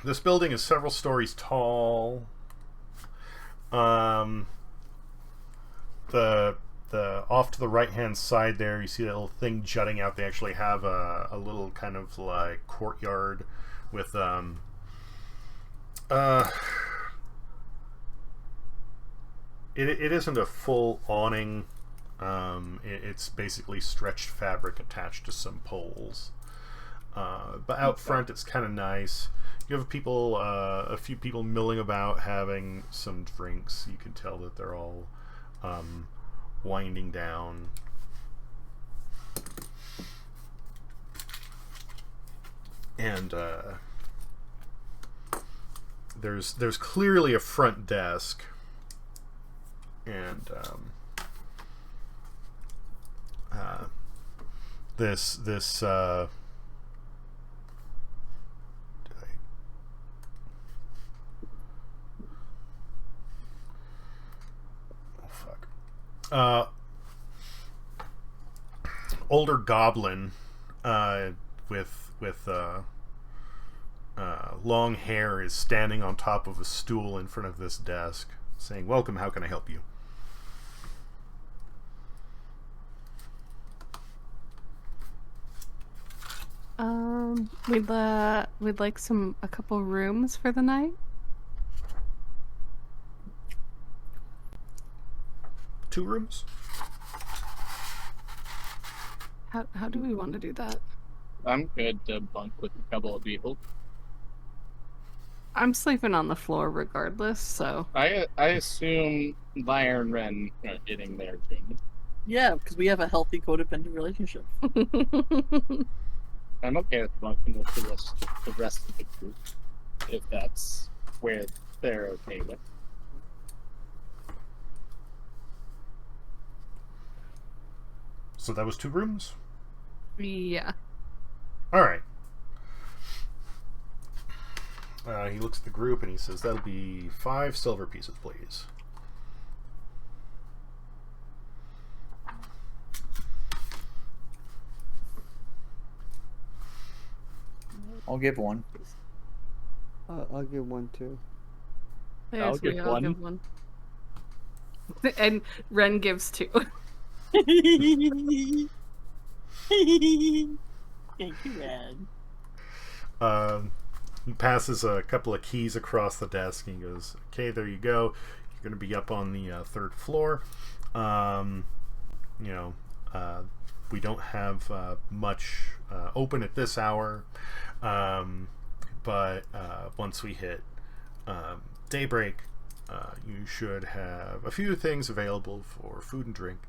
This building is several stories tall. The off to the right hand side there, you see that little thing jutting out. They actually have a little kind of like courtyard with it isn't a full awning. It's basically stretched fabric attached to some poles. But out front, it's kind of nice. You have a few people milling about, having some drinks. You can tell that they're all winding down. And there's clearly a front desk, and this older goblin with long hair is standing on top of a stool in front of this desk, saying, "Welcome, how can I help you?" We'd like a couple rooms for the night. 2 rooms? How do we want to do that? I'm good to bunk with a couple of people. I'm sleeping on the floor regardless, so... I assume Lyre and Ren are getting there soon. Yeah, because we have a healthy codependent relationship. I'm okay with bunking with the rest of the group, if that's where they're okay with. So that was 2 rooms? Yeah. Alright. He looks at the group and he says, "That'll be 5 silver pieces, please." I'll give 1. I'll give 1 too. Yes, I'll give we all 1. give 1. And Ren gives 2. Thank you, Ren. He passes a couple of keys across the desk and he goes, "Okay, there you go. You're going to be up on the 3rd floor. We don't have much open at this hour, but once we hit daybreak, you should have a few things available for food and drink."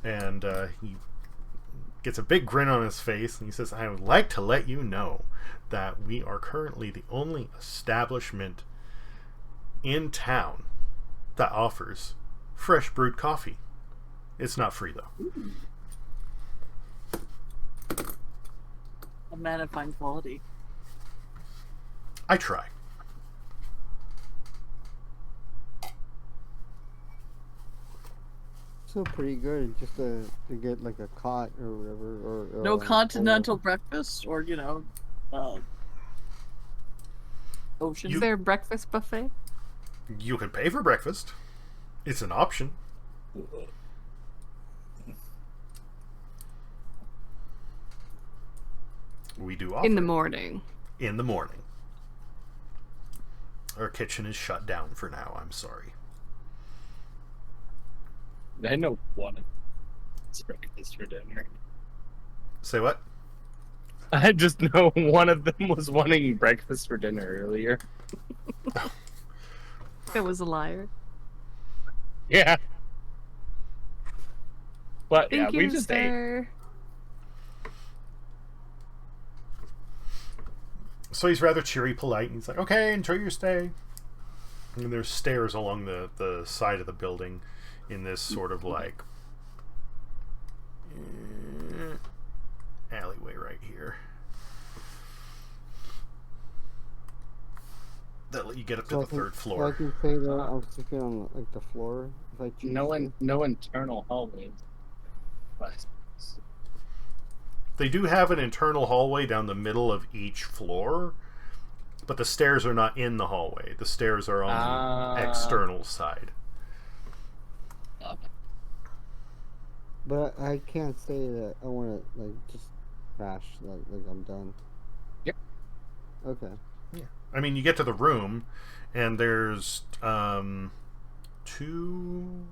And he gets a big grin on his face and he says, "I would like to let you know that we are currently the only establishment in town that offers fresh brewed coffee. It's not free though. A man of fine quality. I try. So pretty good just to get like a cot or whatever. Or No continental breakfast, or ocean. Is there a breakfast buffet? You can pay for breakfast. It's an option. We do offer In the it. morning. In the morning. Our kitchen is shut down for now. I'm sorry. I know one of it's breakfast for dinner. Say what? I just know one of them was wanting breakfast for dinner earlier. It was a liar. Yeah. But Thank yeah, you, we just ate. sir. So he's rather cheery, polite, and he's like, okay, enjoy your stay. And there's stairs along the side of the building in this sort of like alleyway right here that let you get up to the third So floor. I can say that I was sleeping on like the floor. If I choose to. No internal hallways. They do have an internal hallway down the middle of each floor, but the stairs are not in the hallway. The stairs are on the external side. But I can't say that I want to like just crash like I'm done. Yep. Okay. Yeah. I mean, you get to the room, and there's two.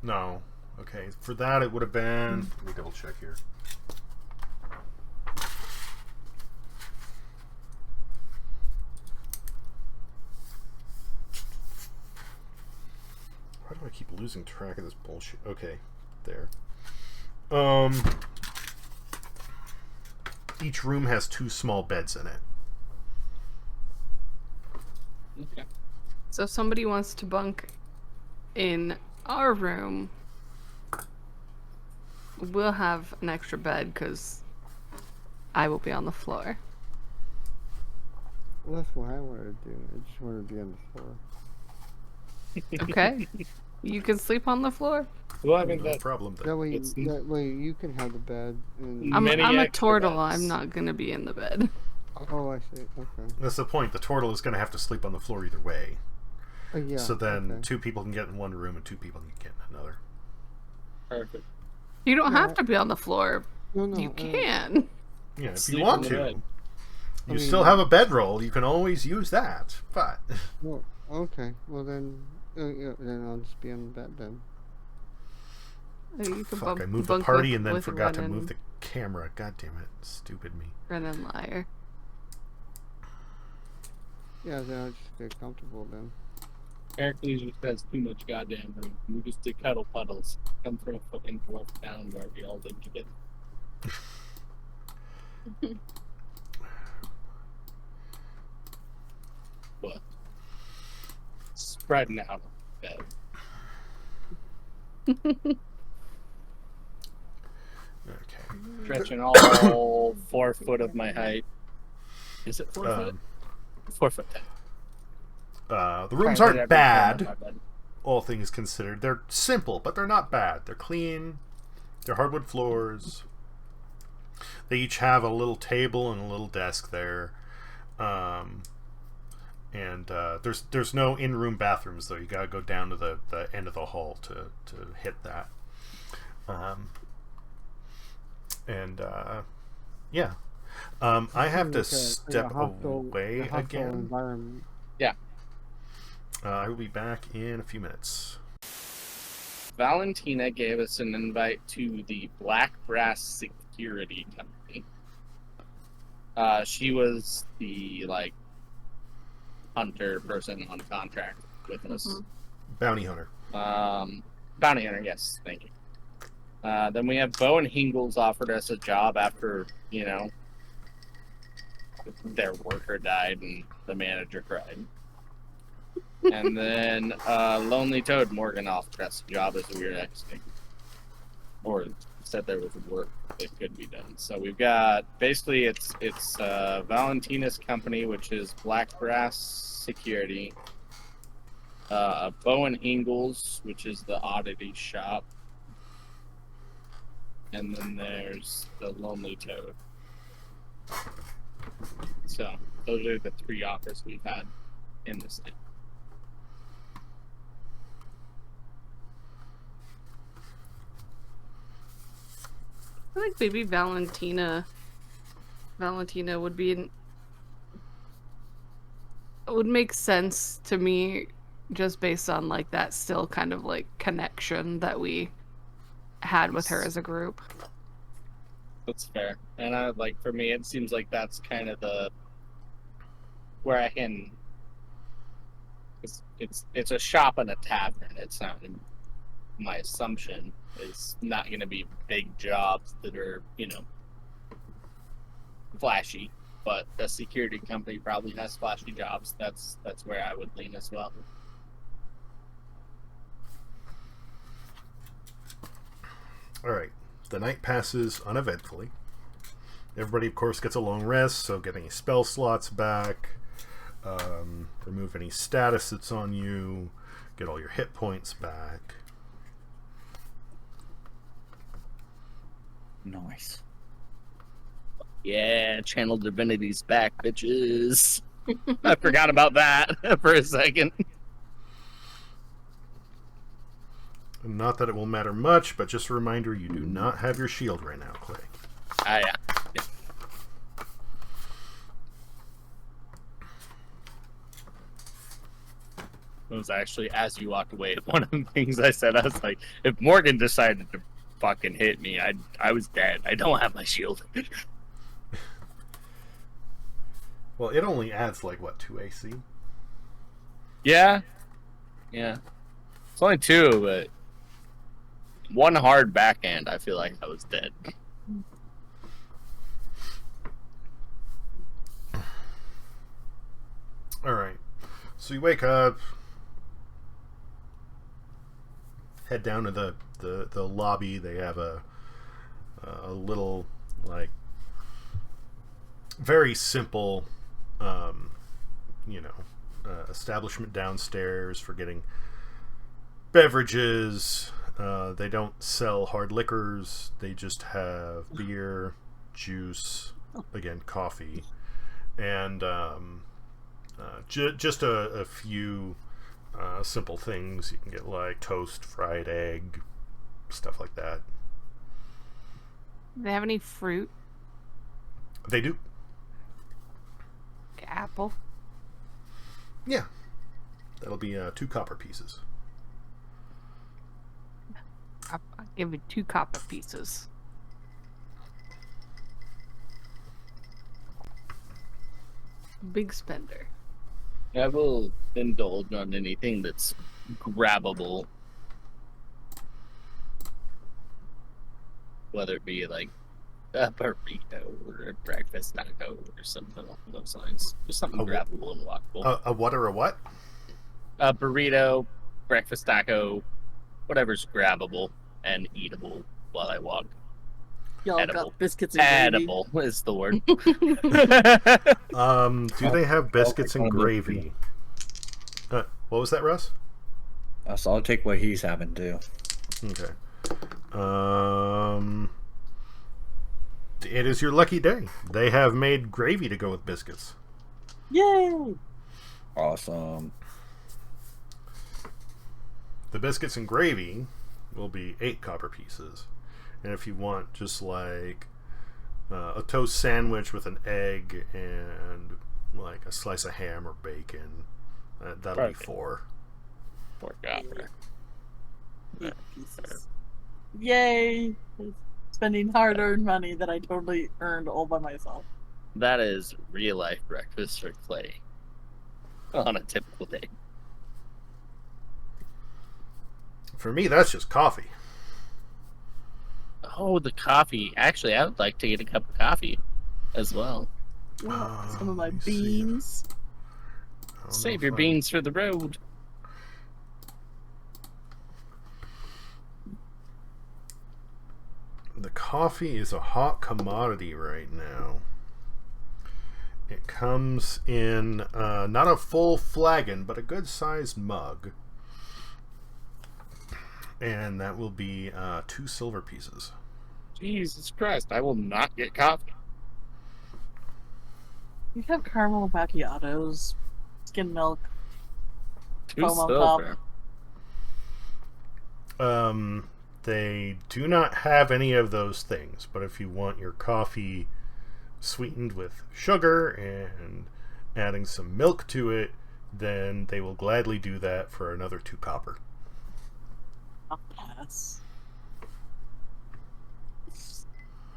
No. Okay. For that, it would have been. Let me double check here. Why do I keep losing track of this bullshit? Okay, there. Each room has 2 small beds in it. Okay. So if somebody wants to bunk in our room, we'll have an extra bed because I will be on the floor. Well, that's what I wanted to do. I just want to be on the floor. Okay? You can sleep on the floor. Well, I mean, No problem then. That way, It's- that way you can have the bed. And... I'm Many a extra turtle. beds. I'm not gonna be in the bed. Oh, I see. Okay. That's the point. The turtle is going to have to sleep on the floor either way. Yeah. So then okay. 2 people can get in one room and 2 people can get in another. perfect. You don't Yeah. have to be on the floor. No, no. You can. Yeah, if Sleep you want in the to. bed. You I mean- still have a bedroll. You can always use that. But Well, okay. Well then, yeah, then I'll just be on the bed then. You can fuck, I moved the bunk party with- and then with forgot to Ren move and- the camera. God damn it. Stupid me. Ren and Liar. Yeah, then I'll just get comfortable then. Heracles just has too much goddamn room. We just do cuddle puddles. Come throw a fucking dwarf down where we all live together. But spreading out on the bed. Okay. Stretching all 4 foot of my height. Is it 4 foot? 4 foot 10. The rooms Trying to aren't hit every corner bad, of my bed. all things considered. They're simple, but they're not bad. They're clean. They're hardwood floors. They each have a little table and a little desk there. There's no in-room bathrooms, though. You gotta go down to the end of the hall to hit that. Yeah. I have to Like a step hostile- away a hostile again. environment. I will be back in a few minutes. Valentina gave us an invite to the Black Brass Security Company. She was the hunter person on contract with us. Bounty hunter. Bounty hunter, yes, thank you. Then we have Bo and Hingles offered us a job after, their worker died and the manager cried. And then Lonely Toad Morganoff dress job is weird acting. Or said there was work that could be done. So we've got basically it's Valentina's company, which is Black Brass Security. Bowen Ingalls, which is the oddity shop. And then there's the Lonely Toad. So those are the 3 offers we've had in this thing. I think maybe Valentina would be it would make sense to me just based on like that still kind of like connection that we had with her as a group. That's fair. And I like for me it seems like that's kind of the where I can it's a shop and a tavern. It's not my assumption is not going to be big jobs that are, flashy, but the security company probably has flashy jobs. That's where I would lean as well. All right. The night passes uneventfully. Everybody, of course, gets a long rest, so get any spell slots back. Remove any status that's on you. Get all your hit points back. Nice. Yeah, Channel Divinity's back, bitches. I forgot about that for a second. Not that it will matter much, but just a reminder, you do not have your shield right now, Clay. Yeah. It was actually, as you walked away, one of the things I said, I was like, if Morgan decided to fucking hit me, I was dead. I don't have my shield. Well, it only adds, like, what, 2 AC? Yeah. It's only 2, but one hard backhand, I feel like I was dead. Alright. So you wake up, head down to the lobby. They have a little, like, very simple, establishment downstairs for getting beverages. They don't sell hard liquors. They just have beer, juice, again, coffee, and just a few simple things. You can get like toast, fried egg, stuff like that. Do they have any fruit? They do. Like apple? Yeah. That'll be 2 copper pieces. I'll give you 2 copper pieces. Big spender. I will indulge on anything that's grabbable. Whether it be like a burrito or a breakfast taco or something along those lines. Just something grabbable and walkable. A what or a what? A burrito, breakfast taco, whatever's grabbable and eatable while I walk. Y'all Edible. got biscuits and gravy. Edible is the word. Do they have biscuits and gravy? What was that, Russ? So I'll take what he's having too. Okay. It is your lucky day. They have made gravy to go with biscuits. Yay! Awesome. The biscuits and gravy will be 8 copper pieces. And if you want just like a toast sandwich with an egg and like a slice of ham or bacon, that'll be 4. 4 copper. 8 pieces. Yay! Spending hard-earned money that I totally earned all by myself. That is real life breakfast for Clay on a typical day. For me, that's just coffee. Oh, the coffee. Actually, I would like to get a cup of coffee as well. Some of my let me see. beans. I don't know Save if your beans for the road. coffee is a hot commodity right now. It comes in not a full flagon, but a good-sized mug. And that will be 2 silver pieces. Jesus Christ, I will not get coffee. You have caramel macchiatos, skim milk, 2 foam on top. silver. They do not have any of those things, but if you want your coffee sweetened with sugar and adding some milk to it, then they will gladly do that for another 2 copper. I'll pass.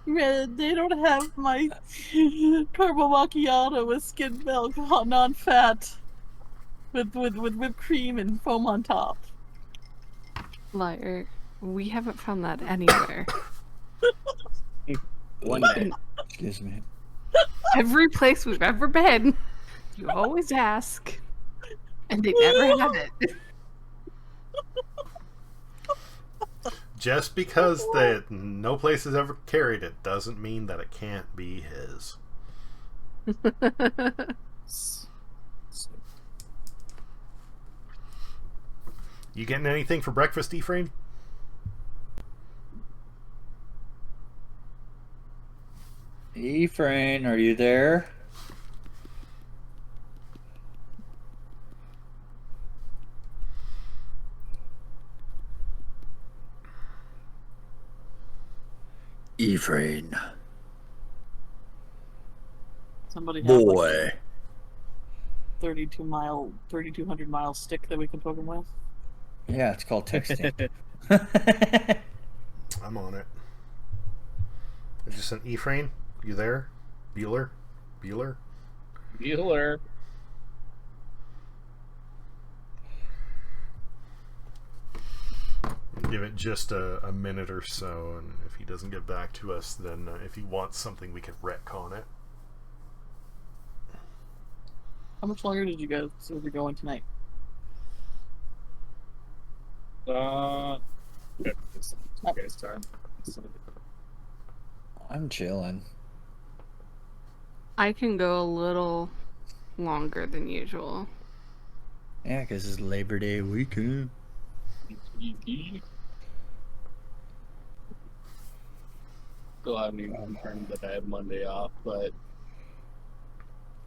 Red, they don't have my caramel macchiato with skimmed milk, non-fat, with whipped cream and foam on top. Liar. We haven't found that anywhere. One day. Excuse me. Every place we've ever been, you always ask, and they never have it. Just because that no place has ever carried it doesn't mean that it can't be his. You getting anything for breakfast, Ephraim? Ephraim, are you there? Ephraim. Somebody have like Boy. 3,200 mile stick that we can poke him with. Yeah, it's called texting. I'm on it. I just sent Ephraim. You there? Bueller? Bueller. Give it just a minute or so, and if he doesn't get back to us, then if he wants something, we can retcon it. How much longer did you guys be going tonight? Guys' time. I'm chilling. I can go a little longer than usual. Yeah, because it's Labor Day weekend. Still haven't even confirmed that I have Monday off, but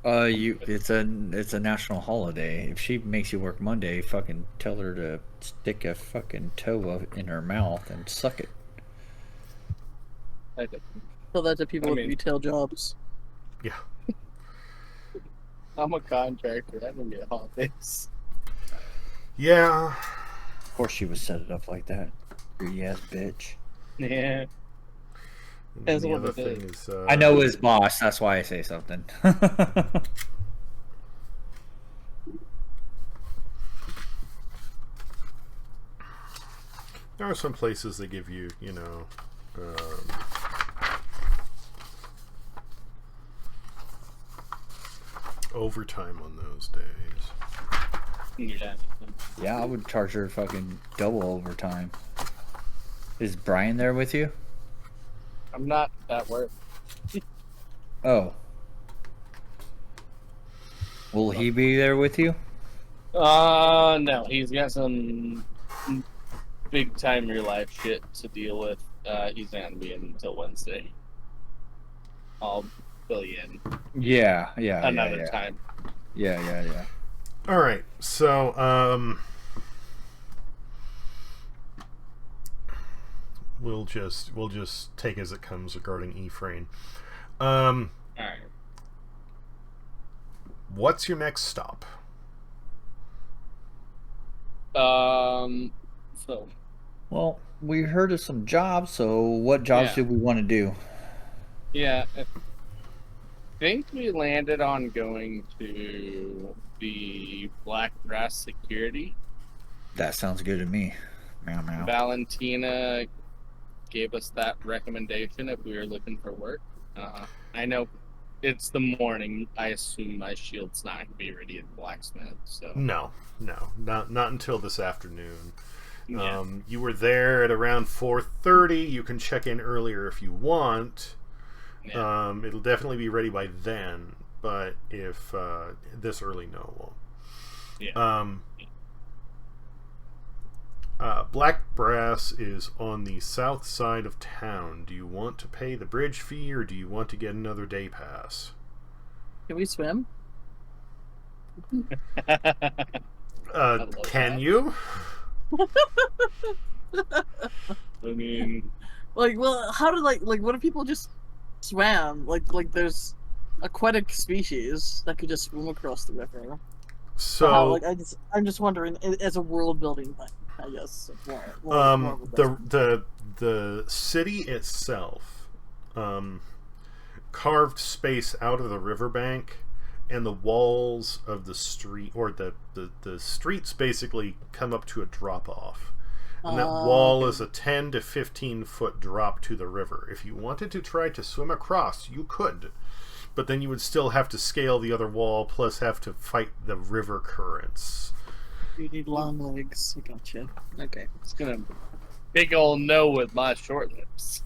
It's a national holiday. If she makes you work Monday, fucking tell her to stick a fucking toe in her mouth and suck it. I think Tell that to people with retail jobs. Yeah. I'm a contractor. I don't get holidays. Yeah. Of course she would set it up like that. Greedy ass bitch. Yeah. And As the a other little thing bit. is, I know his boss, that's why I say something. there are some places that give you, you know, overtime on those days. Yeah. Yeah, I would charge her fucking double overtime. Is Brian there with you? I'm not at work. Oh. Will he be there with you? No, he's got some big time real life shit to deal with. He's not gonna be in until Wednesday. I'll fill you in Yeah. another time. Yeah. All right, so we'll just take as it comes regarding Ephraim. All right. What's your next stop? So Well, we heard of some jobs, so what jobs Yeah. do we want to do? yeah, I think we landed on going to the Black Brass Security. That sounds good to me. Meow meow. Valentina gave us that recommendation if we were looking for work. I know it's the morning. I assume my shield's not going to be ready at the blacksmith. So No, not until this afternoon. Yeah. You were there at around 4:30. You can check in earlier if you want. Yeah. It'll definitely be ready by then, but if this early, no, it won't. Yeah. Black Brass is on the south side of town. Do you want to pay the bridge fee, or do you want to get another day pass? Can we swim? love Can that. you? I mean, Well, how did what if people just swam? Like there's aquatic species that could just swim across the river. So, How, I'm just wondering, as a world building thing, I guess. More of a the city itself carved space out of the riverbank, and the walls of the street, or the streets basically come up to a drop off. And that wall is a 10 to 15 foot drop to the river. If you wanted to try to swim across, you could. But then you would still have to scale the other wall, plus have to fight the river currents. You need long legs. I gotcha. Okay. it's gonna big old no with my short lips.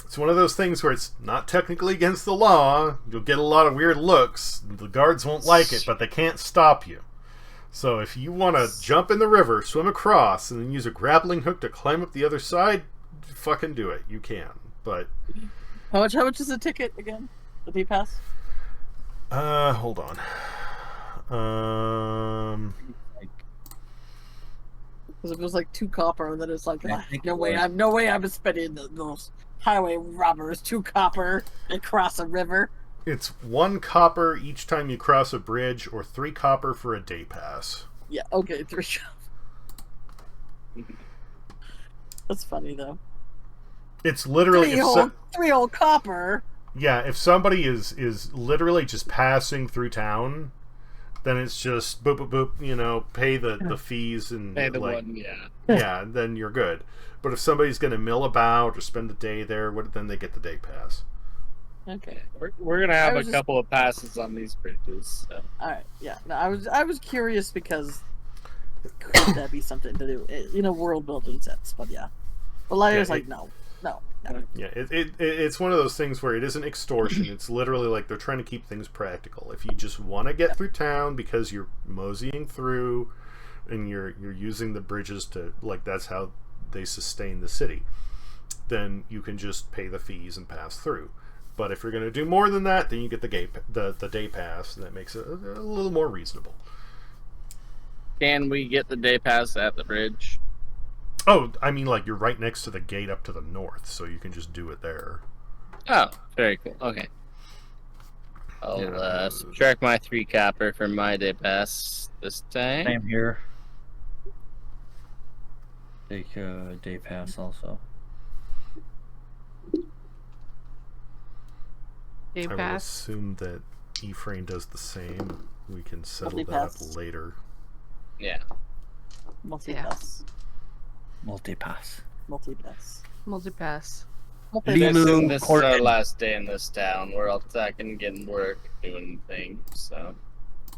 It's one of those things where it's not technically against the law. You'll get a lot of weird looks. The guards won't like it, but they can't stop you. So if you want to jump in the river, swim across, and then use a grappling hook to climb up the other side, fucking do it. You can. But How much is the ticket again? The day pass? hold on. Because if it was like 2 copper, then it's like I think no it way. was. No way. I'm spending those highway robbers 2 copper and cross a river. It's 1 copper each time you cross a bridge, or 3 copper for a day pass. Yeah. Okay. 3 copper. That's funny though. It's literally 3 old copper. yeah. If somebody is literally just passing through town, then it's just boop boop boop. You know, pay the fees and Pay the like, one, yeah. yeah, then you're good. But if somebody's going to mill about or spend the day there, then they get the day pass. Okay. We're gonna have I a was just- couple of passes on these bridges. So. All right. Yeah. No, I was curious because could that be something to do in a world building sense? But yeah. But Liar's Yeah, like no. Yeah, it's one of those things where it isn't extortion. It's literally like they're trying to keep things practical. If you just want to get through town because you're moseying through and you're using the bridges to, like, that's how they sustain the city, then you can just pay the fees and pass through. But if you're going to do more than that, then you get the day pass, and that makes it a little more reasonable. Can we get the day pass at the bridge? Oh, I mean, like, you're right next to the gate up to the north, so you can just do it there. Oh, very cool. Okay. I'll subtract my 3 copper from my day pass this time. Same here. Take a day pass also. Day I would pass. assume that Ephraim does the same. We can settle that Multi-pass. up later. Yeah. Multi-pass. Multi-pass. Multi-pass. Multi-pass. Lilu, This is our Corbin. last day in this town. We're all talking, getting work, doing things. So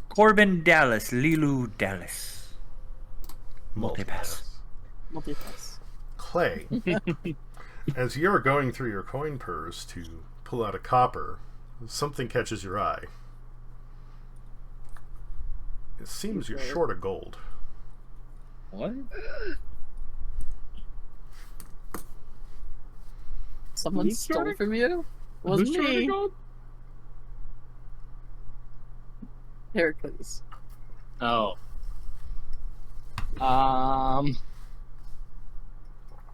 Corbin Dallas. Lilu Dallas. Multi-pass. Multi-pass. Clay, as you're going through your coin purse to pull out a copper, something catches your eye. It seems you're short of gold. what? Someone Who's stole trying- from you? Wasn't Who's trying to me. go? Heracles. Oh.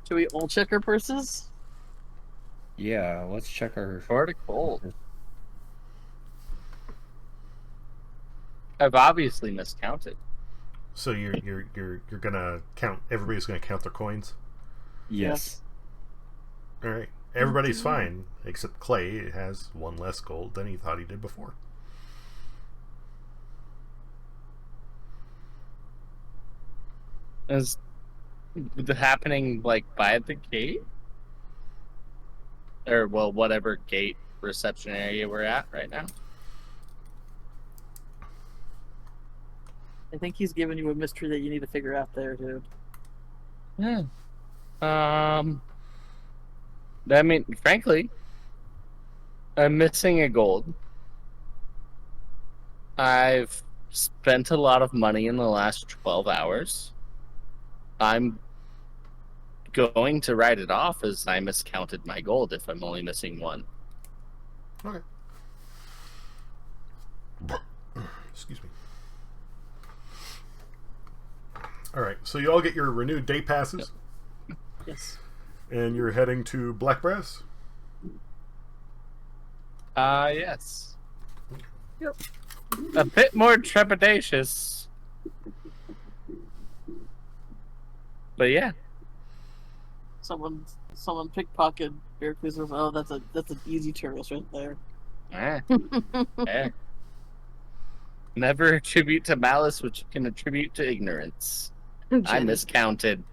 Should we all check our purses? Yeah, let's check our. Short of gold. I've obviously miscounted. So you're gonna count. Everybody's gonna count their coins. Yes. All right. Everybody's fine except Clay has 1 less gold than he thought he did before. Is it happening like by the gate? Or well, whatever gate reception area we're at right now. I think he's giving you a mystery that you need to figure out there, too. Yeah. I mean, frankly, I'm missing a gold. I've spent a lot of money in the last 12 hours. I'm going to write it off as I miscounted my gold if I'm only missing one. Okay. Excuse me. All right, so you all get your renewed day passes, Yes. and you're heading to Black Brass. Yes. Yep. A bit more trepidatious. But yeah. Someone pickpocketed Bear Cruisers. Oh, that's an easy tourist right there. Eh. Never attribute to malice what you can attribute to ignorance. I Jenny. miscounted.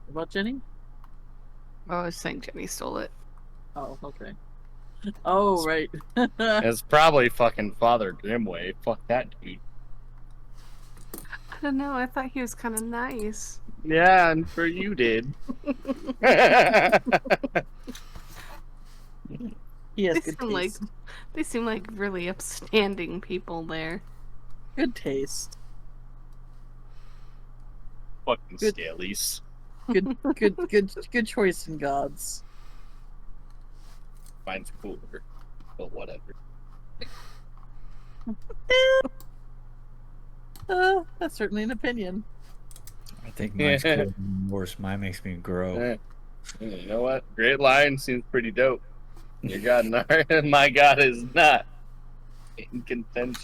What about Jenny? Oh, I was saying Jenny stole it. Oh, okay. Oh, right. It's probably fucking Father Grimway. Fuck that dude. I don't know. I thought he was kind of nice. Yeah, and for you did. He has They good seem like taste. they seem like really upstanding people there. Good taste. Fucking Good. scalies. Good choice in gods. Mine's cooler, but whatever. That's certainly an opinion. I think mine's cooler than yours. Mine makes me grow. Eh. You know what? Great Lion seems pretty dope. Your god, my god is not in contention.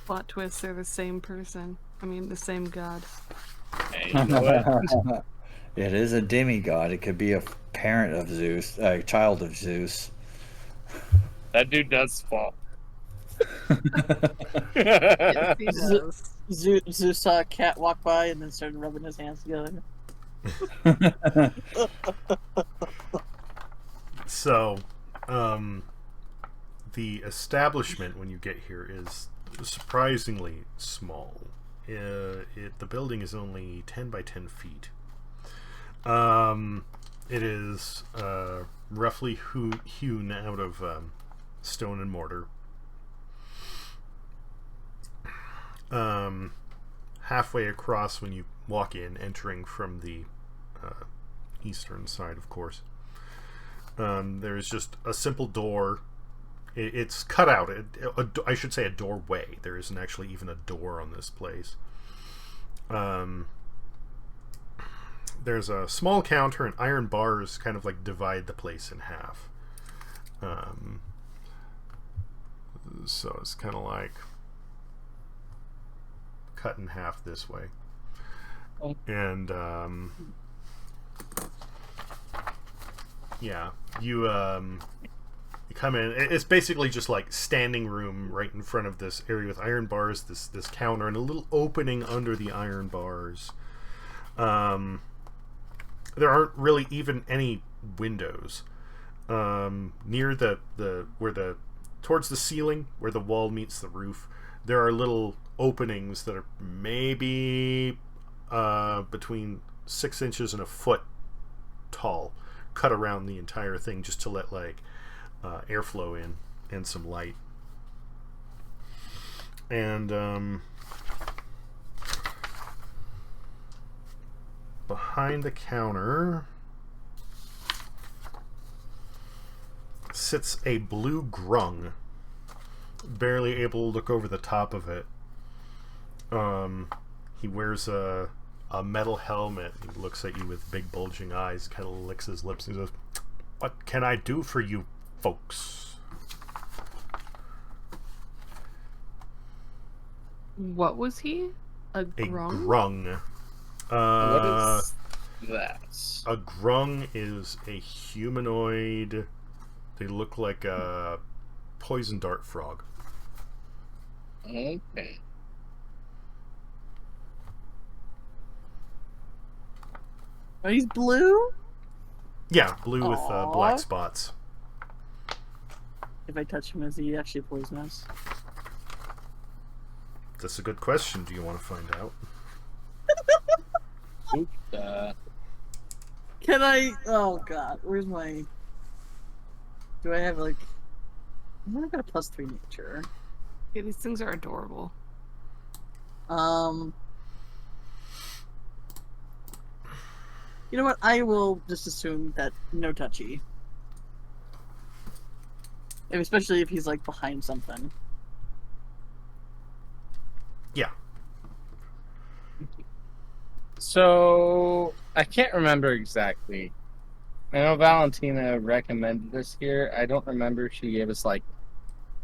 Plot twist, they're the same person. I mean, the same god. Hey, you know what? It is a demigod. It could be a parent of Zeus, a child of Zeus. That dude does fall. Yes, he Z- does. Zeus saw a cat walk by and then started rubbing his hands together. So, the establishment when you get here is surprisingly small. The building is only 10 by 10 feet. It is roughly hewn out of stone and mortar. Halfway across when you walk in, entering from the eastern side, of course. There's just a simple door. It's cut out. I should say a doorway. There isn't actually even a door on this place. There's a small counter and iron bars kind of like divide the place in half. So it's kind of like cut in half this way. And yeah, you come in. It's basically just like standing room right in front of this area with iron bars, this counter, and a little opening under the iron bars. There aren't really even any windows. Near towards the ceiling where the wall meets the roof, there are little openings that are maybe between 6 inches and a foot tall, cut around the entire thing just to let like airflow in and some light. And behind the counter sits a blue grung, barely able to look over the top of it. He wears a metal helmet. He looks at you with big bulging eyes, kind of licks his lips and goes, "What can I do for you folks?" What was he? A A grung? grung. What is that? A grung is a humanoid. They look like a poison dart frog. Okay. Oh, he's blue? Yeah, blue with Aw. black spots. If I touch him, is he actually poisonous? That's a good question. Do you want to find out? Oop, Can I? Oh god, where's my? Do I have like? I've got a +3 nature. Yeah, these things are adorable. You know what? I will just assume that no touchy. And especially if he's like behind something. Yeah. So I can't remember exactly. I know Valentina recommended this here. I don't remember if she gave us like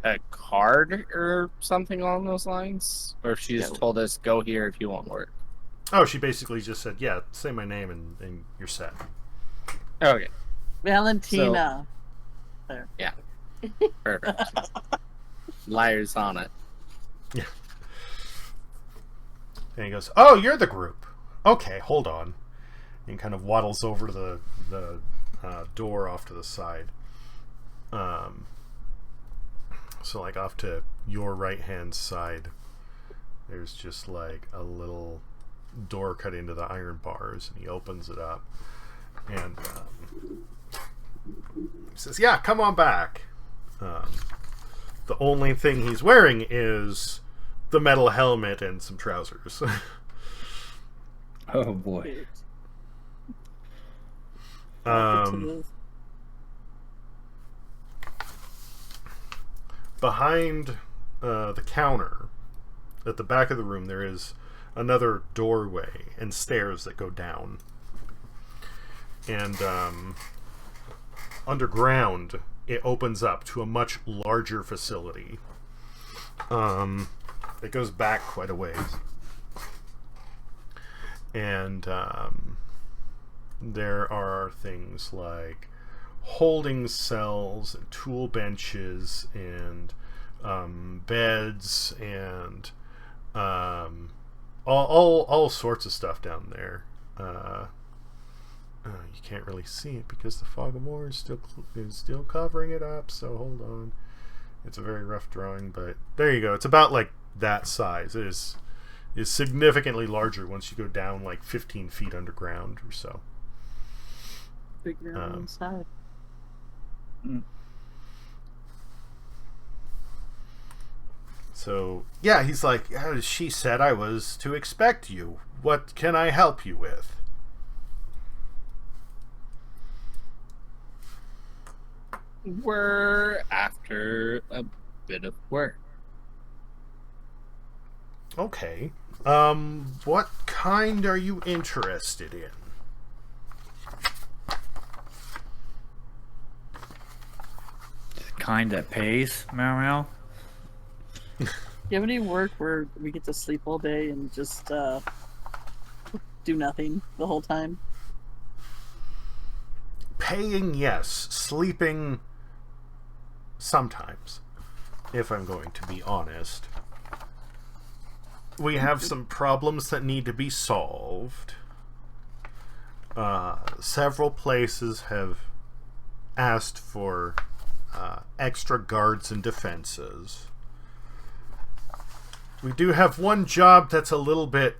a card or something along those lines, or if she just told us go here if you want work. Oh, she basically just said, "Yeah, say my name and you're set." Okay, Valentina. yeah, perfect. Liars on it. Yeah. And he goes, "Oh, you're the group. Okay, hold on." And kind of waddles over to the door off to the side. So like off to your right hand side, there's just like a little door cut into the iron bars, and he opens it up and he says, "Yeah, come on back." The only thing he's wearing is the metal helmet and some trousers. Oh boy. Behind the counter at the back of the room, there is another doorway and stairs that go down. And underground, it opens up to a much larger facility. It goes back quite a ways. And there are things like holding cells and tool benches and beds and all sorts of stuff down there. You can't really see it because the fog of war is still covering it up, so hold on. It's a very rough drawing, but there you go. It's about like that size. It is significantly larger once you go down like 15 feet underground or so. Bigger on inside. So, yeah, he's like, she said I was to expect you. What can I help you with? We're after a bit of work. Okay. What kind are you interested in? The kind that pays, meow meow. Do you have any work where we get to sleep all day and just do nothing the whole time? Paying, yes. Sleeping, sometimes. If I'm going to be honest. We have some problems that need to be solved. Several places have asked for extra guards and defenses. We do have one job that's a little bit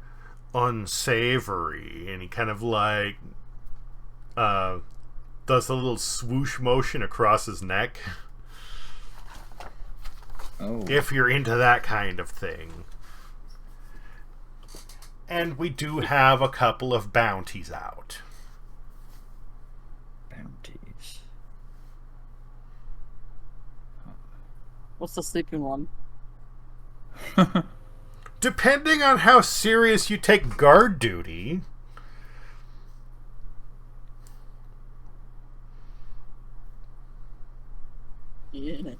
unsavory, and he kind of like does a little swoosh motion across his neck. Oh. If you're into that kind of thing. And we do have a couple of bounties out. Bounties. What's the sleeping one? Depending on how serious you take guard duty. Yeah,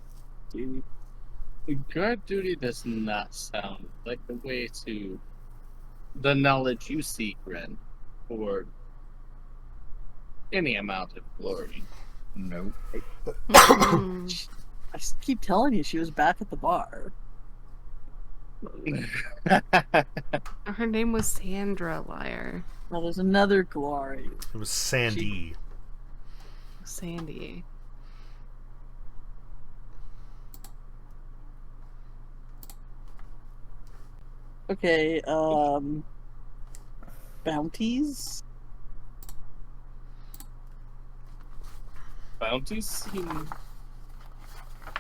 dude. Guard duty does not sound like the way to the knowledge you seek, Ren, or any amount of glory. Nope. I just keep telling you she was back at the bar. Her name was Sandra, liar. Well, there's another glory. It was Sandy. Sandy. Okay, bounties? Bounties seem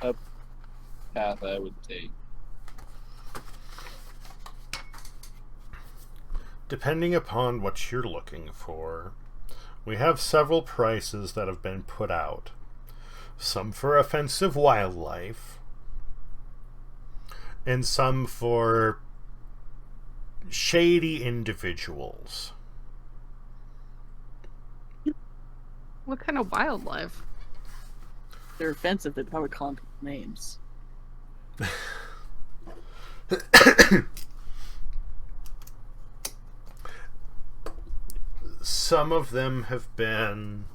a path I would take. Depending upon what you're looking for, we have several prices that have been put out. Some for offensive wildlife, and some for shady individuals. What kind of wildlife? They're offensive, they probably call them names. Some of them have been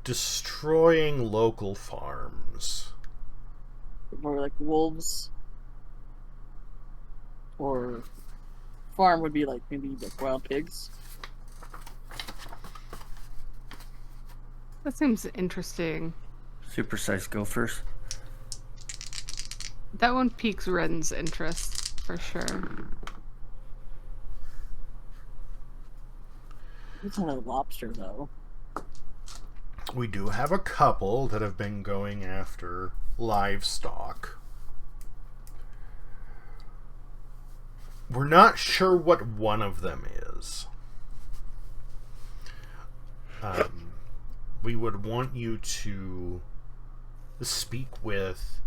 destroying local farms. More like wolves. Or farm would be like maybe like wild pigs. That seems interesting. Supersized gophers. That one piques Ren's interest, for sure. It's not a lobster though. We do have a couple that have been going after livestock. We're not sure what one of them is. We would want you to speak with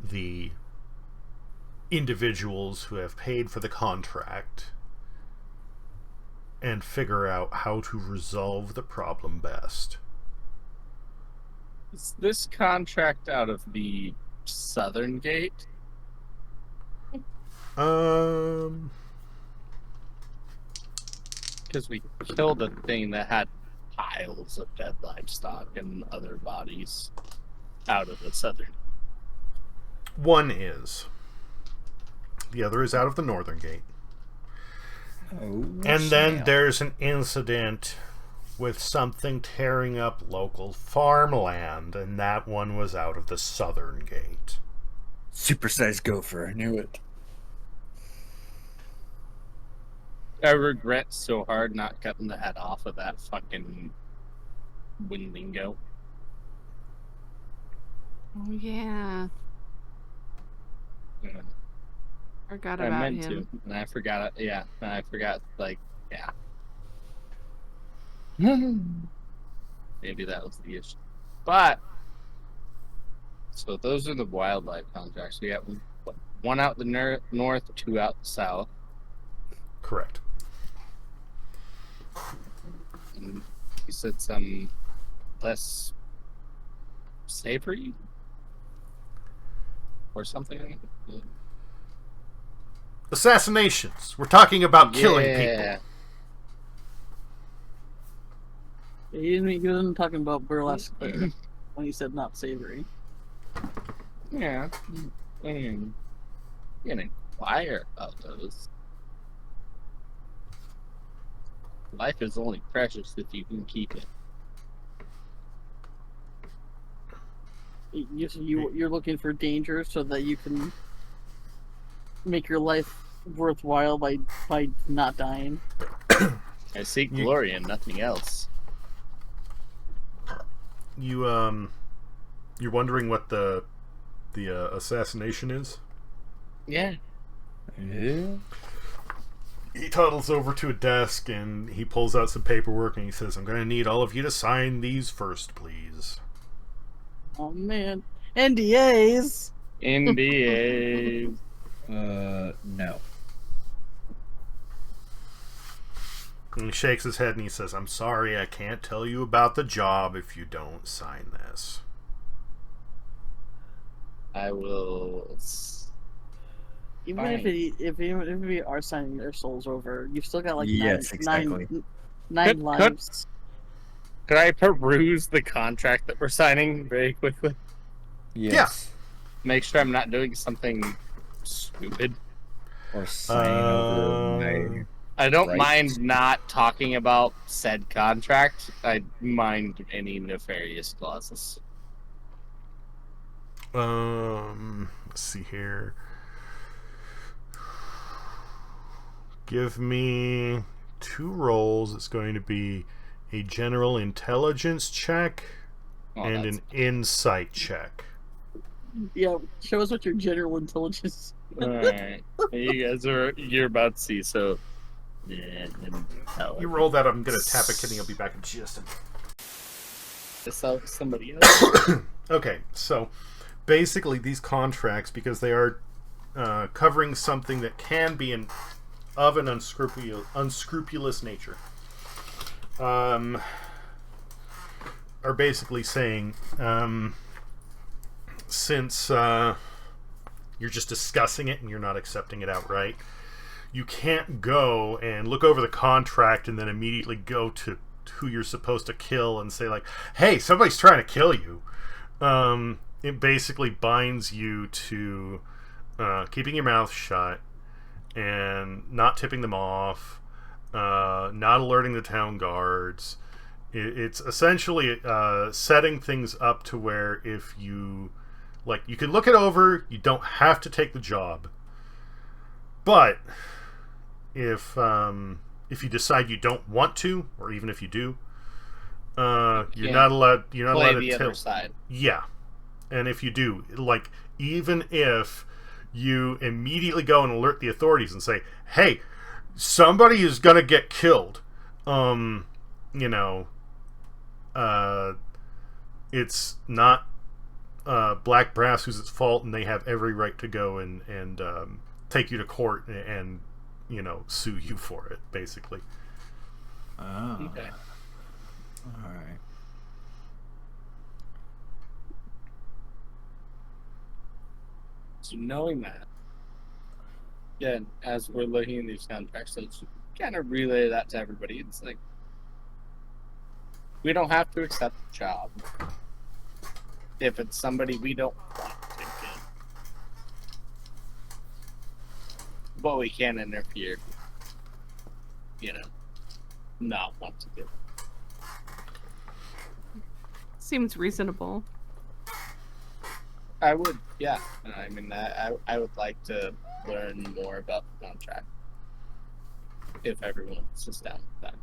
the individuals who have paid for the contract and figure out how to resolve the problem best. Is this contract out of the southern gate? Um, Because we killed a thing that had piles of dead livestock and other bodies out of the southern. one is. The other is out of the northern gate. Oh, And then there's an incident with something tearing up local farmland, and that one was out of the southern gate. supersized gopher. I knew it. I regret so hard not cutting the head off of that fucking Windingo. Oh, yeah. Yeah. Forgot I about meant him. to, and I forgot it. Yeah, and I forgot, like, yeah. Maybe that was the issue. But, so those are the wildlife contracts. We got one out the north, two out the south. Correct. And you said some less savory? Or something? Assassinations. We're talking about killing people. He wasn't talking about burlesque when he said not savory. Yeah. I mean, you can inquire about those. Life is only precious if you can keep it. You're looking for danger so that you can make your life worthwhile by not dying. I seek glory and nothing else. You're wondering what the assassination is? Yeah. Yeah. He toddles over to a desk and he pulls out some paperwork and he says, "I'm going to need all of you to sign these first, please." Oh man, NDAs. NDAs. No. And he shakes his head and he says, "I'm sorry, I can't tell you about the job if you don't sign this." I will. Even if we are signing their souls over, you've still got like Yes, exactly. nine lives. Could I peruse the contract that we're signing very quickly? Yes. Make sure I'm not doing something stupid. Or signing over my I don't Right. mind not talking about said contract. I mind any nefarious clauses. Let's see here. Give me 2 rolls. It's going to be a general intelligence check and an insight check. Yeah, show us what your general intelligence. Alright. You're about to see, so. Yeah, You roll that, I'm going to tap a kidney. I'll be back in just a minute. Somebody else. Okay, so basically these contracts, because they are covering something that can be of an unscrupulous nature, are basically saying, since you're just discussing it and you're not accepting it outright, you can't go and look over the contract and then immediately go to who you're supposed to kill and say, like, hey, somebody's trying to kill you. It basically binds you to keeping your mouth shut and not tipping them off, not alerting the town guards. It's essentially setting things up to where if you, like, you can look it over, you don't have to take the job. But if you decide you don't want to, or even if you do, you're not allowed. You're not allowed to the other side. Yeah, and if you do, like, even if you immediately go and alert the authorities and say, "Hey, somebody is gonna get killed," it's not Black Brass who's at fault, and they have every right to go and take you to court and sue you for it, basically. Oh. Okay. All right. So knowing that, again, as we're looking at these contracts, let's kind of relay that to everybody. It's like, we don't have to accept the job if it's somebody we don't want to get. But we can interfere, not want to do it. Seems reasonable. I would, yeah. I mean, I would like to learn more about the contract if everyone sits down with that.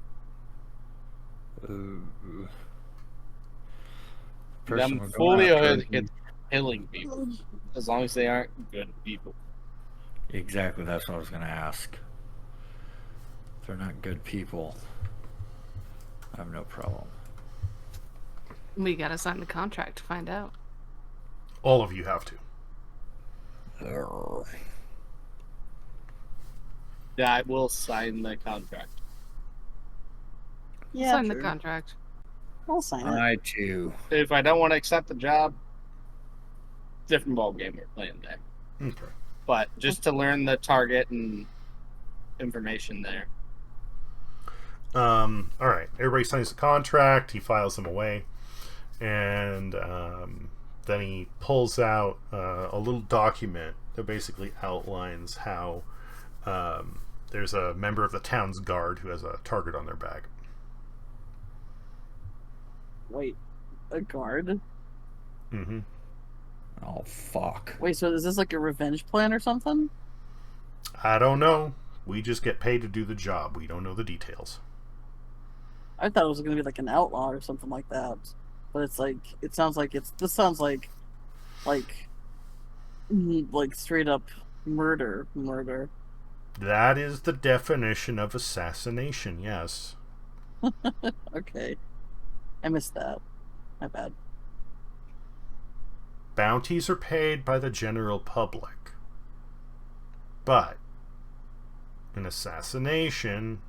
I'm fully against killing people, as long as they aren't good people. Exactly, that's what I was going to ask. If they're not good people, I have no problem. We gotta sign the contract to find out. All of you have to. Yeah, I will sign the contract. Yeah, sign true. the contract. I'll sign it. I too. If I don't want to accept the job, different ball game we're playing there. Okay. But just to learn the target and information there. All right. Everybody signs the contract. He files them away, and then he pulls out a little document that basically outlines how there's a member of the town's guard who has a target on their back. Wait, a guard? Mm-hmm. Oh, fuck. Wait, so is this like a revenge plan or something? I don't know. We just get paid to do the job. We don't know the details. I thought it was going to be like an outlaw or something like that. But it's like, this sounds like straight up murder. That is the definition of assassination, yes. Okay. I missed that. My bad. Bounties are paid by the general public. But an assassination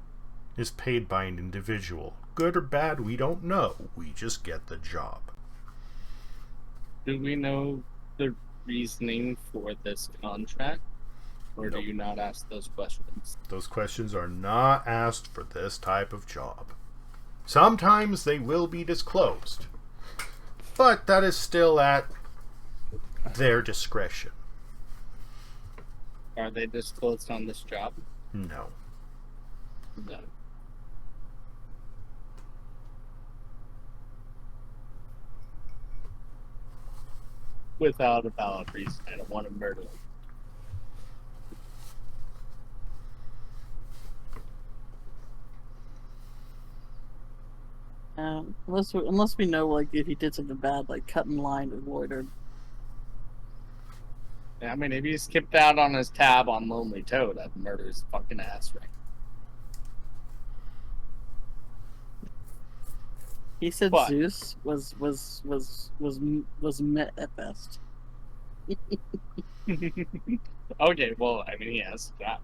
is paid by an individual. Good or bad, we don't know. We just get the job. Do we know the reasoning for this contract? Or Nope. do you not ask those questions? Those questions are not asked for this type of job. Sometimes they will be disclosed, but that is still at their discretion. Are they disclosed on this job? No. No. Without a valid reason, I don't want to murder him. Unless we know, like, if he did something bad, like cut in line with Loiter. Yeah, I mean, if he skipped out on his tab on Lonely Toad, I'd murder his fucking ass right. He said What? Zeus was met at best. Okay, well, I mean, he has that.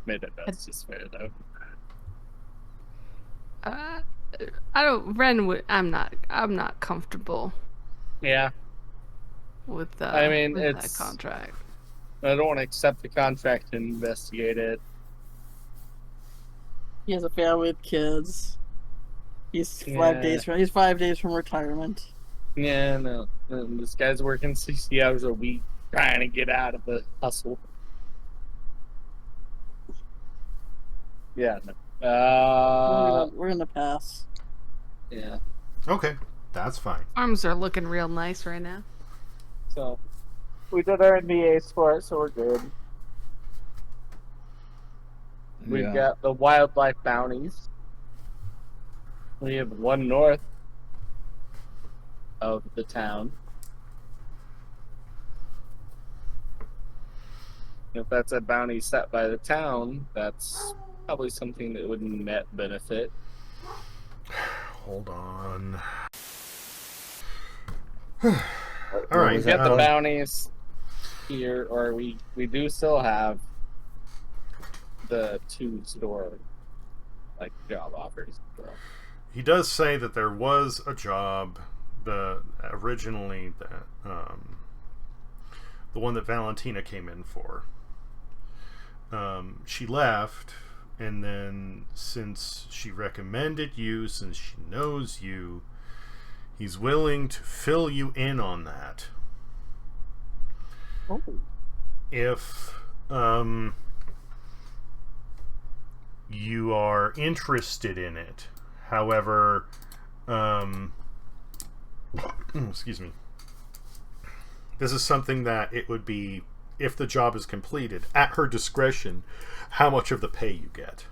Made it best, just fair though. I don't. Ren would. I'm not comfortable Yeah, with I mean, with that it's. contract. I don't want to accept the contract and investigate it. He has a family with kids. He's Yeah. 5 days from retirement. Yeah, no. This guy's working 60 hours a week trying to get out of the hustle. Yeah, no. We're gonna pass. Yeah. Okay, that's fine. Arms are looking real nice right now. So, we did our NDAs for it, so we're good. We've Yeah. got the wildlife bounties. We have one north of the town. If that's a bounty set by the town, that's probably something that would net benefit. Hold on. What All right. was We that got the for? bounties here, or we do still have the 2-store like job offers. He does say that there was a job, the one that Valentina came in for. She left, and then since she recommended you, since she knows you, he's willing to fill you in on that. Oh. If you are interested in it. However, excuse me. This is something that it would be, if the job is completed, at her discretion, how much of the pay you get.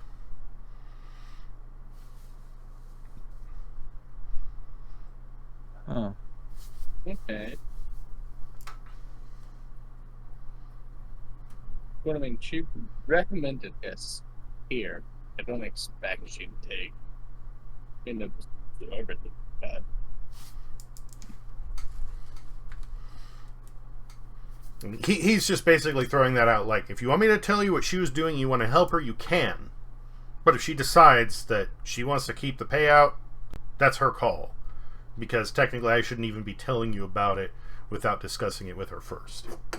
Huh. Okay. Well, I mean, she recommended this here. I don't expect she to take into everything, but He's just basically throwing that out like, if you want me to tell you what she was doing, you want to help her, you can. But if she decides that she wants to keep the payout, that's her call. Because technically I shouldn't even be telling you about it without discussing it with her first. I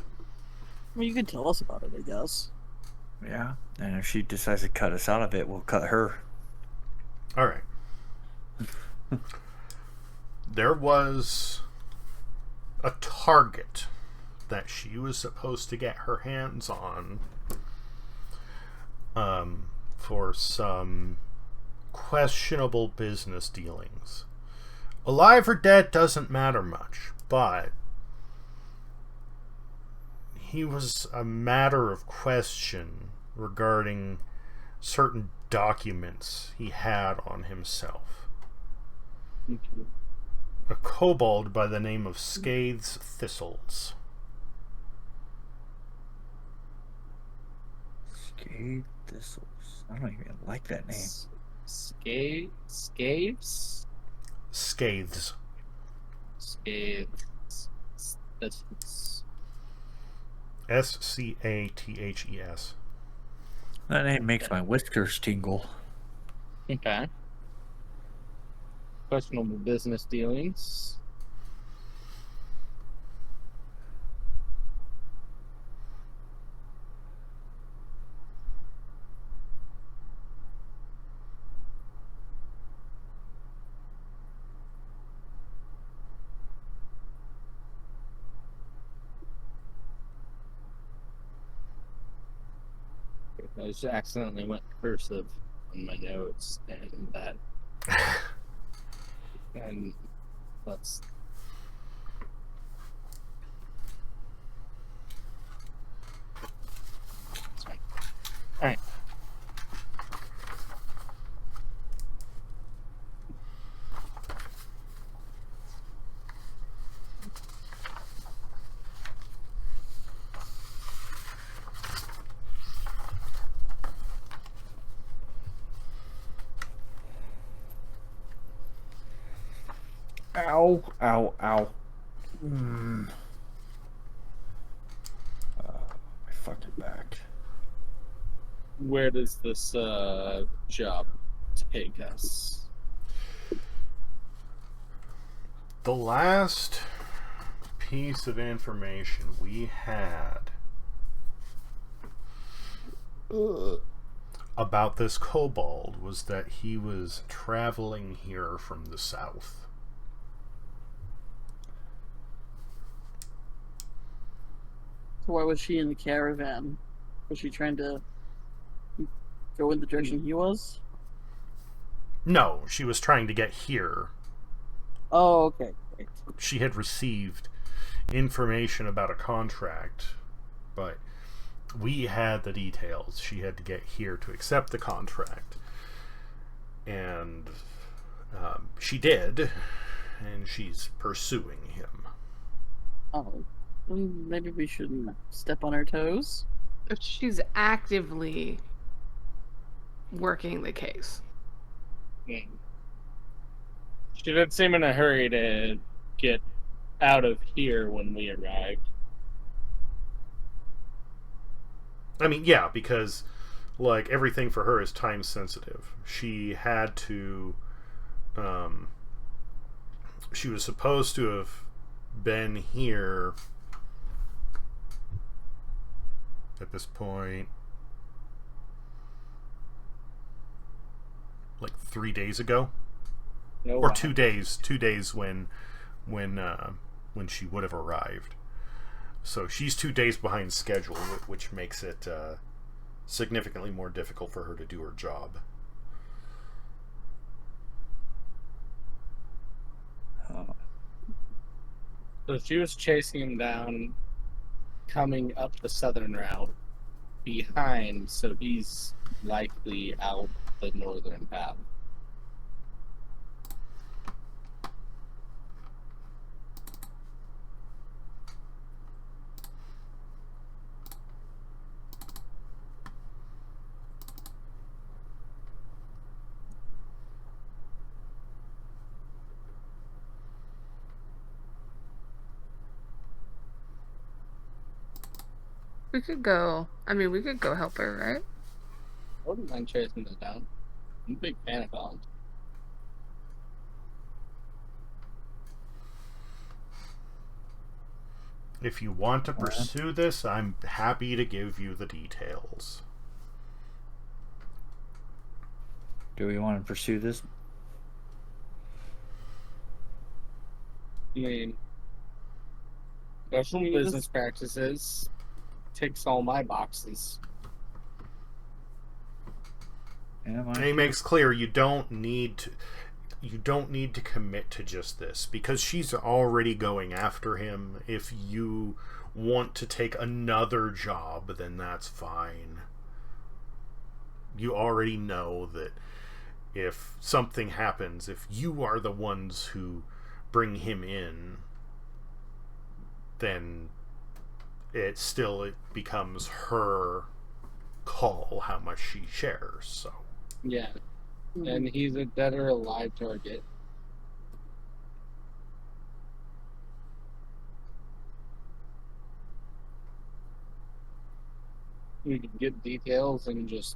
mean, you can tell us about it, I guess. Yeah, and if she decides to cut us out of it, we'll cut her. All right. There was a target that she was supposed to get her hands on for some questionable business dealings. Alive or dead doesn't matter much, but he was a matter of question regarding certain documents he had on himself. A kobold by the name of Scathes Thistles. Scathe Thistles. I don't even like that name. Scaves? Scathes. Scaves. That's Scathes. That name makes my whiskers tingle. okay. Questionable business dealings. I just accidentally went cursive on my notes, and that. And let's. Sorry. All right. Ow, ow, ow. My fucking back. Where does this job take us? The last piece of information we had about this kobold was that he was traveling here from the south. So why was she in the caravan? Was she trying to go in the direction he was? No, she was trying to get here. Oh, okay. Great. She had received information about a contract, but we had the details. She had to get here to accept the contract. And she did, and she's pursuing him. Oh, then maybe we shouldn't step on our toes. If she's actively working the case. She didn't seem in a hurry to get out of here when we arrived. I mean, yeah, because like everything for her is time sensitive. She had to she was supposed to have been here at this point like 3 days ago. No, Or 2 days when she would have arrived. So she's 2 days behind schedule, which makes it significantly more difficult for her to do her job. So she was chasing him down, coming up the southern route behind, so he's likely out the northern path. We could go help her, right? I wouldn't mind chasing this down. I'm a big fan of dogs. If you want to pursue this, I'm happy to give you the details. Do we want to pursue this? I mean, professional business practices ticks all my boxes. Yeah, And he makes clear you don't need to commit to just this, because she's already going after him. If you want to take another job, then that's fine. You already know that if something happens, if you are the ones who bring him in, then it becomes her call how much she shares. So Yeah. And he's a dead or alive target. We can get details and just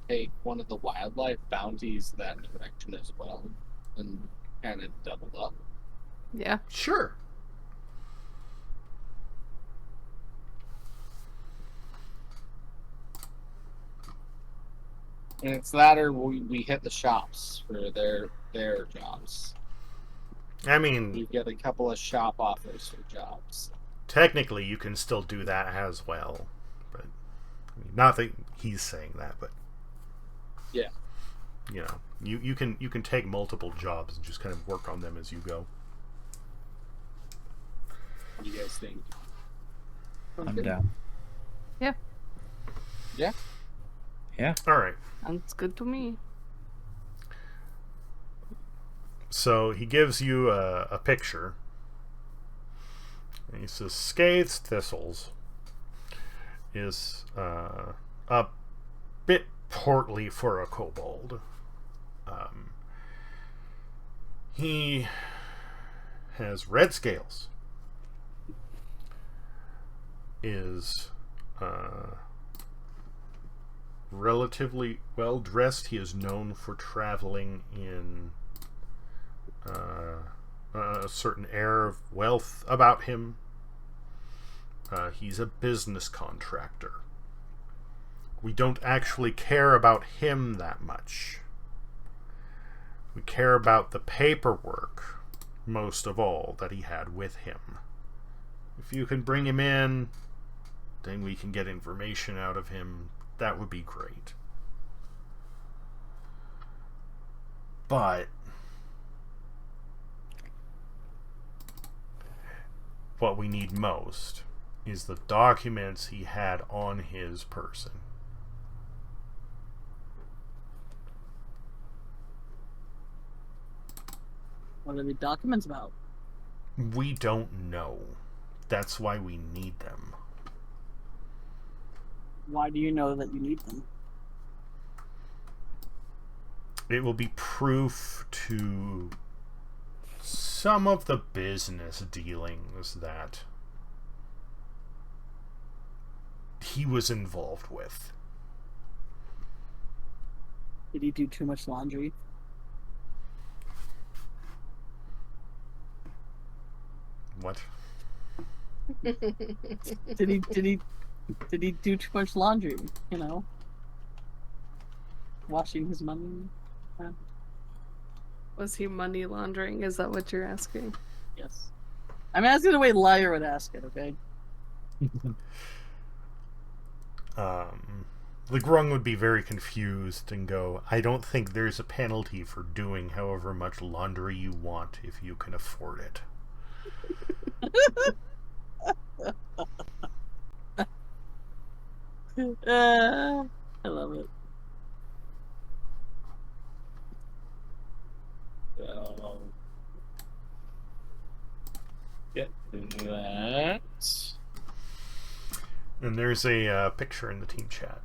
take one of the wildlife bounties that direction as well and kind of double up. Yeah. sure. And it's that or we hit the shops for their jobs. I mean, We get a couple of shop offers for jobs. technically you can still do that as well, but I mean, not that he's saying that, but Yeah. you know, you can take multiple jobs and just kind of work on them as you go. What do you guys think? I'm down. Yeah, Yeah. Yeah. All right. sounds good to me. So he gives you a picture. And he says, Scathed Thistles is a bit portly for a kobold. He has red scales. Is relatively well dressed. He is known for traveling in a certain air of wealth about him. He's a business contractor. We don't actually care about him that much. We care about the paperwork most of all that he had with him. If you can bring him in, then we can get information out of him. That would be great. But what we need most is the documents he had on his person. What are the documents about? We don't know. That's why we need them. Why do you know that you need them? It will be proof to some of the business dealings that he was involved with. Did he do too much laundry? What? Did he do too much laundry? You know, washing his money. Was he money laundering? Is that what you're asking? Yes. I'm asking the way Liar would ask it. Okay. The Grung would be very confused and go, I don't think there's a penalty for doing however much laundry you want if you can afford it. I love it. Get that. And there's a picture in the team chat.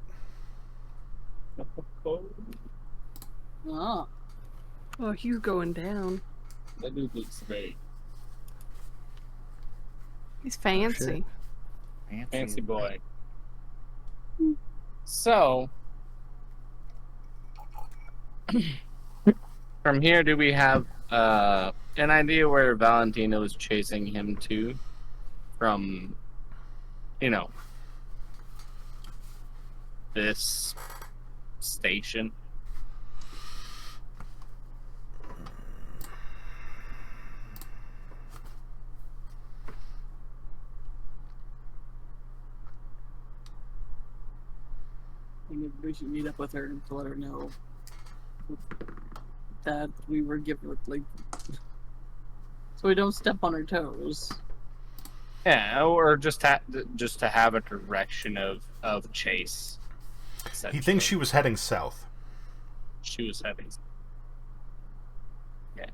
Oh. Oh, he's going down. That dude looks great. He's fancy. Fancy boy. So, from here, do we have an idea where Valentino is chasing him to? From, you know, this station? I think we should meet up with her to let her know that we were given, like, so we don't step on her toes. Yeah, or just to have a direction of chase. He thinks she was heading south. She was heading. Yeah.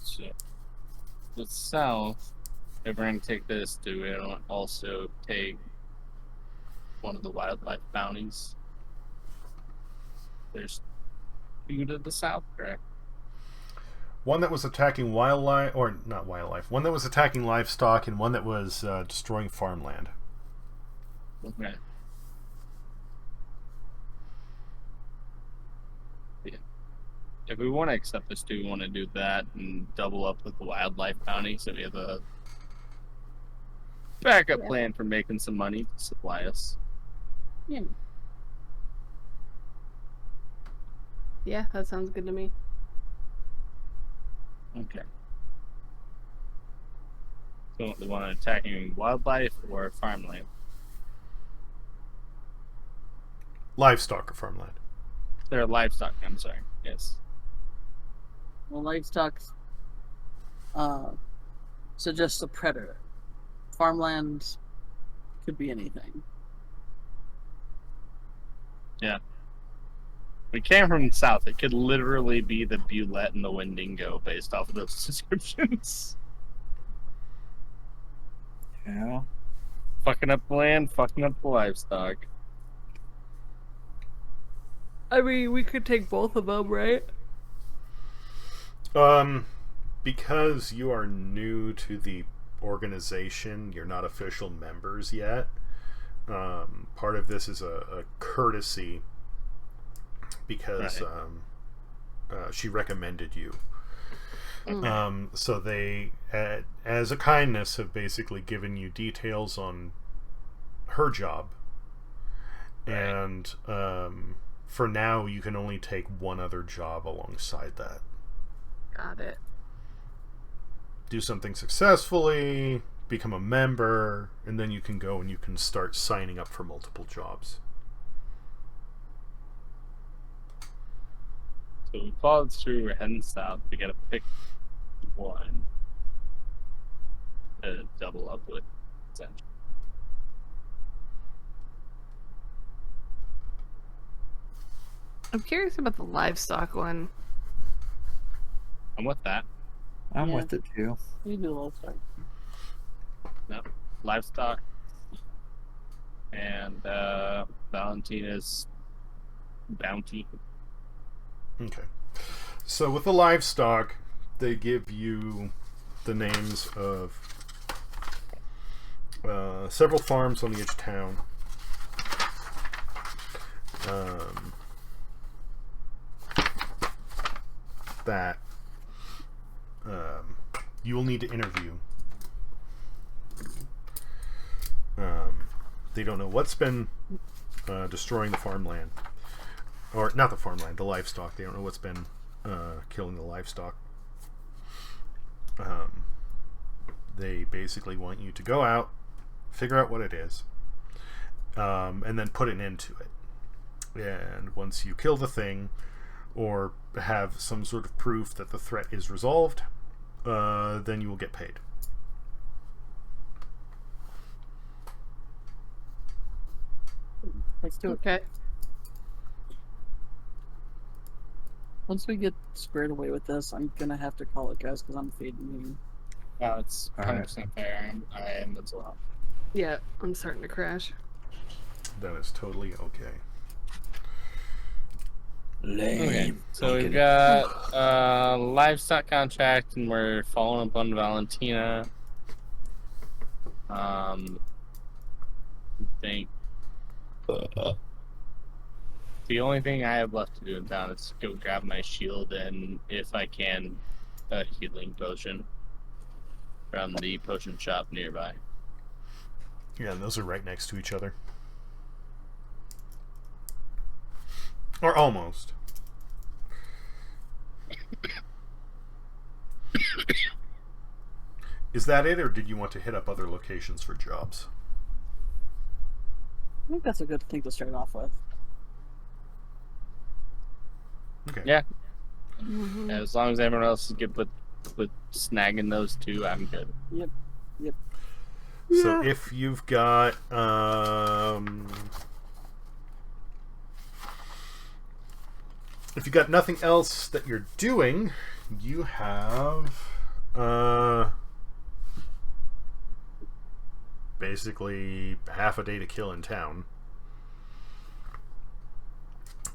So, the south, if we're going to take this, do we also take one of the wildlife bounties? There's two to the south, correct? One that was attacking wildlife, or not wildlife, one that was attacking livestock, and one that was destroying farmland. Okay. Yeah. If we want to accept this, do we want to do that and double up with the wildlife bounty so we have a backup plan for making some money to supply us? Yeah. Yeah, that sounds good to me. Okay. So they want to attacking wildlife or farmland? Livestock or farmland. They're livestock. I'm sorry. Yes. Well, livestock suggests a predator. Farmland could be anything. Yeah. We came from the south. It could literally be the Bulette and the Wendigo based off of those descriptions. Yeah. Fucking up the land, fucking up the livestock. I mean, we could take both of them, right? Because you are new to the organization, you're not official members yet. Part of this is a courtesy because she recommended you. So they, as a kindness, have basically given you details on her job. And for now, you can only take one other job alongside that. Got it. Do something successfully, become a member, and then you can go and you can start signing up for multiple jobs. So we followed through, we're heading south. We gotta pick one to double up with, essentially. I'm curious about the livestock one. I'm with that. I'm Yeah. with it too. You do livestock. No, livestock. And Valentina's bounty. Okay. So with the livestock, they give you the names of several farms on the edge of town. That you will need to interview. They don't know what's been destroying the farmland. Or not the farmland, the livestock. They don't know what's been killing the livestock. They basically want you to go out, figure out what it is, and then put an end to it. And once you kill the thing, or have some sort of proof that the threat is resolved, then you will get paid. Let's do it. Okay. Once we get squared away with this, I'm gonna have to call it, guys, because I'm fading you. Wow, it's All right. 100% fair. I am as well. Yeah, I'm starting to crash. That is totally okay. Okay, so Don't we've get it. got livestock contract, and we're following up on Valentina. I think the only thing I have left to do in town is go grab my shield and, if I can, a healing potion from the potion shop nearby. Yeah, and those are right next to each other. Or almost. Is that it, or did you want to hit up other locations for jobs? I think that's a good thing to start off with. Okay. Yeah. Mm-hmm. As long as everyone else is good with snagging those two, I'm good. So if you've got nothing else that you're doing, you have basically half a day to kill in town.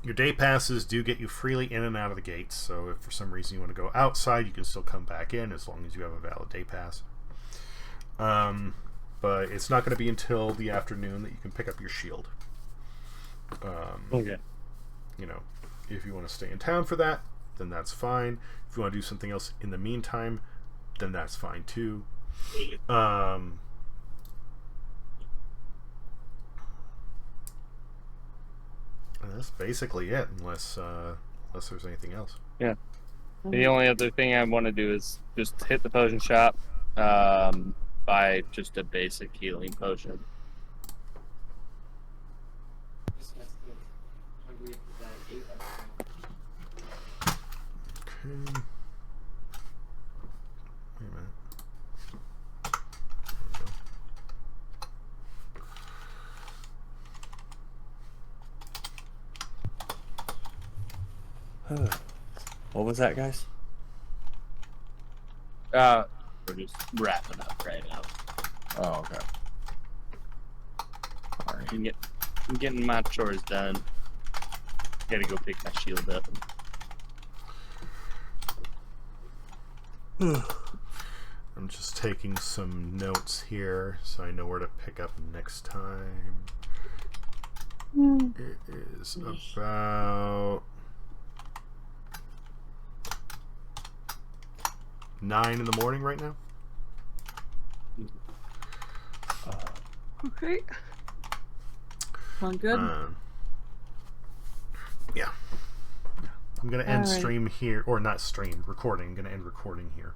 Your day passes do get you freely in and out of the gates, so if for some reason you want to go outside, you can still come back in as long as you have a valid day pass. But it's not going to be until the afternoon that you can pick up your shield. Okay. You know, if you want to stay in town for that, then that's fine. If you want to do something else in the meantime, then that's fine too. And that's basically it, unless there's anything else. Yeah. The only other thing I want to do is just hit the potion shop, buy just a basic healing potion. Okay. Wait a minute. What was that, guys? We're just wrapping up right now. Oh, okay. I'm getting my chores done. Gotta go pick my shield up. I'm just taking some notes here so I know where to pick up next time. It is about 9 in the morning right now. Okay. Sound good? Yeah. I'm gonna end Alright. stream here, or not stream, recording. I'm gonna end recording here.